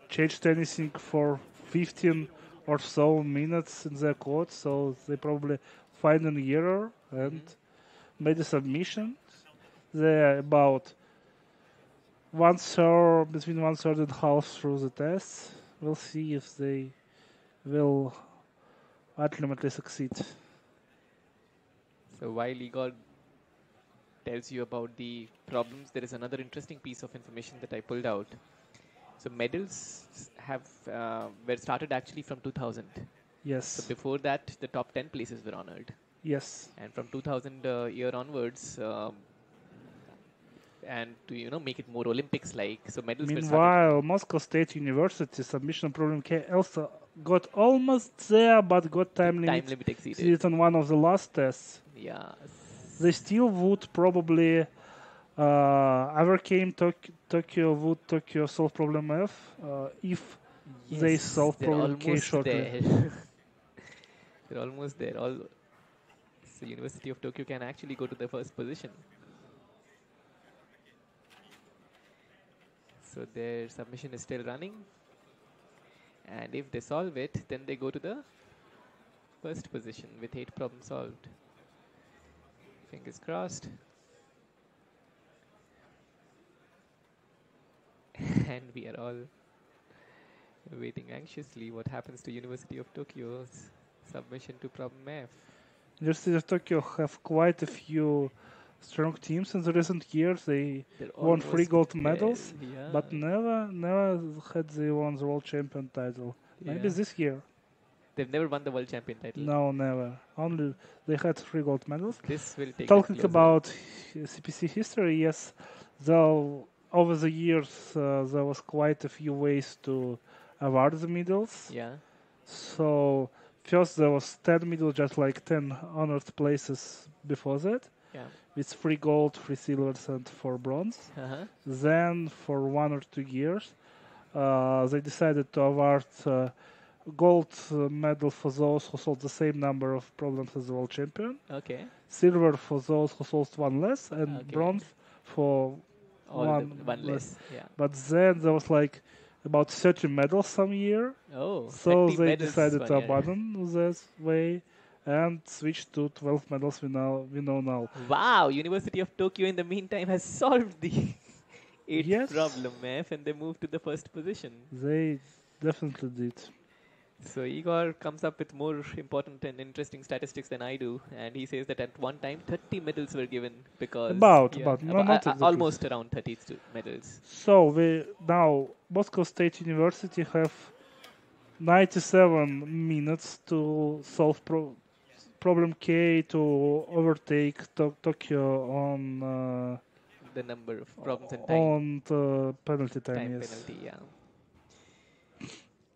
changed anything for 15 or so minutes in their code, so they probably find an error and made a submission. They're about between one third and half through the test. We'll see if they will ultimately succeed. So while Igor tells you about the problems, there is another interesting piece of information that I pulled out. So medals were started actually from 2000. Yes. So before that, the top 10 places were honored. Yes. And from 2000 year onwards, and to make it more Olympics-like, so medals were started. Meanwhile, Moscow State University submission problem K also got almost there, but got time limit exceeded on one of the last tests. Yeah. They still would probably overcame Tokyo solve problem F if they solve problem K shortly. They're almost there. So University of Tokyo can actually go to the first position. So their submission is still running. And if they solve it, then they go to the first position with 8 problems solved. Fingers crossed. And we are all waiting anxiously what happens to University of Tokyo's submission to problem F. University of Tokyo have quite a few strong teams in the recent years. They won 3 gold medals, but never had they won the world champion title. Maybe this year. They've never won the world champion title. No, never. Only they had 3 gold medals. This will take Talking about CPC history, yes, though over the years there was quite a few ways to award the medals. Yeah. So first there was 10 medals, just like 10 honored places before that. Yeah. With 3 gold, 3 silvers, and 4 bronze. Then for 1 or 2 years, they decided to award gold medal for those who solved the same number of problems as the world champion. Okay. Silver for those who solved 1 less, and bronze for one less. Yeah. But then there was like about 30 medals some year. Oh, so they decided to abandon this way and switch to 12 medals we know now. Wow, University of Tokyo in the meantime has solved the 8th problem F and they moved to the first position. They definitely did. So Igor comes up with more important and interesting statistics than I do, and he says that at one time 30 medals were given because not exactly. Almost around 30 medals. So we now Moscow State University have 97 minutes to solve problem K to overtake Tokyo on the number of problems and time. On the penalty time, yes. Penalty, yeah.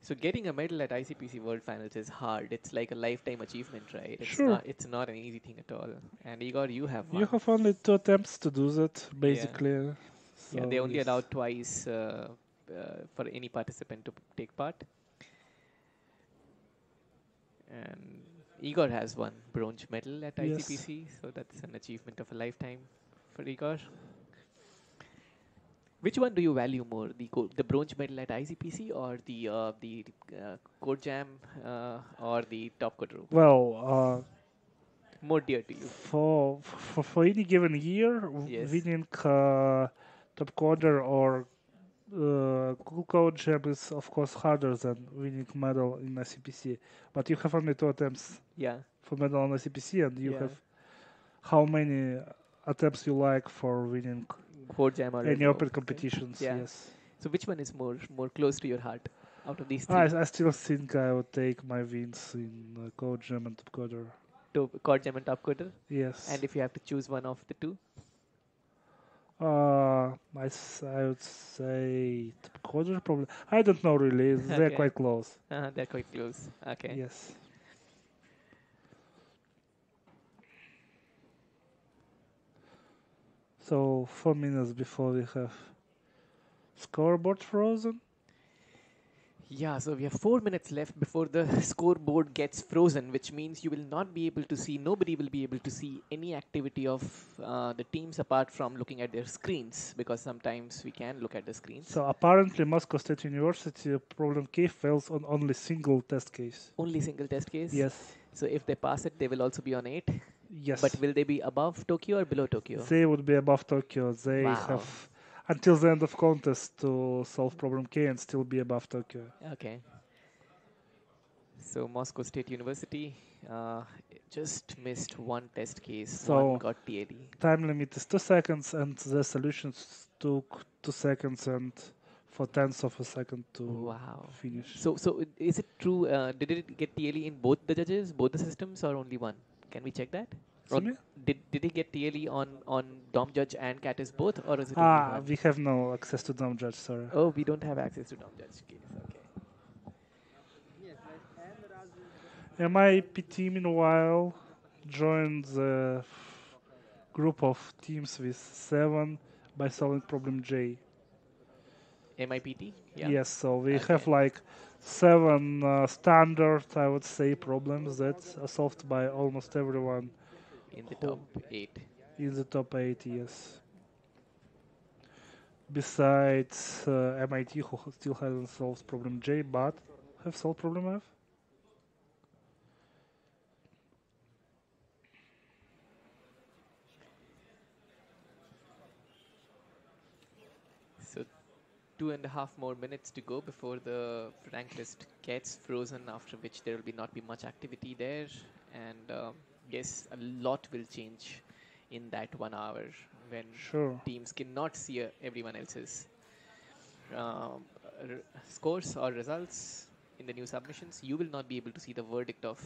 So getting a medal at ICPC World Finals is hard. It's like a lifetime achievement, right? It's not an easy thing at all. And Igor, you have one. You have only 2 attempts to do that, basically. Yeah, so they only allowed twice for any participant to take part. And Igor has one bronze medal at ICPC, so that's an achievement of a lifetime for Igor. Which one do you value more, the bronze medal at ICPC or the Code Jam or the Top Coder? Well, more dear to you. For any given year, winning Top Coder or Code Jam is of course harder than winning medal in ICPC. But you have only 2 attempts. For medal on ICPC, and you have how many attempts you like for winning Code Jam or any open competitions. Yes. So which one is more close to your heart out of these 3? I still think I would take my wins in Code Jam and Top Coder. Code Jam and Top Coder? Yes. And if you have to choose one of the 2? I would say top coder probably. I don't know really. They're Okay. quite close. They're quite close. Okay. Yes. So 4 minutes before we have scoreboard frozen. Yeah, so we have 4 minutes left before the scoreboard gets frozen, which means you will not be able to see, nobody will be able to see any activity of the teams apart from looking at their screens, because sometimes we can look at the screens. So apparently Moscow State University problem K fails on only single test case. Only single test case? Yes. So if they pass it, they will also be on 8? Yes. But will they be above Tokyo or below Tokyo? They would be above Tokyo. They have until the end of contest to solve problem K and still be above Tokyo. Okay. So Moscow State University just missed one test case. So one got TLE. time limit is 2 seconds and the solutions took 2 seconds and 4/10 of a second to finish. So is it true? Did it get TLE in both the judges, both the systems, or only one? Can we check that? Or did he get TLE on Dom Judge and Catus both, or is it only one? We have no access to Dom Judge, sorry. Oh, we don't have access to Dom Judge case. Okay. MIPT meanwhile joined the group of teams with 7 by solving problem J. MIPT? Yeah. Yes, so we have like 7 standard, I would say, problems that are solved by almost everyone. In the top 8. In the top 8, yes. Besides MIT, who still hasn't solved problem J, but have solved problem F. So 2.5 more minutes to go before the rank list gets frozen, after which there will not be much activity there. And yes, a lot will change in that 1 hour when teams cannot see everyone else's scores or results in the new submissions. You will not be able to see the verdict of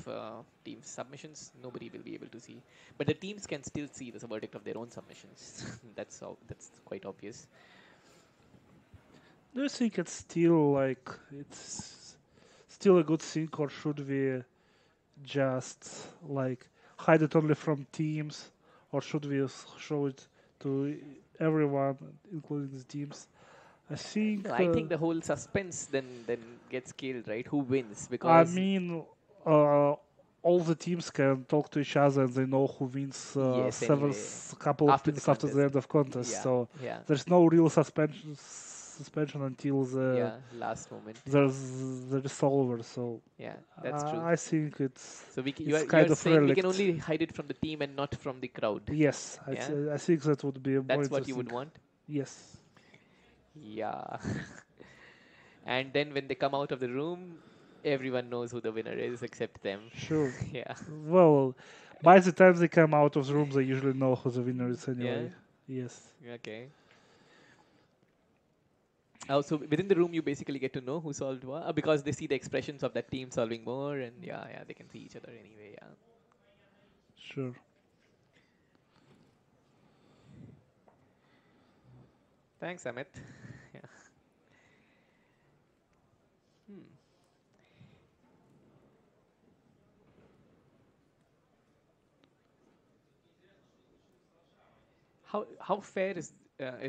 teams' submissions. Nobody will be able to see. But the teams can still see the verdict of their own submissions. That's quite obvious. Do you think it's still it's still a good thing, or should we just hide it only from teams, or should we show it to everyone, including the teams? I think the whole suspense then gets killed, right? Who wins? Because I mean, all the teams can talk to each other and they know who wins couple of minutes after the end of contest. Yeah. So yeah. There's no real suspension until the last moment. There's the resolver. So yeah, that's true. I think it's so you're saying we can only hide it from the team and not from the crowd. Yes, I think that would be that's what you would want. Yes. Yeah. And then when they come out of the room, everyone knows who the winner is except them. Sure. Yeah. Well, by the time they come out of the room, they usually know who the winner is anyway. Yeah? Yes. Okay. Oh, so within the room, you basically get to know who solved what, because they see the expressions of that team solving more, and they can see each other anyway. Yeah. Sure. Thanks, Amit. Yeah. How fair is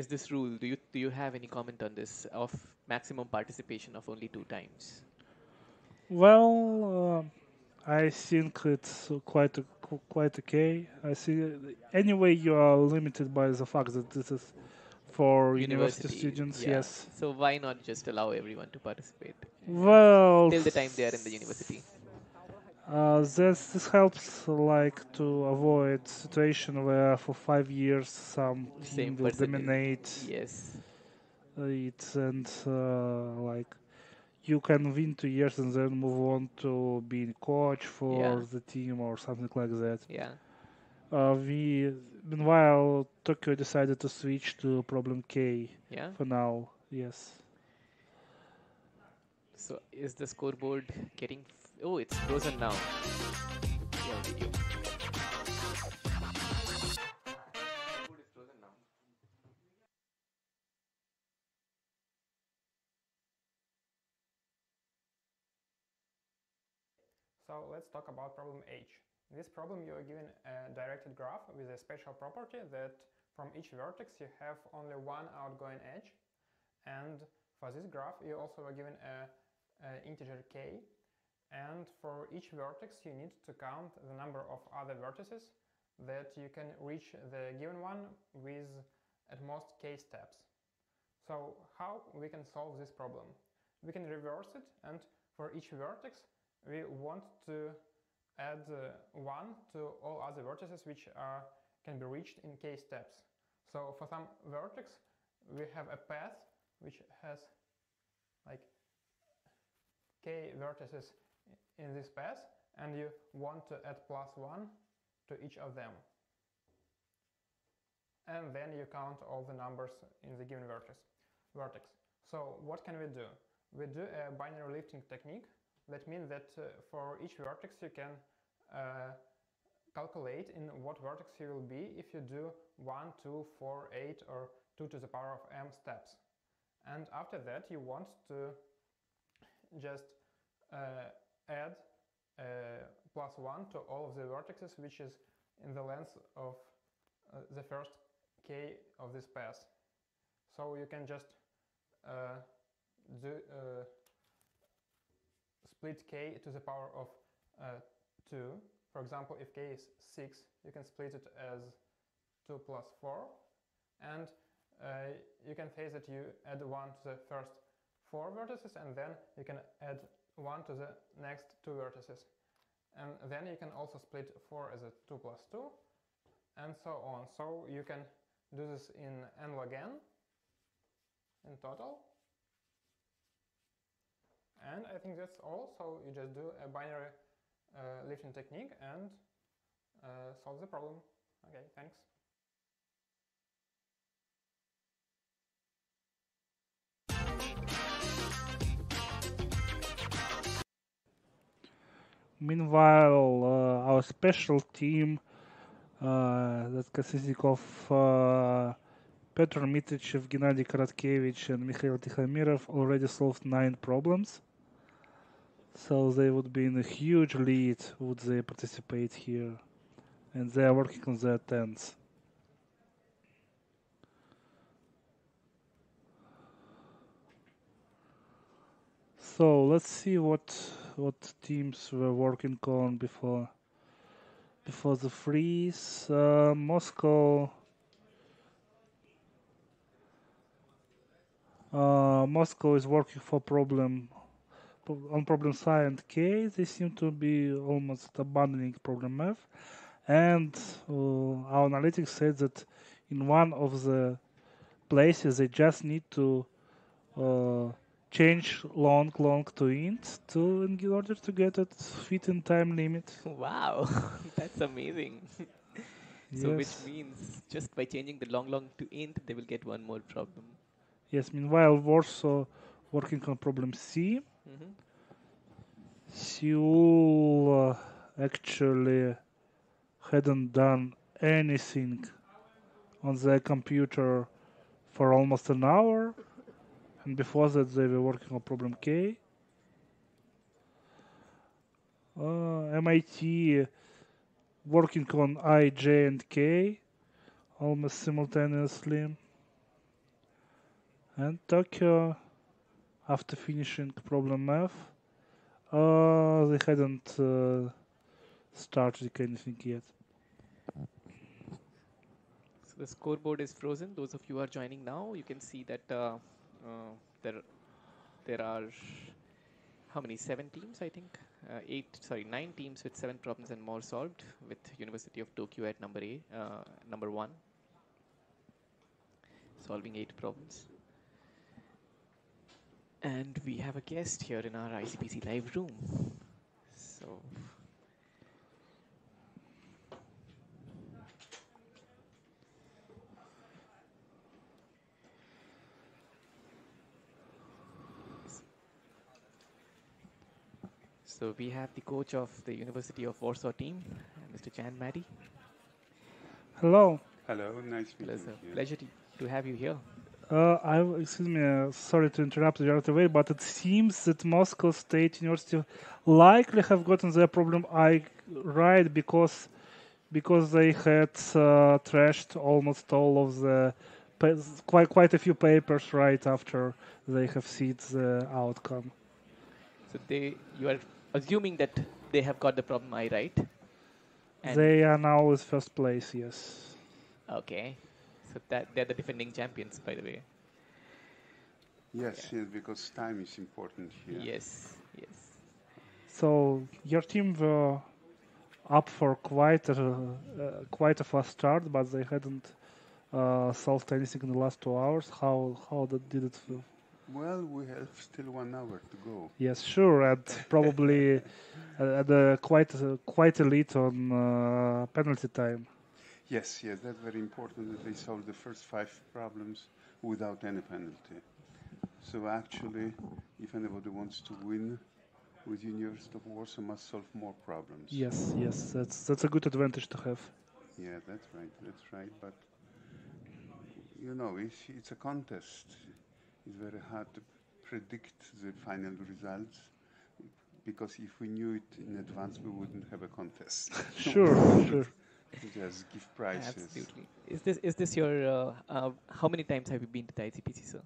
this rule? Do you have any comment on this of maximum participation of only 2 times? Well, I think it's quite okay. I see. Anyway, you are limited by the fact that this is for university students. Yeah. Yes. So why not just allow everyone to participate? Well, till the time they are in the university. This helps to avoid situation where for 5 years some team will dominate it, and you can win 2 years and then move on to being coach for the team or something like that. Yeah. Meanwhile, Tokyo decided to switch to problem K for now. Yes. So is the scoreboard getting... Oh, it's frozen now. Yeah, video. So let's talk about problem H. In this problem you are given a directed graph with a special property that from each vertex you have only one outgoing edge, and for this graph you also are given a integer k, and for each vertex you need to count the number of other vertices that you can reach the given one with at most k steps. So how we can solve this problem? We can reverse it, and for each vertex we want to add 1 to all other vertices which can be reached in k steps. So for some vertex we have a path which has like k vertices in this path, and you want to add +1 to each of them. And then you count all the numbers in the given vertex. So what can we do? We do a binary lifting technique. That means that for each vertex you can calculate in what vertex you will be if you do 1, 2, 4, 8 or 2 to the power of m steps. And after that you want to just add +1 to all of the vertices which is in the length of the first k of this path. So you can just split k to the power of 2. For example, if k is 6, you can split it as 2 plus 4, and you can say that you add 1 to the first 4 vertices, and then you can add 1 to the next 2 vertices. And then you can also split 4 as a 2 plus 2, and so on. So you can do this in n log n in total. And I think that's all. So you just do a binary lifting technique and solve the problem. Okay, thanks. Meanwhile, our special team that consisting of Petr Mitrichev, Gennady Karatkevich and Mikhail Tikhomirov already solved 9 problems. So they would be in a huge lead would they participate here. And they are working on their 10th. So let's see what teams were working on before the freeze. Moscow is working for problem psi and k. They seem to be almost abandoning problem f, and our analytics said that in one of the places they just need to change long to int in order to get it fit in time limit. Wow, that's amazing. So Yes. which means just by changing the long to int, they will get one more problem. Yes, meanwhile Warsaw working on problem C. Seoul actually hadn't done anything on their computer for almost an hour, and before that they were working on problem K. MIT working on I, J, and K almost simultaneously, and Tokyo, after finishing problem F, they hadn't started anything yet. So the scoreboard is frozen. Those of you who are joining now, you can see that there are how many? 7 teams, I think. 9 teams with 7 problems and more solved, with University of Tokyo at number 1, solving 8 problems. And we have a guest here in our ICPC live room. So we have the coach of the University of Warsaw team, Mr. Chan Maddy. Hello. Hello, nice meeting you. Pleasure to have you here. Excuse me, sorry to interrupt you right away, but it seems that Moscow State University likely have gotten their problem right because they had trashed almost all of the quite a few papers right after they have seen the outcome. So you are assuming that they have got the problem right? And they are now with first place, yes. Okay. So they're the defending champions, by the way. Yes, because time is important here. Yes. So your team were up for quite a fast start, but they hadn't solved anything in the last 2 hours. How did it feel? Well, we have still 1 hour to go. Yes, sure, and probably quite a lead on penalty time. Yes, that's very important that they solve the first 5 problems without any penalty. So actually, if anybody wants to win with University of Warsaw, must solve more problems. Yes, that's a good advantage to have. Yeah, that's right. But you know, it's a contest. It's very hard to predict the final results, because if we knew it in advance, we wouldn't have a contest. Sure. Just give prizes. Absolutely. Is this your how many times have you been to the ICPC, sir?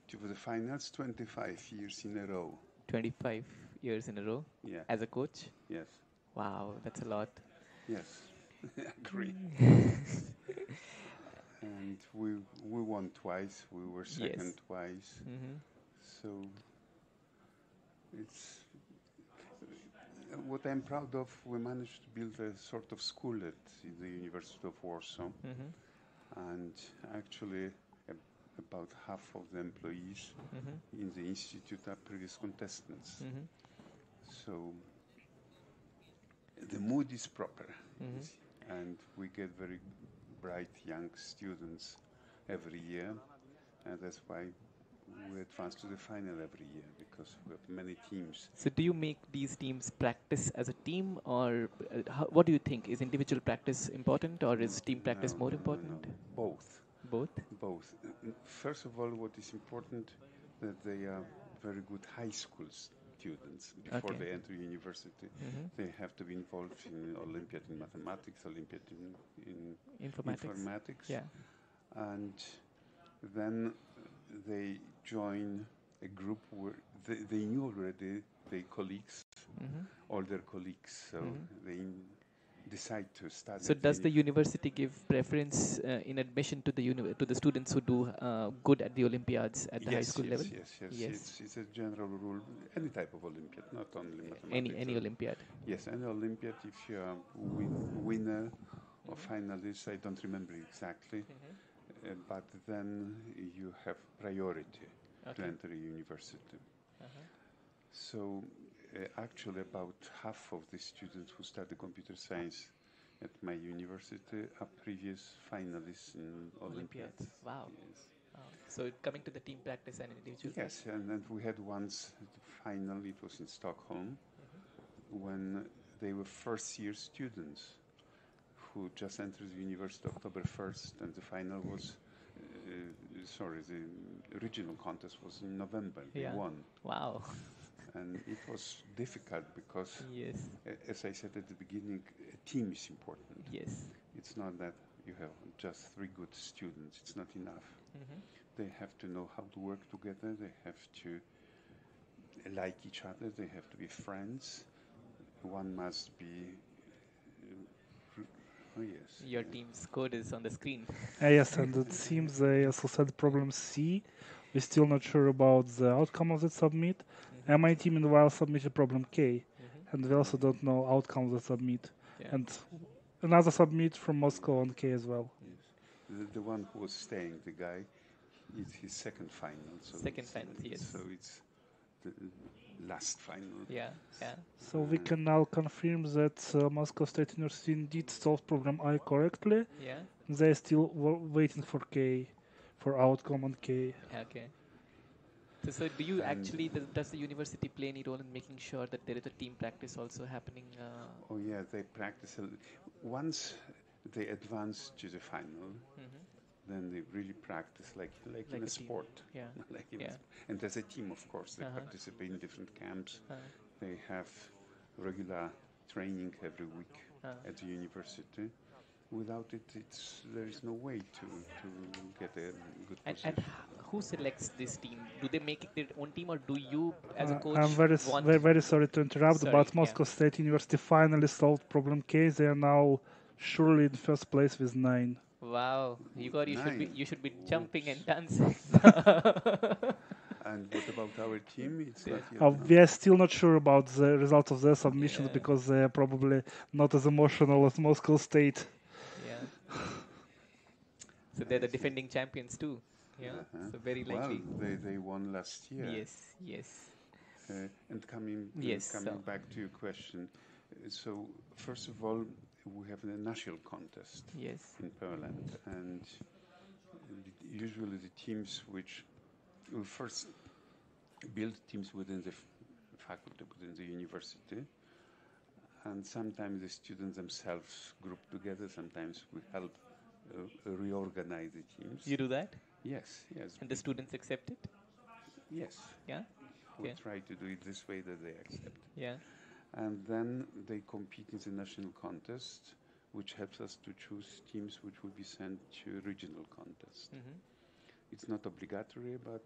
To the finals, 25 years in a row. 25 years in a row? Yeah. As a coach? Yes. Wow, that's a lot. Yes, I agree. And we won twice. We were second twice. So it's what I'm proud of. We managed to build a sort of school at the University of Warsaw, and actually about half of the employees in the institute are previous contestants. So the mood is proper, and we get very bright young students every year, and that's why we advance to the final every year, because we have many teams. So do you make these teams practice as a team, or what do you think? Is individual practice important, or is team practice more important? No. Both. First of all, what is important, that they are very good high school students before they enter university. They have to be involved in Olympiad in mathematics, Olympiad in informatics. Yeah. And then they join a group where they knew already their colleagues, all their colleagues, so they decide to study. So does the university give preference in admission to the students who do good at the Olympiads at the high school level? Yes. It's a general rule. Any type of Olympiad, not only mathematics. Any Olympiad. Yes, any Olympiad. If you are winner or finalist, I don't remember exactly, but then you have priority to enter a university. So actually, about half of the students who study computer science at my university are previous finalists in Olympiads. Wow. Yes. So coming to the team practice and individual. Yes, and we had once the final. It was in Stockholm, when they were first-year students who just entered the university October 1st, and the final was. The original contest was in November. They won. Wow. And it was difficult because, as I said at the beginning, a team is important. Yes. It's not that you have just 3 good students. It's not enough. They have to know how to work together. They have to like each other. They have to be friends. One must be... Your team's code is on the screen. Yes, and it seems they also said problem C. We're still not sure about the outcome of the submit. And my team meanwhile submitted problem K, and we also don't know outcome of the submit. And another submit from Moscow on K as well. Yes. The one who was staying, the guy, it's his second final. So second final, yes. So it's the last final. Yeah. So we can now confirm that Moscow State University indeed solved problem I correctly. Yeah. They're still waiting for K, for outcome on K. Okay. So do you actually, does the university play any role in making sure that there is a team practice also happening? Oh yeah, they practice. Once they advance to the final, then they really practice like in a team. sport. Yeah. Like in Yeah. and as a team, of course, they participate in different camps. They have regular training every week at the university. Without it, there is no way to get a good position. And who selects this team? Do they make it their own team, or do you, as a coach, I'm very sorry to interrupt, but Moscow State University finally solved problem case. They are now surely in first place with 9. Wow, Igor, you should be jumping and dancing. And what about our team? It's not yet we are still not sure about the results of their submissions because they are probably not as emotional as Moscow State. Yeah. So they're the defending champions too. Yeah. So very likely. Well, they won last year. Yes. And coming back to your question, so first of all, we have a national contest in Poland, and usually the teams which we first build teams within the faculty, within the university, and sometimes the students themselves group together. Sometimes we help reorganize the teams. You do that? Yes. And the students accept it? Yes. Yeah? We try to do it this way that they accept. Yeah. And then they compete in the national contest, which helps us to choose teams which will be sent to regional contest. It's not obligatory, but...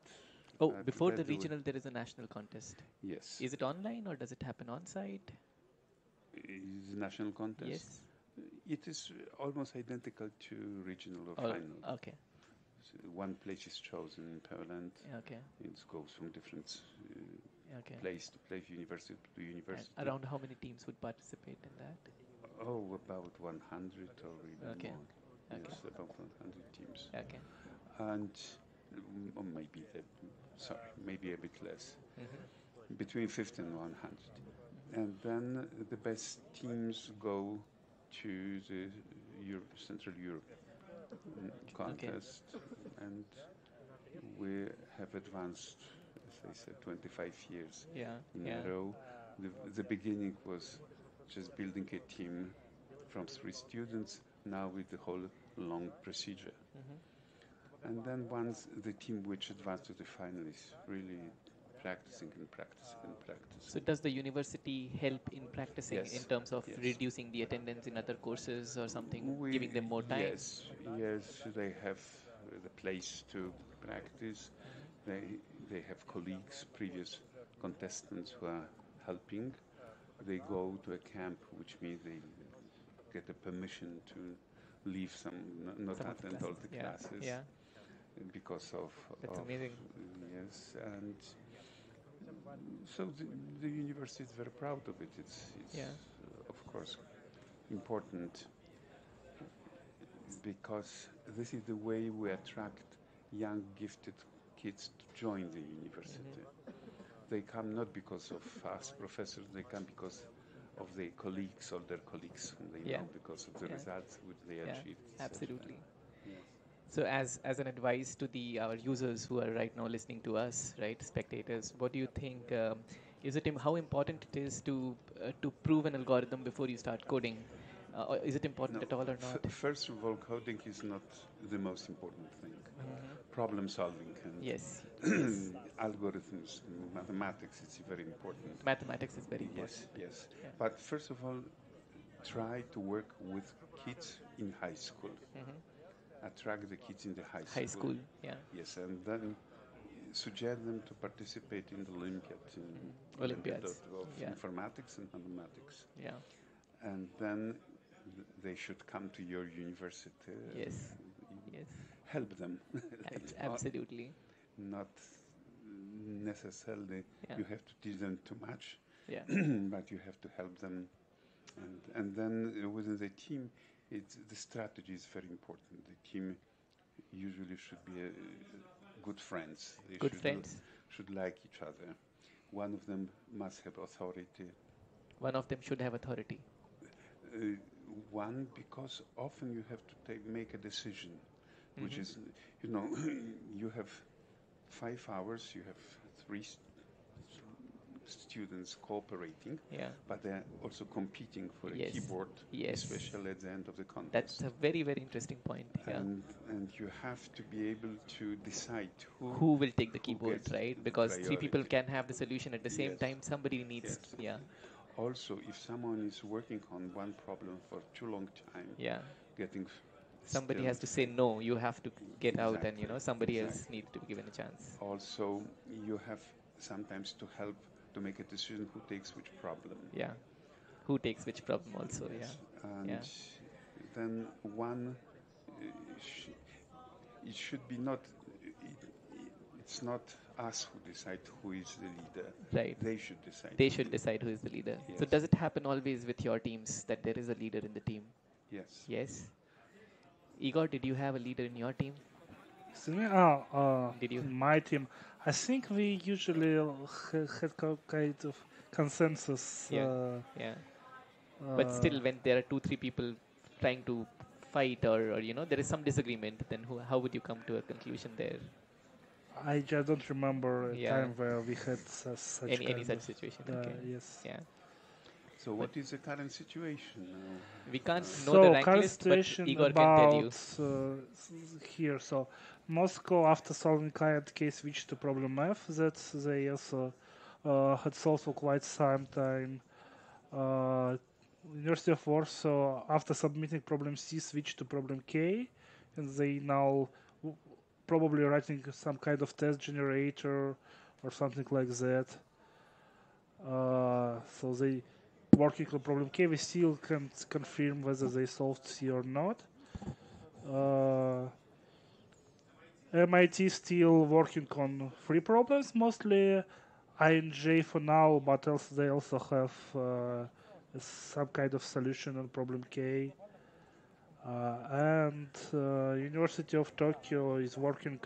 before the regional, there is a national contest. Yes. Is it online or does it happen on-site? Is the national contest? Yes. It is almost identical to regional or final. Okay. So one place is chosen in Poland. Okay. It goes from different place to place, university to university. And around how many teams would participate in that? Oh, about 100 or even more. Okay. Yes, about 100 teams. Okay. And maybe a bit less. Between 50 and 100. And then the best teams go to the Central Europe contest, and we have advanced, as I said, 25 years in a row. The beginning was just building a team from 3 students, now with the whole long procedure. And then once the team which advanced to the final is really practicing. So does the university help in practicing in terms of reducing the attendance in other courses or something, giving them more time? Yes, they have the place to practice. They have colleagues, previous contestants who are helping. They go to a camp, which means they get a permission to leave not attend all the classes. Yeah. Because of... That's amazing. Yes, and so the university is very proud of it. It's of course, important because this is the way we attract young, gifted kids to join the university. They come not because of us professors, they come because of their colleagues or their colleagues whom they know, because of the results which they achieved. Absolutely. So as an advice to our users who are right now listening to us, right, spectators, what do you think, how important it is to prove an algorithm before you start coding? Or is it important at all or not? First of all, coding is not the most important thing. Problem solving and algorithms, mathematics is very important. Mathematics is very important. Yes. But first of all, try to work with kids in high school. Attract the kids in the high school. Yes, and then suggest them to participate in the Olympiads of informatics and mathematics. Yeah. And then they should come to your university. Yes. Help them. Absolutely. Not necessarily you have to teach them too much, but you have to help them. And then within the team, the strategy is very important. The team usually should be good friends. They should like each other. One of them must have authority. One of them should have authority. One, because often you have to make a decision, which is, you have 5 hours, you have 3 students cooperating, Yeah. but they're also competing for a Yes. keyboard, Yes. especially at the end of the contest. That's a very, very interesting point. Yeah. And you have to be able to decide Who will take the who keyboard, gets right? the Because three people priority. can have the solution at the same Yes. time. Somebody needs, Yes. yeah, Also, if someone is working on one problem for too long time, yeah. getting Somebody still has to say no. You have to get out, and Exactly, somebody else exactly. needs to be given a chance. Also, you have sometimes to help to make a decision who takes which problem. Yeah. Who takes which problem also? Yes. Yeah. And Yeah. then one, it should be not. It's not us who decide who is the leader. Right. They should decide. They should decide who is the leader. So Yes. does it happen always with your teams that there is a leader in the team? Yes. Yes. Igor, did you have a leader in your team? Excuse me? Did you? In my team, I think we usually had kind of consensus. Yeah. Yeah. But still, when there are 2-3 people trying to fight, or there is some disagreement, then how would you come to a conclusion there? I just don't remember a Yeah. time where we had such any kind such of, situation. Okay. Yes. Yeah. So what is the current situation now? We can't know So the rank current list, but situation Igor can tell you. Here. So Moscow, after solving client case, switched to problem F. That they also had solved for quite some time. University of Warsaw, after submitting problem C, switched to problem K, and they now probably writing some kind of test generator or something like that. So they working on problem K. We still can't confirm whether they solved C or not. MIT still working on 3 problems, mostly INJ for now, but also they also have some kind of solution on problem K. And University of Tokyo is working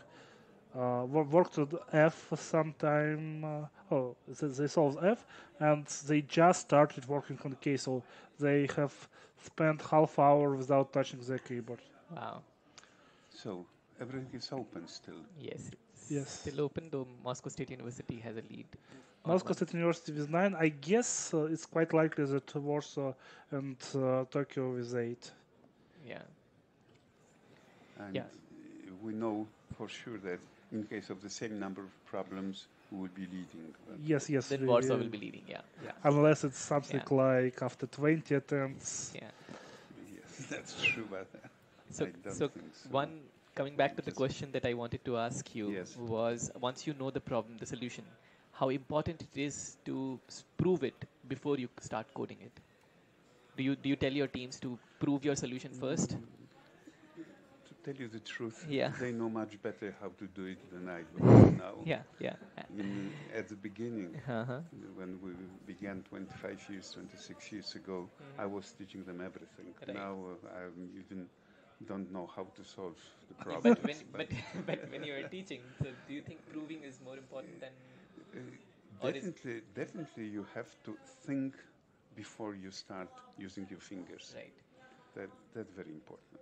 worked with F for some time. They solved F, and they just started working on K. So they have spent half hour without touching the keyboard. Wow. So everything is open still. Yes, it's Yes. still open, though Moscow State University has a lead. Moscow State University with 9. I guess it's quite likely that Warsaw and Tokyo with 8. Yeah. And Yeah. we know for sure that in case of the same number of problems, we will be leading. But Yes. Then Warsaw will be leading. Yeah. Yeah. Unless it's something like after 20 attempts. Yeah. Yes, that's true, but So, I don't so think so. one coming back to the question that I wanted to ask you Yes. was, once you know the problem, the solution, how important it is to prove it before you start coding it. Do you tell your teams to prove your solution first? To tell you the truth, Yeah. they know much better how to do it than I do now. Yeah, yeah. At the beginning, Uh-huh. when we began 25 years, 26 years ago, I was teaching them everything. Right. Now I even don't know how to solve the But problem. but when you are teaching, so do you think proving is more important than? Or is- Definitely, you have to think before you start using your fingers. Right. That's very important.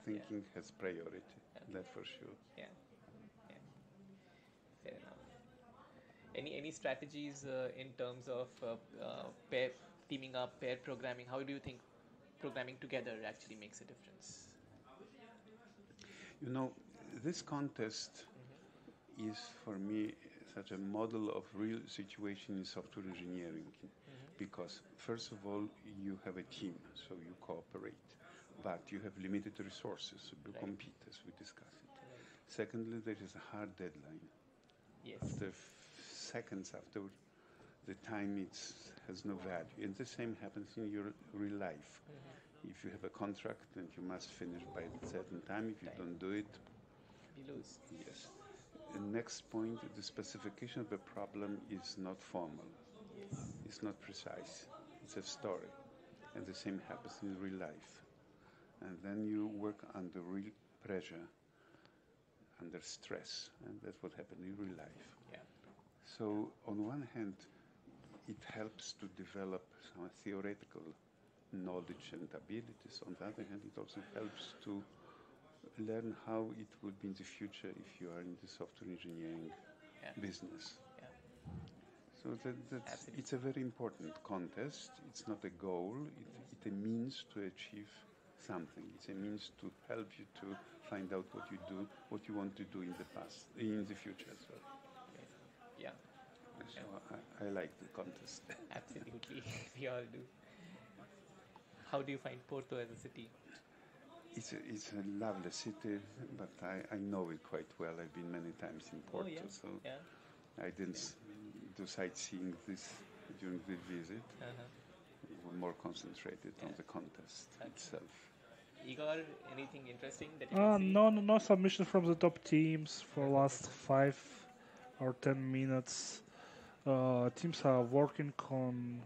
Thinking has priority. That for sure. Yeah. Yeah. Fair enough. Any strategies in terms of pair teaming up, pair programming? How do you think programming together actually makes a difference? You know, this contest is for me such a model of real situation in software engineering, because first of all you have a team, so you cooperate, but you have limited resources, so you compete as we discussed it. Secondly, there is a hard deadline. Yes. After seconds after the time has no value, and the same happens in your real life. If you have a contract and you must finish by a certain time, if you don't do it, you lose. Yes. The next point, the specification of the problem is not formal. Yes. It's not precise. It's a story. And the same happens in real life. And then you work under real pressure, under stress, and that's what happens in real life. Yeah. So on one hand, it helps to develop some theoretical knowledge and abilities. On the other hand, it also helps to learn how it will be in the future if you are in the software engineering business. Yeah. So it's a very important contest. It's not a goal. It's a means to achieve something. It's a means to help you to find out what you do, what you want to do in the past, in the future. So. Yeah. So I like the contest. Absolutely, we all do. How do you find Porto as a city? It's a lovely city, but I know it quite well. I've been many times in Porto, so I didn't do sightseeing during the visit. We're more concentrated on the contest itself. Igor, anything interesting that you can see? No submission from the top teams for last 5 or 10 minutes. Teams are working on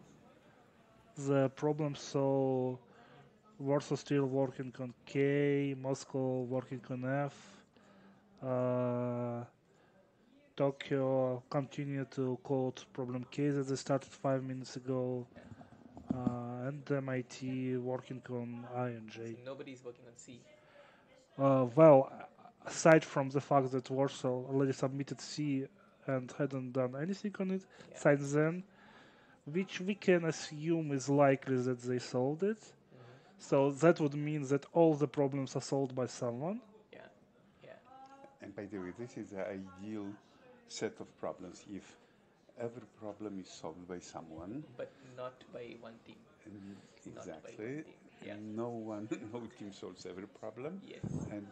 the problems, so Warsaw still working on K, Moscow working on F, Tokyo continue to code problem K that they started 5 minutes ago, and MIT working on I and J. So nobody's working on C. Well, aside from the fact that Warsaw already submitted C and hadn't done anything on it since then, which we can assume is likely that they solved it. So that would mean that all the problems are solved by someone. And by the way, this is the ideal set of problems if every problem is solved by someone. But not by one team. Exactly. No team solves every problem. Yes. And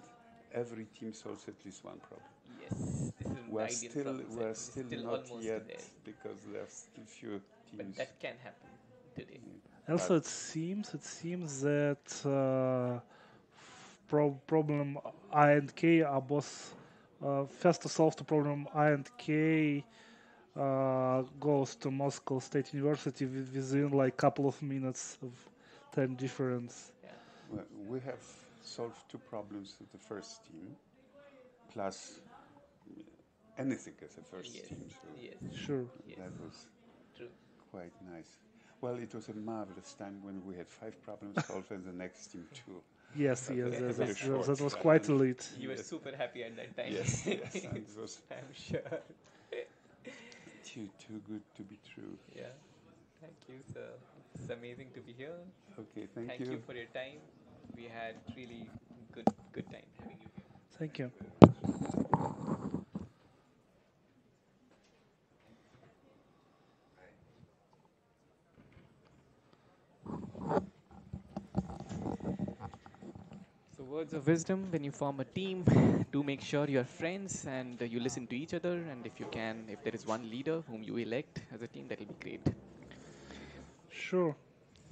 every team solves at least one problem. Yes. This is We're the ideal problem set. we're still not almost yet there. because there's still few teams. But that can happen today. Also, it seems that problem I and K are both first to solve the problem I and K goes to Moscow State University within like couple of minutes of time difference. Well, we have solved 2 problems with the first team, plus anything as a first team. So Sure. That was True. quite nice. Well, it was a marvelous time when we had 5 problems solved and the next team 2. Yes, that was time. quite elite. You were super happy at that time. Yes, and it was I'm sure. too good to be true. Yeah. Thank you, sir. It's amazing to be here. Okay, thank you. you. Thank you for your time. We had really good time having you here. Thank you. So words of wisdom: when you form a team, do make sure you're friends and you listen to each other. And if you can, if there is one leader whom you elect as a team, that will be great. Sure.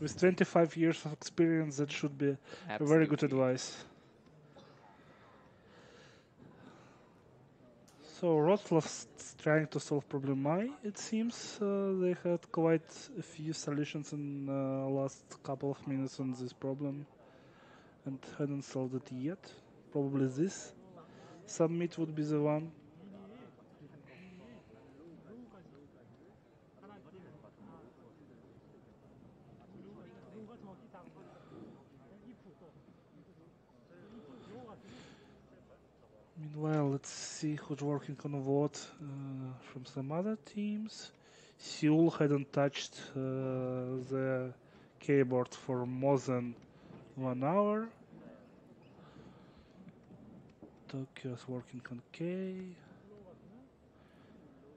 With 25 years of experience, that should be a very good advice. So Wrocław's trying to solve problem I. It seems they had quite a few solutions in last couple of minutes on this problem and hadn't solved it yet. Probably this submit would be the one. Meanwhile, let's see who's working on what from some other teams. Seoul hadn't touched the keyboard for more than 1 hour. Tokyo's working on K.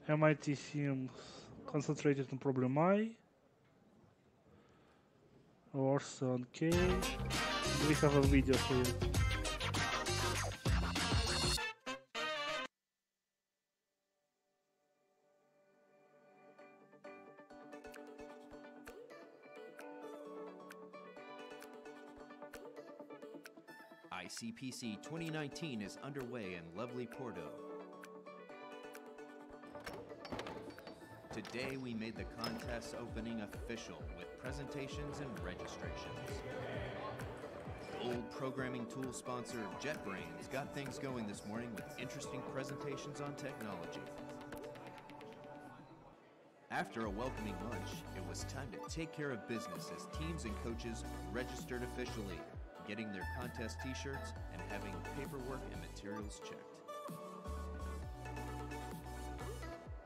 MIT seems concentrated on problem I. Warsaw on K. We have a video for you. ICPC 2019 is underway in lovely Porto. Today we made the contest opening official with presentations and registrations. Old programming tool sponsor JetBrains got things going this morning with interesting presentations on technology. After a welcoming lunch, it was time to take care of business as teams and coaches registered officially, getting their contest t-shirts and having paperwork and materials checked.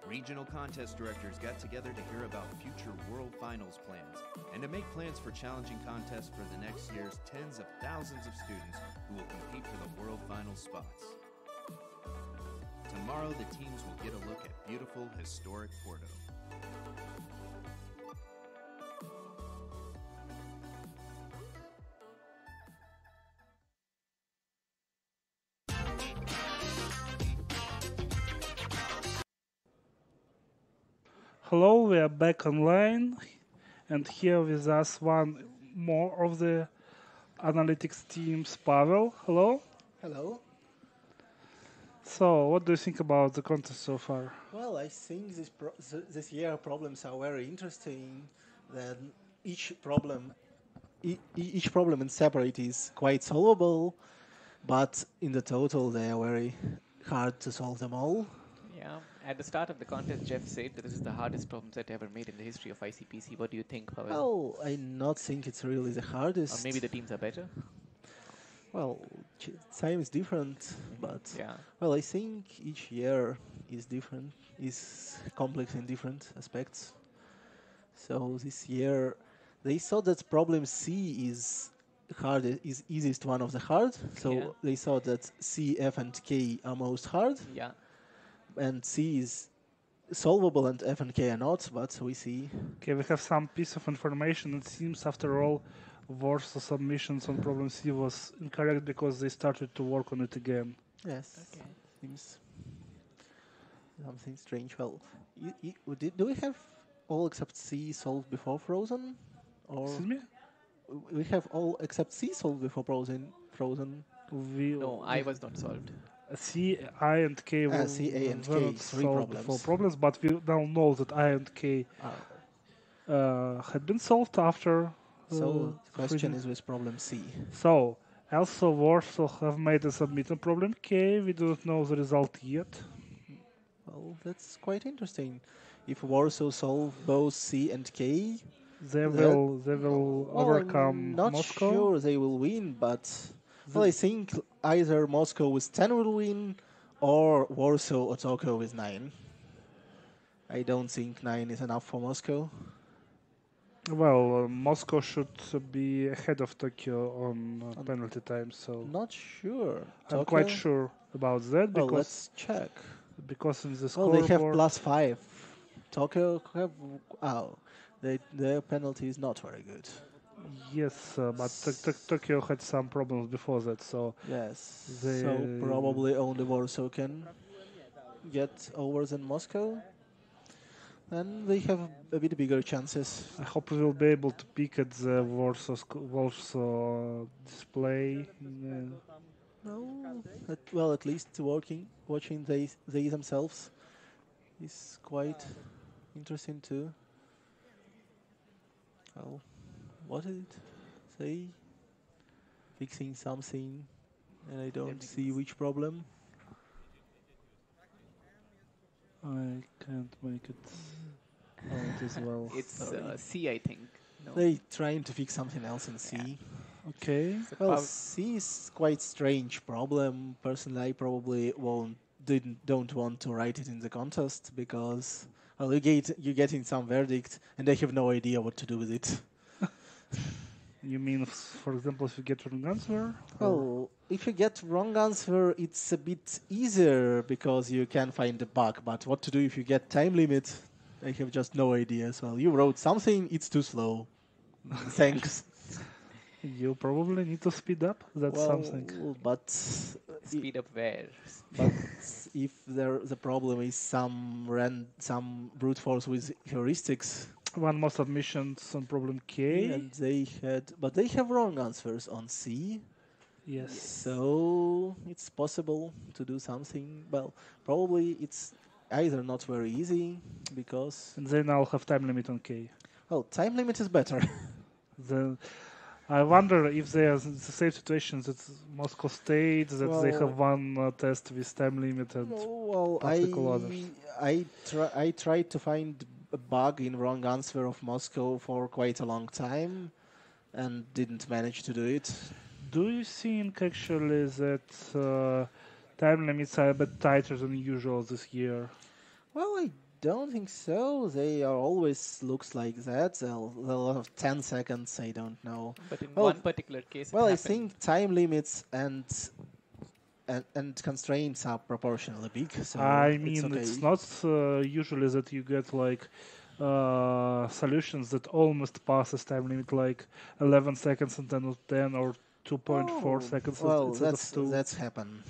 Regional contest directors got together to hear about future World Finals plans and to make plans for challenging contests for the next year's tens of thousands of students who will compete for the World Finals spots. Tomorrow, the teams will get a look at beautiful, historic Porto. Hello, we are back online, and here with us one more of the analytics teams, Pavel. Hello. Hello. So, what do you think about the contest so far? Well, I think this year problems are very interesting. Then each problem in separate is quite solvable, but in the total they are very hard to solve them all. Yeah. At the start of the contest, Jeff said that this is the hardest problem set ever made in the history of ICPC. What do you think, Pavel? Well, I not think it's really the hardest. Or maybe the teams are better? Well, time is different, but yeah. Well, I think each year is different, is complex in different aspects. So this year, they thought that problem C is easiest one of the hard. So they thought that C, F, and K are most hard. Yeah. And C is solvable and F and K are not, but we see. Okay, we have some piece of information. It seems, after all, Warsaw submissions on problem C was incorrect because they started to work on it again. Yes. Okay. Seems something strange. Well, do we have all except C solved before Frozen? Or excuse me? We have all except C solved before Frozen. No, I was not solved. C, I, and K were, C, A, and were K, not three solved problems. before problems, but we now know that I and K had been solved after. So the question is with problem C. So also Warsaw have made a submit on problem K. We do not know the result yet. Well, that's quite interesting. If Warsaw solve both C and K, they will overcome I'm not Moscow. Sure they will win, but well, I think either Moscow with 10 will win, or Warsaw or Tokyo with 9. I don't think 9 is enough for Moscow. Well, Moscow should be ahead of Tokyo on penalty time, so not sure. I'm quite sure about that. Well, because let's check. Because in the well, scoreboard, they have +5. Tokyo have their penalty is not very good. Yes, but Tokyo had some problems before that, so yes. They So probably only Warsaw can get over than Moscow. And they have a bit bigger chances. I hope we will be able to peek at the Warsaw display. Well, at least watching they themselves is quite interesting too. Well, what did it say? Fixing something, and I don't see which problem. I can't make it out as well. It's C, I think. No. They trying to fix something else in C. Yeah. Okay. Well, C is quite strange problem. Personally, I probably don't want to write it in the contest because well, you getting some verdict and they have no idea what to do with it. You mean, for example, if you get wrong answer? Well, if you get wrong answer, it's a bit easier because you can find the bug. But what to do if you get time limit? I have just no idea. So you wrote something, it's too slow. Thanks. You probably need to speed up. That's something. But speed up where? But if the problem is some brute force with heuristics. One more submissions on problem K. And they have wrong answers on C. Yes. So it's possible to do something. Well, probably it's either not very easy because. And they now have time limit on K. Well, time limit is better. I wonder if they are in the same situation that Moscow State, that they have one test with time limit and others. I tried to find a bug in wrong answer of Moscow for quite a long time and didn't manage to do it. Do you think actually that time limits are a bit tighter than usual this year? Well, I don't think so. They are always looks like that. They'll have 10 seconds. I don't know. But in well, one particular case, well, it I happened. think time limits and constraints are proportionally big. So I it's mean, okay. it's not usually that you get like solutions that almost passes time limit, like 11 seconds instead of 10 or 2.4 seconds Well, instead of 2. that's happened.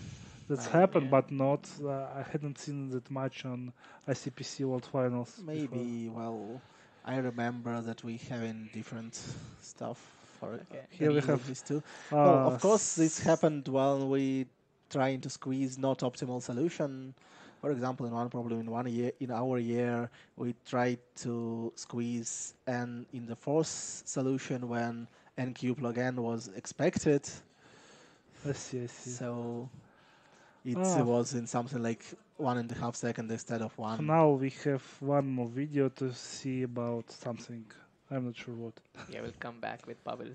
That's happened, but not. I hadn't seen that much on ICPC World Finals. Maybe. Well, I remember that we having different stuff for it. Here we have this too. Well, of course, this happened while we trying to squeeze not optimal solution. For example, in one problem in our year, we tried to squeeze n in the fourth solution when n cube log n was expected. I see. So it was in something like 1.5 seconds instead of 1. For now, we have one more video to see about something. I'm not sure what. Yeah, we'll come back with Pavel.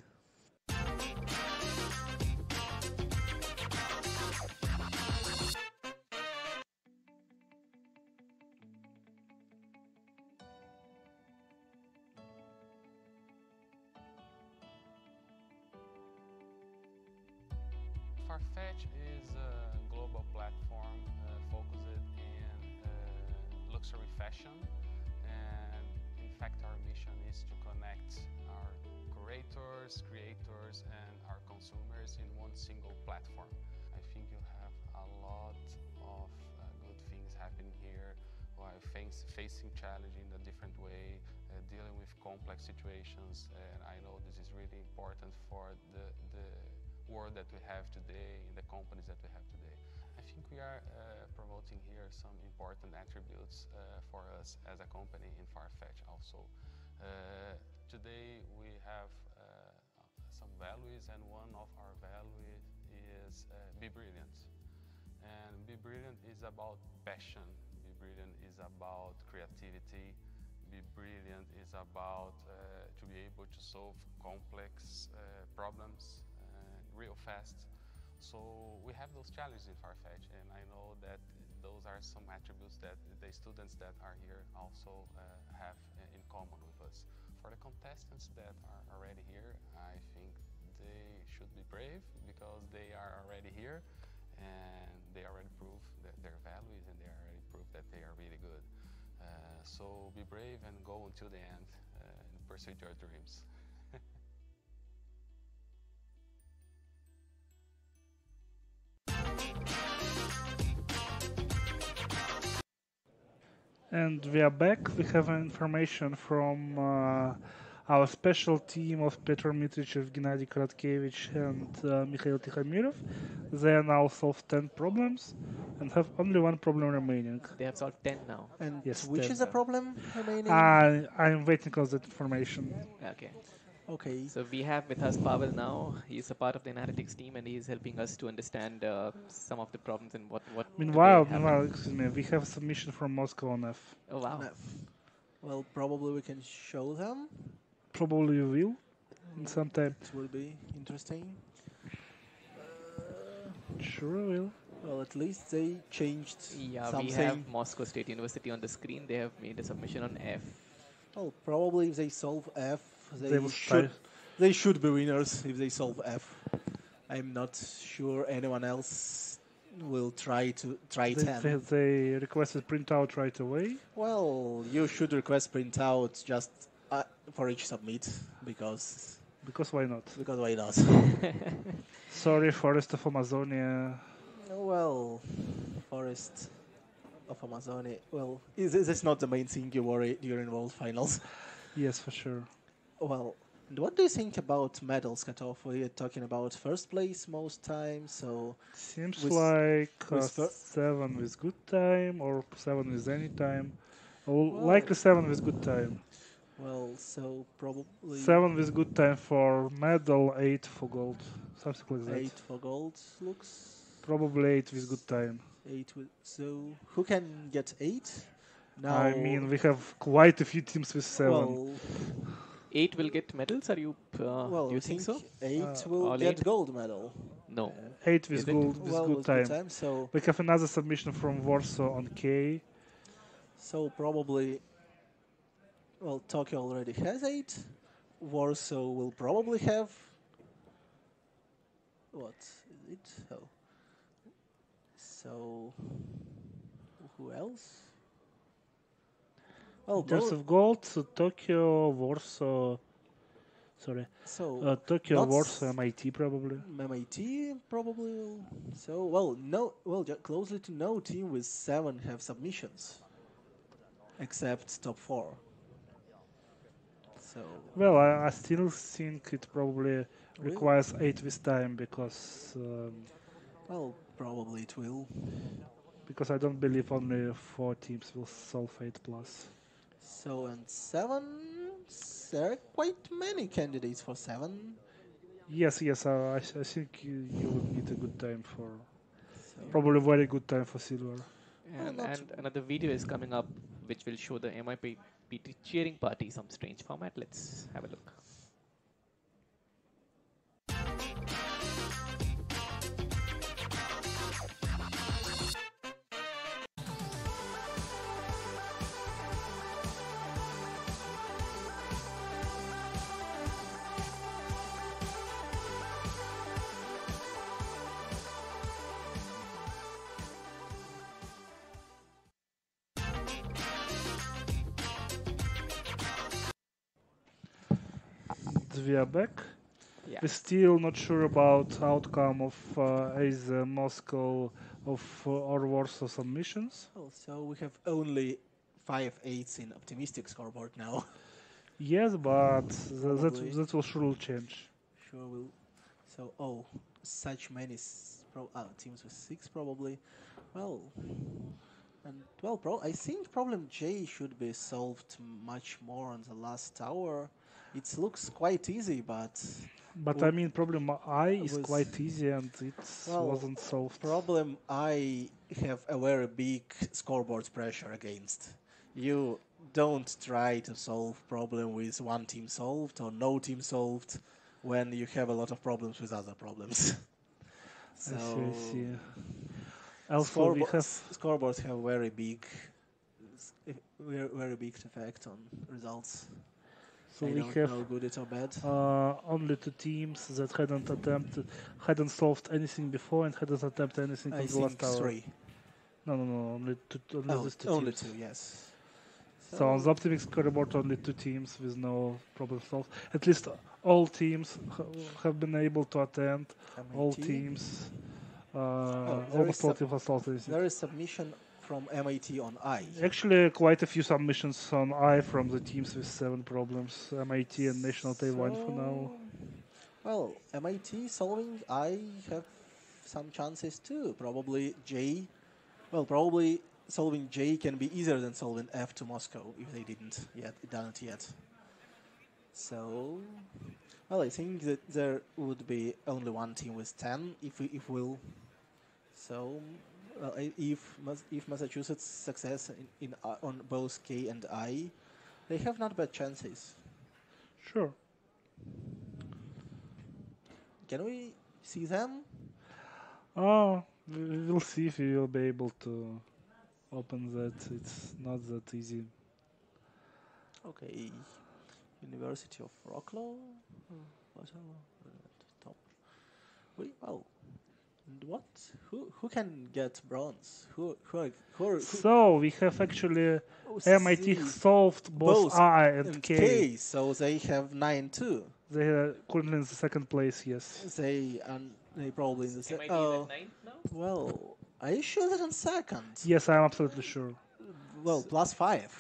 Farfetch is a global platform focused in luxury fashion, and in fact our mission is to connect our curators, creators and our consumers in one single platform. I think you have a lot of good things happening here while facing challenge in a different way, dealing with complex situations, and I know this is really important for the world that we have today, in the companies that we have today. I think we are promoting here some important attributes for us as a company in Farfetch also. Today we have some values, and one of our values is be brilliant. And be brilliant is about passion, be brilliant is about creativity, be brilliant is about to be able to solve complex problems real fast. So we have those challenges in Farfetch, and I know that those are some attributes that the students that are here also have in common with us. For the contestants that are already here, I think they should be brave because they are already here and they already proved their values, and they already proved that they are really good. So be brave and go until the end and pursue your dreams. And we are back. We have information from our special team of Petr Mitrichev, Gennady Kratkevich, and Mikhail Tikhomirov. They now solved 10 problems and have only one problem remaining. They have solved 10 now. And yes, which 10. is the problem remaining? I'm waiting on that information. Okay. Okay. So we have with us Pavel now. He's a part of the analytics team, and he's helping us to understand some of the problems and what. Meanwhile, excuse me, we have a submission from Moscow on F. Oh wow. Well, probably we can show them. Probably we will in some time. It will be interesting. Sure will. Well, at least they changed something. We have Moscow State University on the screen. They have made a submission on F. Well, probably if they solve F, they should be winners if they solve F. I'm not sure anyone else will try 10. They requested printout right away. Well, you should request printout just for each submit because why not? Because why not? Sorry, Forest of Amazonia. Well, Forest of Amazonia. Well, this is not the main thing you worry during World Finals. Yes, for sure. Well, and what do you think about medals cutoff? We are talking about first place most times, so seems like 7 with good time or 7 with any time. Likely 7 with good time. Well, so probably 7 with good time for medal, 8 for gold, something like that. 8 for gold looks. Probably 8 with good time. 8 with, so who can get 8? Now I mean, we have quite a few teams with 7. Well, 8 will get medals. Are you? Well, do you think so? 8 will get 8? gold medal. No. 8 with gold with well, good with time. good time. So we have another submission from Warsaw on K. So probably, well, Tokyo already has 8. Warsaw will probably have, what is it? Oh. So, who else? Well, In terms of gold, Tokyo, Warsaw. Sorry. So Tokyo, not Warsaw, MIT probably. MIT probably will. So well, no, well, closely to no team with 7 have submissions, except top 4. So Well, I still think it probably requires 8 this time because. Well, probably it will. Because I don't believe only 4 teams will solve 8 plus. So and 7, there are quite many candidates for 7. Yes, I think you would need a good time for. Probably very good time for silver. And another video is coming up which will show the MIPT cheering party, some strange format. Let's have a look. We are back. Yeah. We're still not sure about outcome of either Moscow or Warsaw submissions. Oh, so we have only 5 8s in optimistic scoreboard now. Yes, but Probably. that will surely change. Sure will. So such many teams with 6 probably. Well, and well, I think problem J should be solved much more on the last tower. It looks quite easy, but. But I mean, problem I is quite easy and it wasn't solved. Problem I have a very big scoreboard pressure against. You don't try to solve problem with one team solved or no team solved when you have a lot of problems with other problems. So I see. Also, we have scoreboards have very big effect on results. So I we don't have know good it or bad. Only 2 teams that hadn't solved anything before and hadn't attempted anything on the last hour. 3. No, only these 2 only teams. 2, yes. So on the optimistic scoreboard, only 2 teams with no problem solved. At least all teams have been able to attend. MIT. All teams, There almost all teams have solved anything. There is submission from MIT on I. Actually, quite a few submissions on I from the teams with 7 problems. MIT and National Taiwan for now. Well, MIT solving I have some chances too. Probably J. Well, probably solving J can be easier than solving F to Moscow if they didn't done it yet. So, well, I think that there would be only one team with 10 if will. So, if Massachusetts success on both K and I, they have not bad chances. Sure. Can we see them? We'll see if we will be able to open that. It's not that easy. Okay. University of Wrocław. Top. Well. And what? Who can get bronze? Who So we have actually MIT solved both I and K. So they have 9 too. They are currently in the 2nd place. Yes. They probably in the MIT is at 9th now. Well, are you sure that on 2nd? Yes, I'm absolutely sure. Well, +5.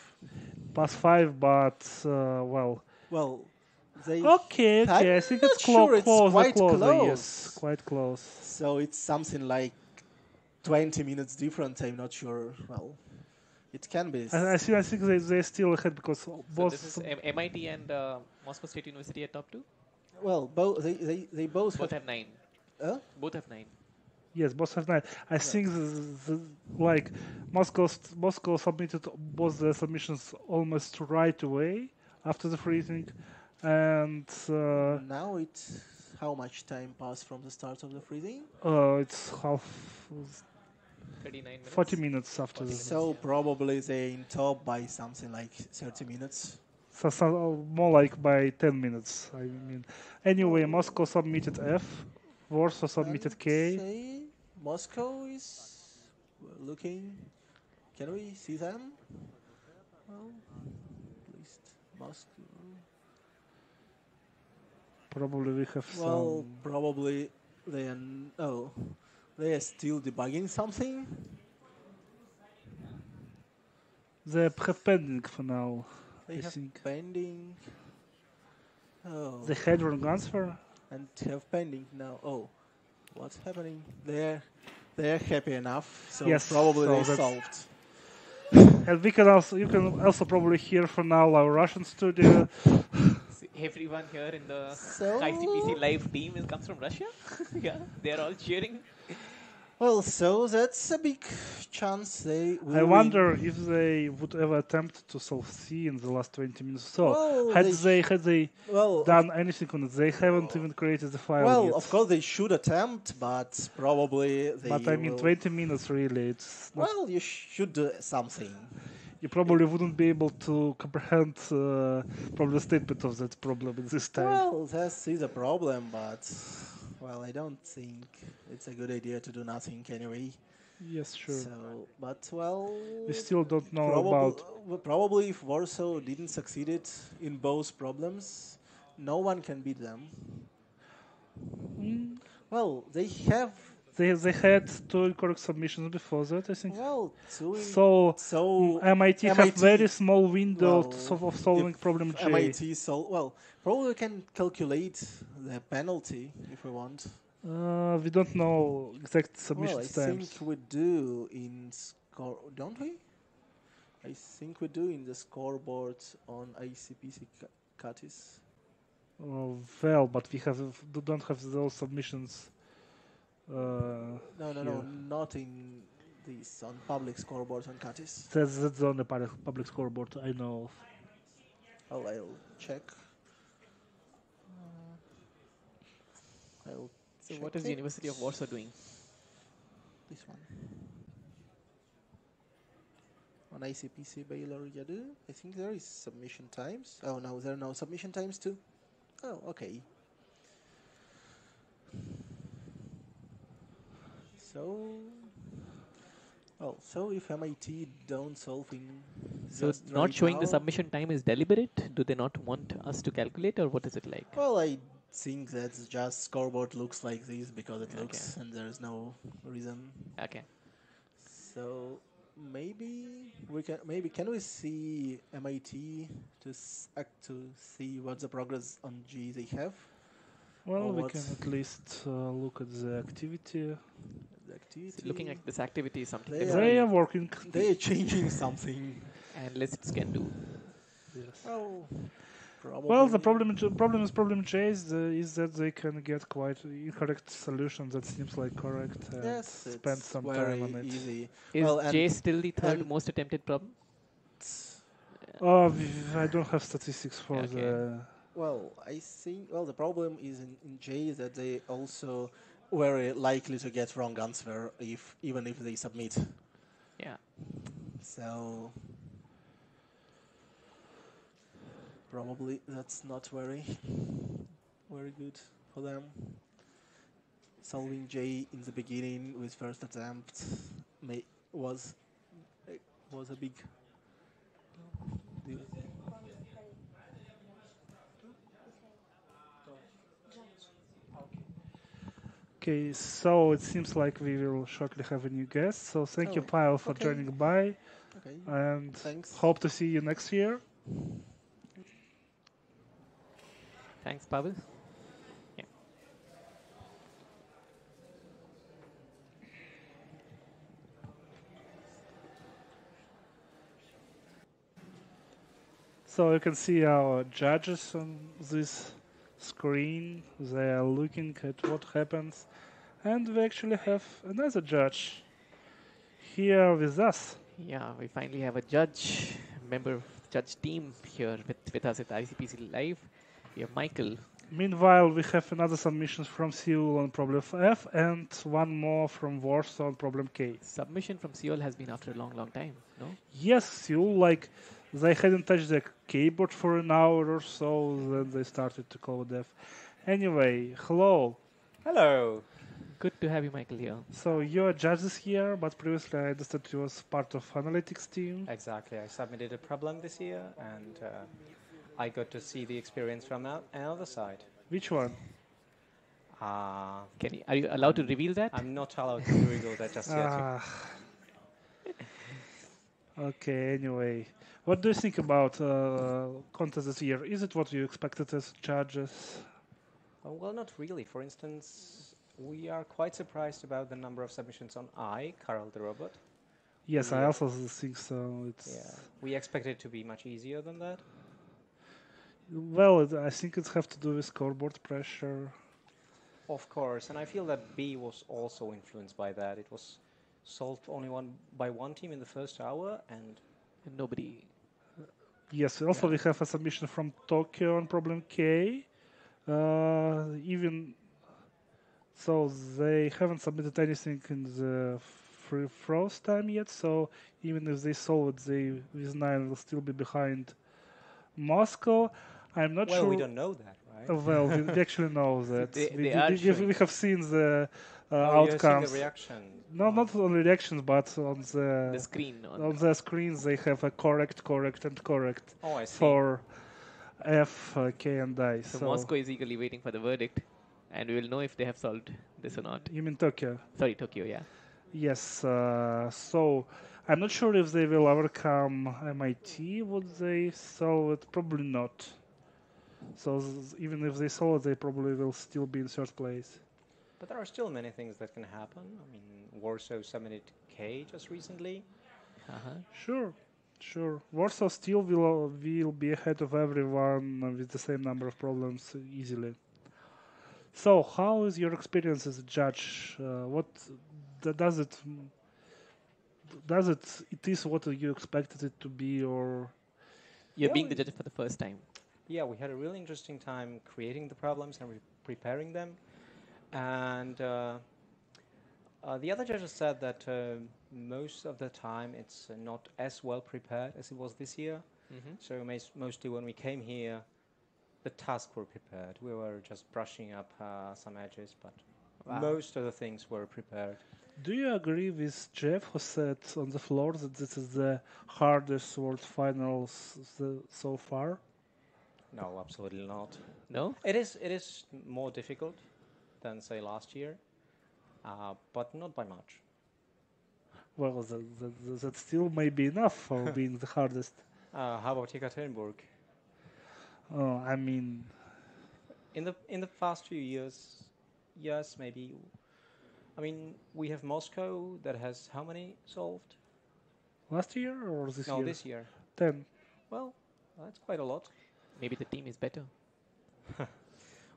+5, but well. Well. Okay. I think it's quite close. Yes, quite close. So it's something like 20 minutes different. I'm not sure. Well, it can be. I think they still ahead because both. So this is MIT and Moscow State University at top 2. Well, they both have 9. Both have 9. Yes, both have 9. I think like Moscow submitted both the submissions almost right away after the freezing. And now it's how much time passed from the start of the freezing? It's half. 39 minutes. 40 minutes after the So probably they in top by something like 30 minutes. So more like by 10 minutes. I mean, anyway, Moscow submitted F, Warsaw submitted K. Say Moscow is looking. Can we see them? Well, at least Moscow. Probably we have Well, some. probably they are. Oh, they are still debugging something. They have pending for now. They I have think pending. Oh. they had wrong answer. And have pending now. Oh, what's happening? They're happy enough. So Yes, probably so they that's- solved. And we can also you can also probably hear for now our Russian studio. See, everyone here in the So- ICPC live team comes from Russia. Yeah, they're all cheering. Well, so that's a big chance they will I win. wonder if they would ever attempt to solve C in the last 20 minutes. So Well, had they they well, done anything on it, they haven't even created the file Well, yet. of course they should attempt, but probably they But I mean, will. 20 minutes really. It's not, Well, you should do something. you probably wouldn't be able to comprehend probably the statement of that problem at this time. Well, that is a problem, but well, I don't think it's a good idea to do nothing anyway. Yes, sure. So, but well, We still don't know about. Probably if Warsaw didn't succeed it in both problems, no one can beat them. Mm, Well, they have. they had two incorrect submissions before that, I think. Well, So MIT have very small window of solving if problem J. MIT probably we can calculate the penalty if we want. We don't know exact submission Well, I times. think we do in score, don't we? I think we do in the scoreboard on ICPC CATIS. Well, but we don't have those submissions. No, here. not in this on public scoreboard on CATIS. That's on the public scoreboard I know of. Oh, I'll check. I'll So check what is the University of Warsaw doing? This one. On ICPC Baylor Yadu, I think there is submission times. Oh no, there are no submission times too. Oh, okay. So if MIT don't solve in So just not right showing the now- submission time is deliberate? Do they not want us to calculate, or what is it like? Well, I think that's just scoreboard looks like this because it looks, and there's no reason. Okay. So maybe can we see MIT to see what the progress on G they have? Well, Or we what can at least look at the activity. the activity. So looking at this activity is something They different. They are working. They are changing something. And lists can do. Yes. Oh, probably. Well, the problem J is that they can get quite incorrect solutions that seems like correct and Yes, spend it's some very time on it. easy. Is Well, J and- still the third and- most attempted problem? Oh, I don't have statistics for Okay. the. Well, I think the problem is in J that they also very likely to get wrong answer even if they submit. Yeah. So probably that's not very good for them. Solving J in the beginning with first attempt was a big deal. Okay, so it seems like we will shortly have a new guest. So thank you, Oh, Pavel, for okay. joining by, Okay, and thanks. hope to see you next year. Thanks, Pavel. Yeah. So you can see our judges on this screen. They are looking at what happens. And we actually have another judge here with us. Yeah, we finally have a judge, member of the judge team here with us at ICPC Live. We have Michael. Meanwhile, we have another submission from Seoul on problem F and one more from Warsaw on problem K. Submission from Seoul has been after a long, long time, no? Yes, Seoul, like, they hadn't touched the keyboard for an hour or so, then they started to code F. Anyway, hello. Hello. Good to have you, Michael, here. So you're a judge this year, but previously I understood you was part of analytics team. Exactly. I submitted a problem this year, and I got to see the experience from another side. Which one? Are you allowed to reveal that? I'm not allowed to reveal that just yet. Okay, anyway. What do you think about contest this year? Is it what you expected as judges? Well, not really. For instance, we are quite surprised about the number of submissions on Carol the Robot. Yes, I also think so. We expected it to be much easier than that. Well, I think it has to do with scoreboard pressure. Of course, and I feel that B was also influenced by that. It was solved only by one team in the first hour, and nobody. Yes, also we have a submission from Tokyo on problem K. Even so, they haven't submitted anything in the free throws time yet. So even if they solve it, they with 9 will still be behind Moscow. I'm not sure. Well, we don't know that, right? Well, we actually know that. We have seen the outcomes. You have seen the reaction. No, not on reactions, but on the screen. On the screens, they have a correct, and correct Oh, I see. for F, K, and I. So Moscow is eagerly waiting for the verdict, and we will know if they have solved this or not. You mean Tokyo? Sorry, Tokyo, yeah. Yes. So I'm not sure if they will overcome MIT. Would they solve it? Probably not. So even if they solve it, they probably will still be in third place. But there are still many things that can happen. I mean, Warsaw submitted K just recently. Sure. Warsaw still will be ahead of everyone with the same number of problems easily. So, how is your experience as a judge? What does it? It is what you expected it to be, or you're being the judge for the first time? Yeah, we had a really interesting time creating the problems and preparing them. And the other judges said that most of the time it's not as well prepared as it was this year. So mostly when we came here, the tasks were prepared. We were just brushing up some edges, but most of the things were prepared. Do you agree with Jeff, who said on the floor that this is the hardest World Finals so far? No, absolutely not. No? It is more difficult than, say, last year, but not by much. Well, that still may be enough for being the hardest. How about Yekaterinburg? I mean, in the past few years, yes, maybe. I mean, we have Moscow that has how many solved? Last year or this year? No, this year. 10. Well, that's quite a lot. Maybe the team is better.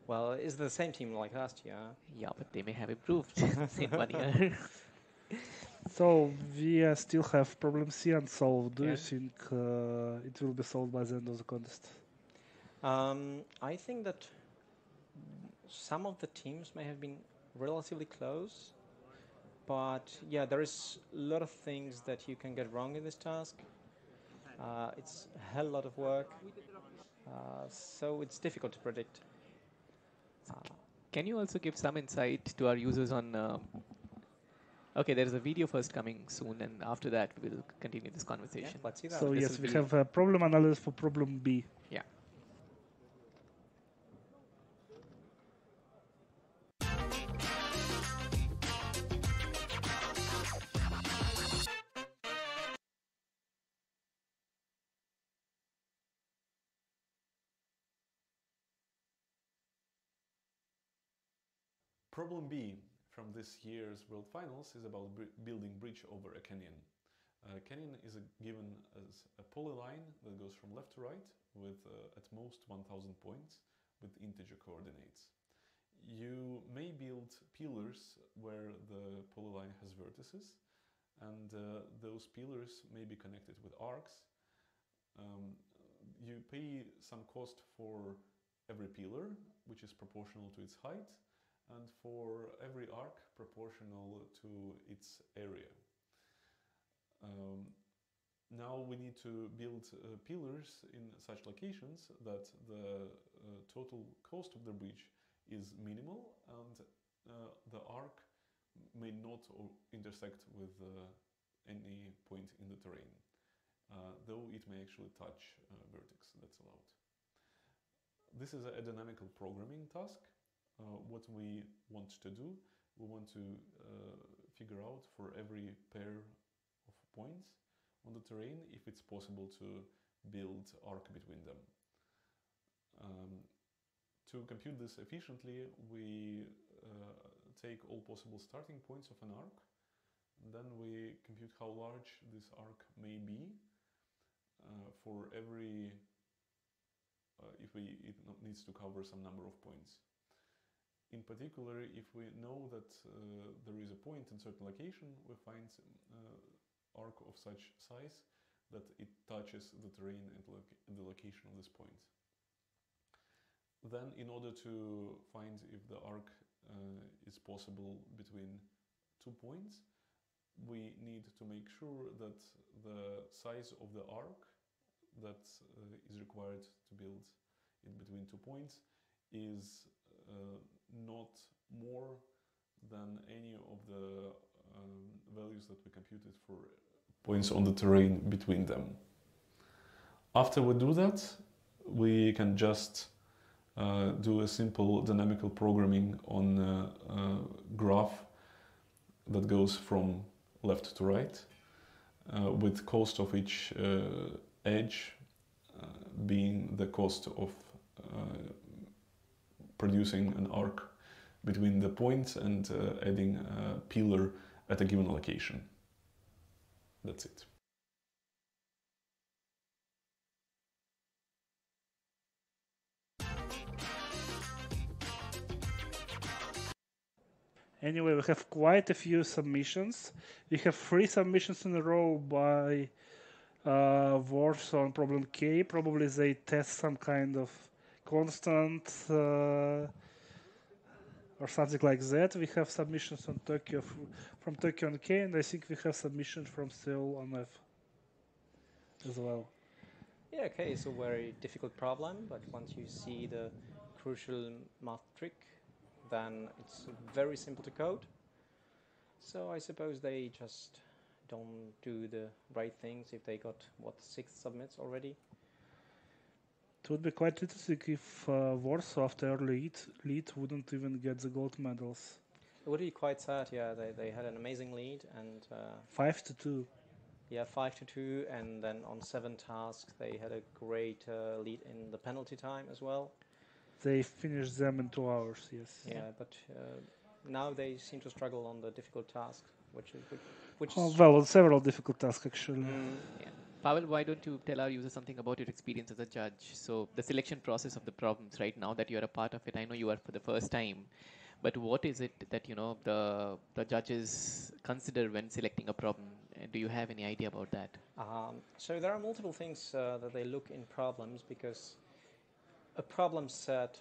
Well, it's the same team like last year. Yeah, but they may have improved in 1 year. So we still have problem C unsolved. Do you think it will be solved by the end of the contest? I think that some of the teams may have been relatively close, but yeah, there is a lot of things that you can get wrong in this task. It's a hell lot of work, so it's difficult to predict. Can you also give some insight to our users on... Okay, there is a video first coming soon, and after that we'll continue this conversation. Yeah, let's see that. So yes, we have a problem analysis for problem B. Yeah. Problem B from this year's World Finals is about building bridge over a canyon. A canyon is given as a polyline that goes from left to right with at most 1000 points with integer coordinates. You may build pillars where the polyline has vertices, and those pillars may be connected with arcs. You pay some cost for every pillar, which is proportional to its height, and for every arc proportional to its area. Now we need to build pillars in such locations that the total cost of the bridge is minimal and the arc may not intersect with any point in the terrain, though it may actually touch vertex that's allowed. This is a dynamical programming task. What we want to do, we want to figure out for every pair of points on the terrain if it's possible to build arc between them. To compute this efficiently, we take all possible starting points of an arc, and then we compute how large this arc may be for every if it needs to cover some number of points. In particular, if we know that there is a point in certain location, we find arc of such size that it touches the terrain at the location of this point. Then, in order to find if the arc is possible between 2 points, we need to make sure that the size of the arc that is required to build it between 2 points is not more than any of the values that we computed for points on the terrain between them. After we do that, we can just do a simple dynamical programming on a graph that goes from left to right, with cost of each edge being the cost of producing an arc between the points and adding a pillar at a given location. That's it. Anyway, we have quite a few submissions. We have 3 submissions in a row by Warsaw on problem K. Probably they test some kind of constant or something like that. We have submissions on Tokyo from Tokyo on K, and I think we have submissions from Seoul on F as well. Yeah, K is a very difficult problem, but once you see the crucial math trick, then it's very simple to code. So I suppose they just don't do the right things if they got, 6 submits already. It would be quite interesting if Warsaw, after early lead, wouldn't even get the gold medals. It would be quite sad, yeah. They had an amazing lead and 5-2. Yeah, 5-2, and then on 7 tasks they had a great lead in the penalty time as well. They finished them in 2 hours, yes. Yeah, but now they seem to struggle on the difficult task, which well, on several difficult tasks actually. Yeah. Pavel, why don't you tell our users something about your experience as a judge? So the selection process of the problems right now that you're a part of it, I know you are for the first time, but what is it that the judges consider when selecting a problem? Do you have any idea about that? So there are multiple things that they look in problems, because a problem set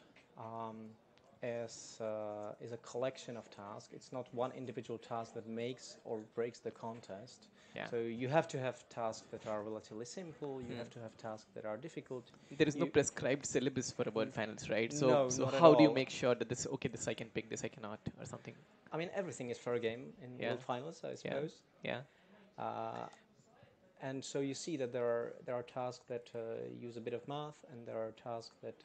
is a collection of tasks. It's not one individual task that makes or breaks the contest. Yeah. So you have to have tasks that are relatively simple. You have to have tasks that are difficult. There is no prescribed syllabus for World Finals, right? So, no, so not how at do you all. make sure that this I can pick, this I cannot, or something? I mean, everything is fair game in World Finals, I suppose. Yeah. And so you see that there are tasks that use a bit of math, and there are tasks that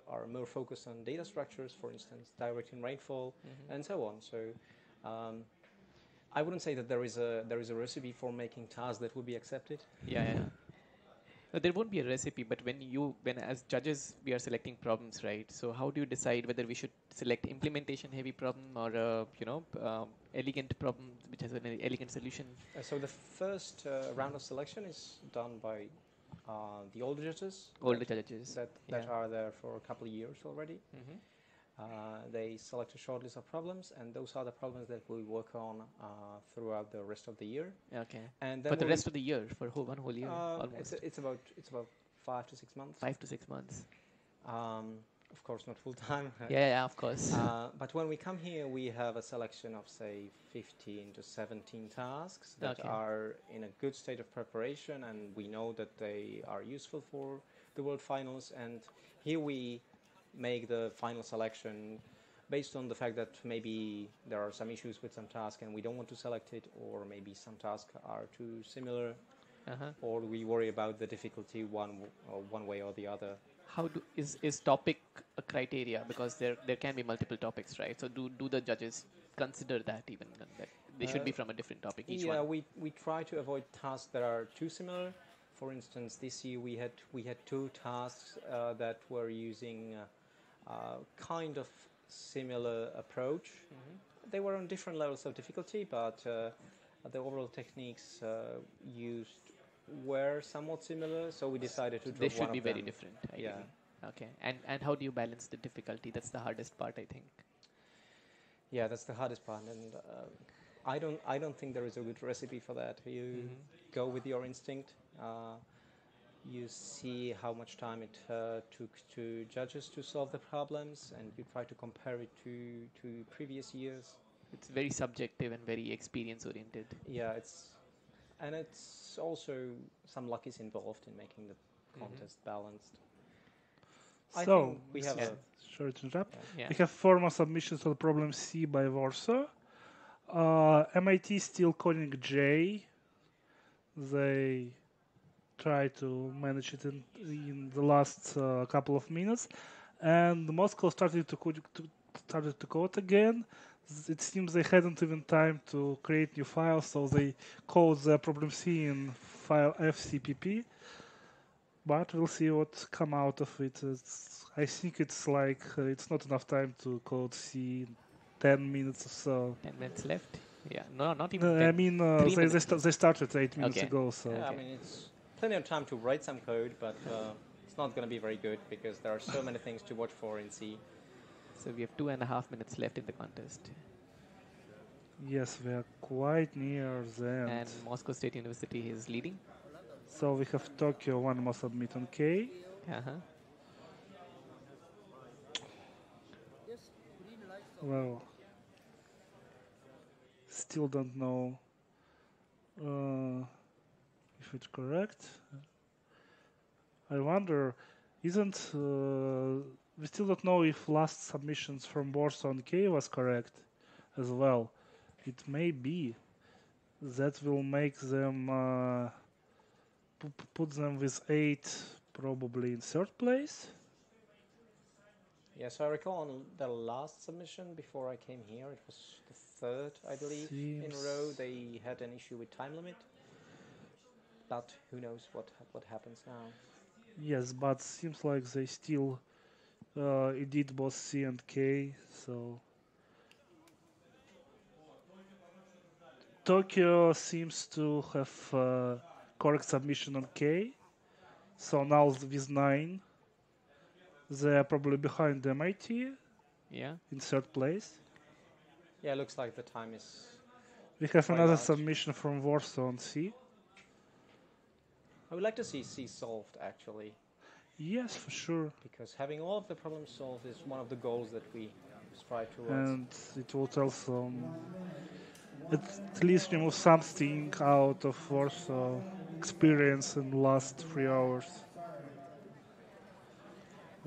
are more focused on data structures, for instance, directing rainfall, and so on. So I wouldn't say that there is a recipe for making tasks that would be accepted. Yeah. No, there won't be a recipe, but when as judges we are selecting problems, right? So how do you decide whether we should select implementation heavy problem or elegant problem which has an elegant solution? So the first round of selection is done by the older judges. That are there for a couple of years already. They select a short list of problems, and those are the problems that we work on throughout the rest of the year. Okay. And then for the rest of the year, for one whole year, almost. It's about 5 to 6 months. 5 to 6 months. of course, not full time. Yeah, of course. But when we come here, we have a selection of, say, 15 to 17 tasks that Okay. are in a good state of preparation, and we know that they are useful for the World Finals. And here we make the final selection based on the fact that maybe there are some issues with some task and we don't want to select it, or maybe some tasks are too similar, or we worry about the difficulty one way or the other. How is topic a criteria? Because there can be multiple topics, right? So do the judges consider that even that they should be from a different topic each one? Yeah, we try to avoid tasks that are too similar. For instance, this year we had two tasks that were using kind of similar approach. They were on different levels of difficulty, but the overall techniques used were somewhat similar, so we decided to drop They should one be of very them. different. Ideally. Yeah. Okay. And how do you balance the difficulty? That's the hardest part, I think. Yeah, that's the hardest part, and I don't think there is a good recipe for that. You go with your instinct. You see how much time it took to judges to solve the problems, and you try to compare it to previous years. It's very subjective and very experience oriented. Yeah, it's also some luck is involved in making the contest balanced. I So think we have sorry to interrupt. Yeah. We have 4 more submissions for the problem C by Warsaw. MIT still coding J. They try to manage it in the last couple of minutes, and Moscow started to code again. It seems they hadn't even time to create new files, so they code the problem C in file FCPP. But we'll see what come out of it. I think it's like it's not enough time to code C in 10 minutes or so. 10 minutes left? Yeah, no, not even No, 10. I mean, 3 minutes. they started 8 minutes Okay. ago, so. Yeah, I mean, it's plenty of time to write some code, but it's not going to be very good because there are so many things to watch for in C. So we have 2.5 minutes left in the contest. Yes, we are quite near the end. And Moscow State University is leading. So we have Tokyo, one more submit on K. Well, still don't know if it's correct. I wonder, isn't we still don't know if last submissions from Warsaw on K was correct as well. It may be. That will make them put them with 8 probably in 3rd place. Yeah, so I recall on the last submission before I came here, it was the 3rd, I believe, in a row. They had an issue with time limit, but who knows what happens now. Yes, but seems like they still edit both C and K, so Tokyo seems to have correct submission on K, so now with 9 they are probably behind MIT. Yeah. In 3rd place. Yeah, it looks like the time is. We have quite another large. submission from Warsaw on C. I would like to see C solved, actually. Yes, for sure. Because having all of the problems solved is one of the goals that we strive towards. And it will tell some, at least remove something out of Warsaw experience in the last 3 hours.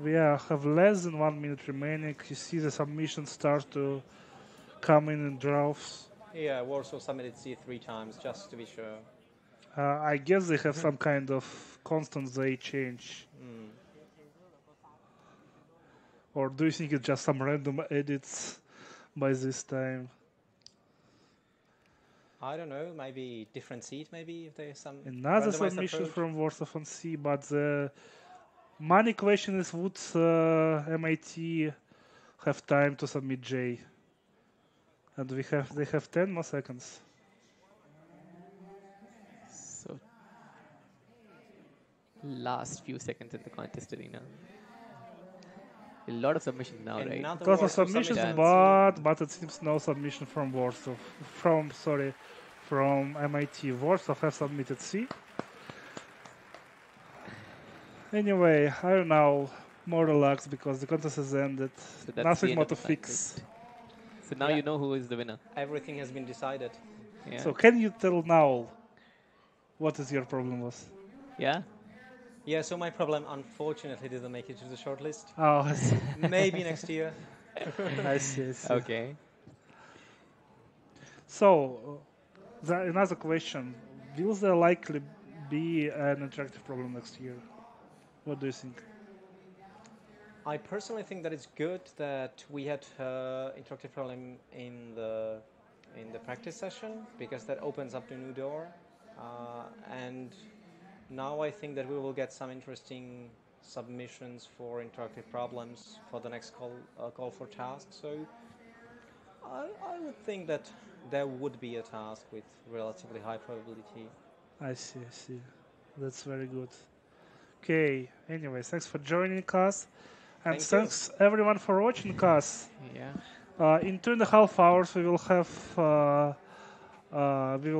We have less than 1 minute remaining. You see the submissions start to come in droves. Yeah, Warsaw submitted C 3 times, just to be sure. I guess they have some kind of constant they change. Or do you think it's just some random edits by this time? I don't know, maybe different seat, maybe, if there's some Another randomized submission approach. from Warsaw on C, but the money question is would MIT have time to submit J? And they have 10 more seconds. So last few seconds in the contest arena. A lot of submissions now, right? Lots of submissions, but it seems no submission from Warsaw. From MIT. Warsaw have submitted C. Anyway, I don't know. more relaxed because the contest has ended. So that's the Nothing end more of to the fix. contest. So now Yeah. you know who is the winner. Everything has been decided. Yeah. So can you tell now what is your problem was? Yeah. Yeah, so my problem unfortunately didn't make it to the shortlist. Oh, I see. Maybe next year. I see, I see. Okay. So, another question. Will there likely be an interactive problem next year? What do you think? I personally think that it's good that we had interactive problem in the practice session because that opens up the new door, and now I think that we will get some interesting submissions for interactive problems for the next call for tasks. So I would think that there would be a task with relatively high probability. I see, I see. That's very good. Okay, anyways, thanks for joining us. And Thank you. thanks everyone for watching us. Yeah. In 2.5 hours we will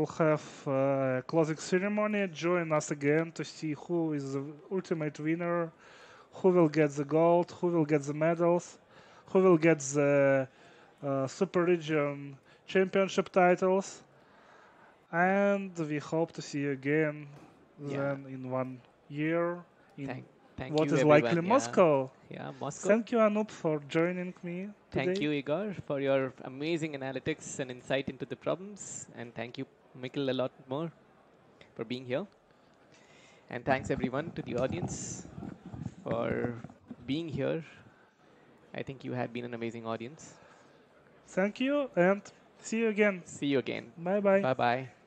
have a closing ceremony. Join us again to see who is the ultimate winner, who will get the gold, who will get the medals, who will get the Super Region Championship titles. And we hope to see you again then in 1 year in Thank what you, is everyone. likely Yeah. Moscow. Yeah, Moscow. Thank you, Anup, for joining me Thank today. you, Igor, for your amazing analytics and insight into the problems. And thank you, Mikkel, a lot more for being here. And thanks, everyone, to the audience for being here. I think you had been an amazing audience. Thank you, and see you again. See you again. Bye-bye. Bye-bye.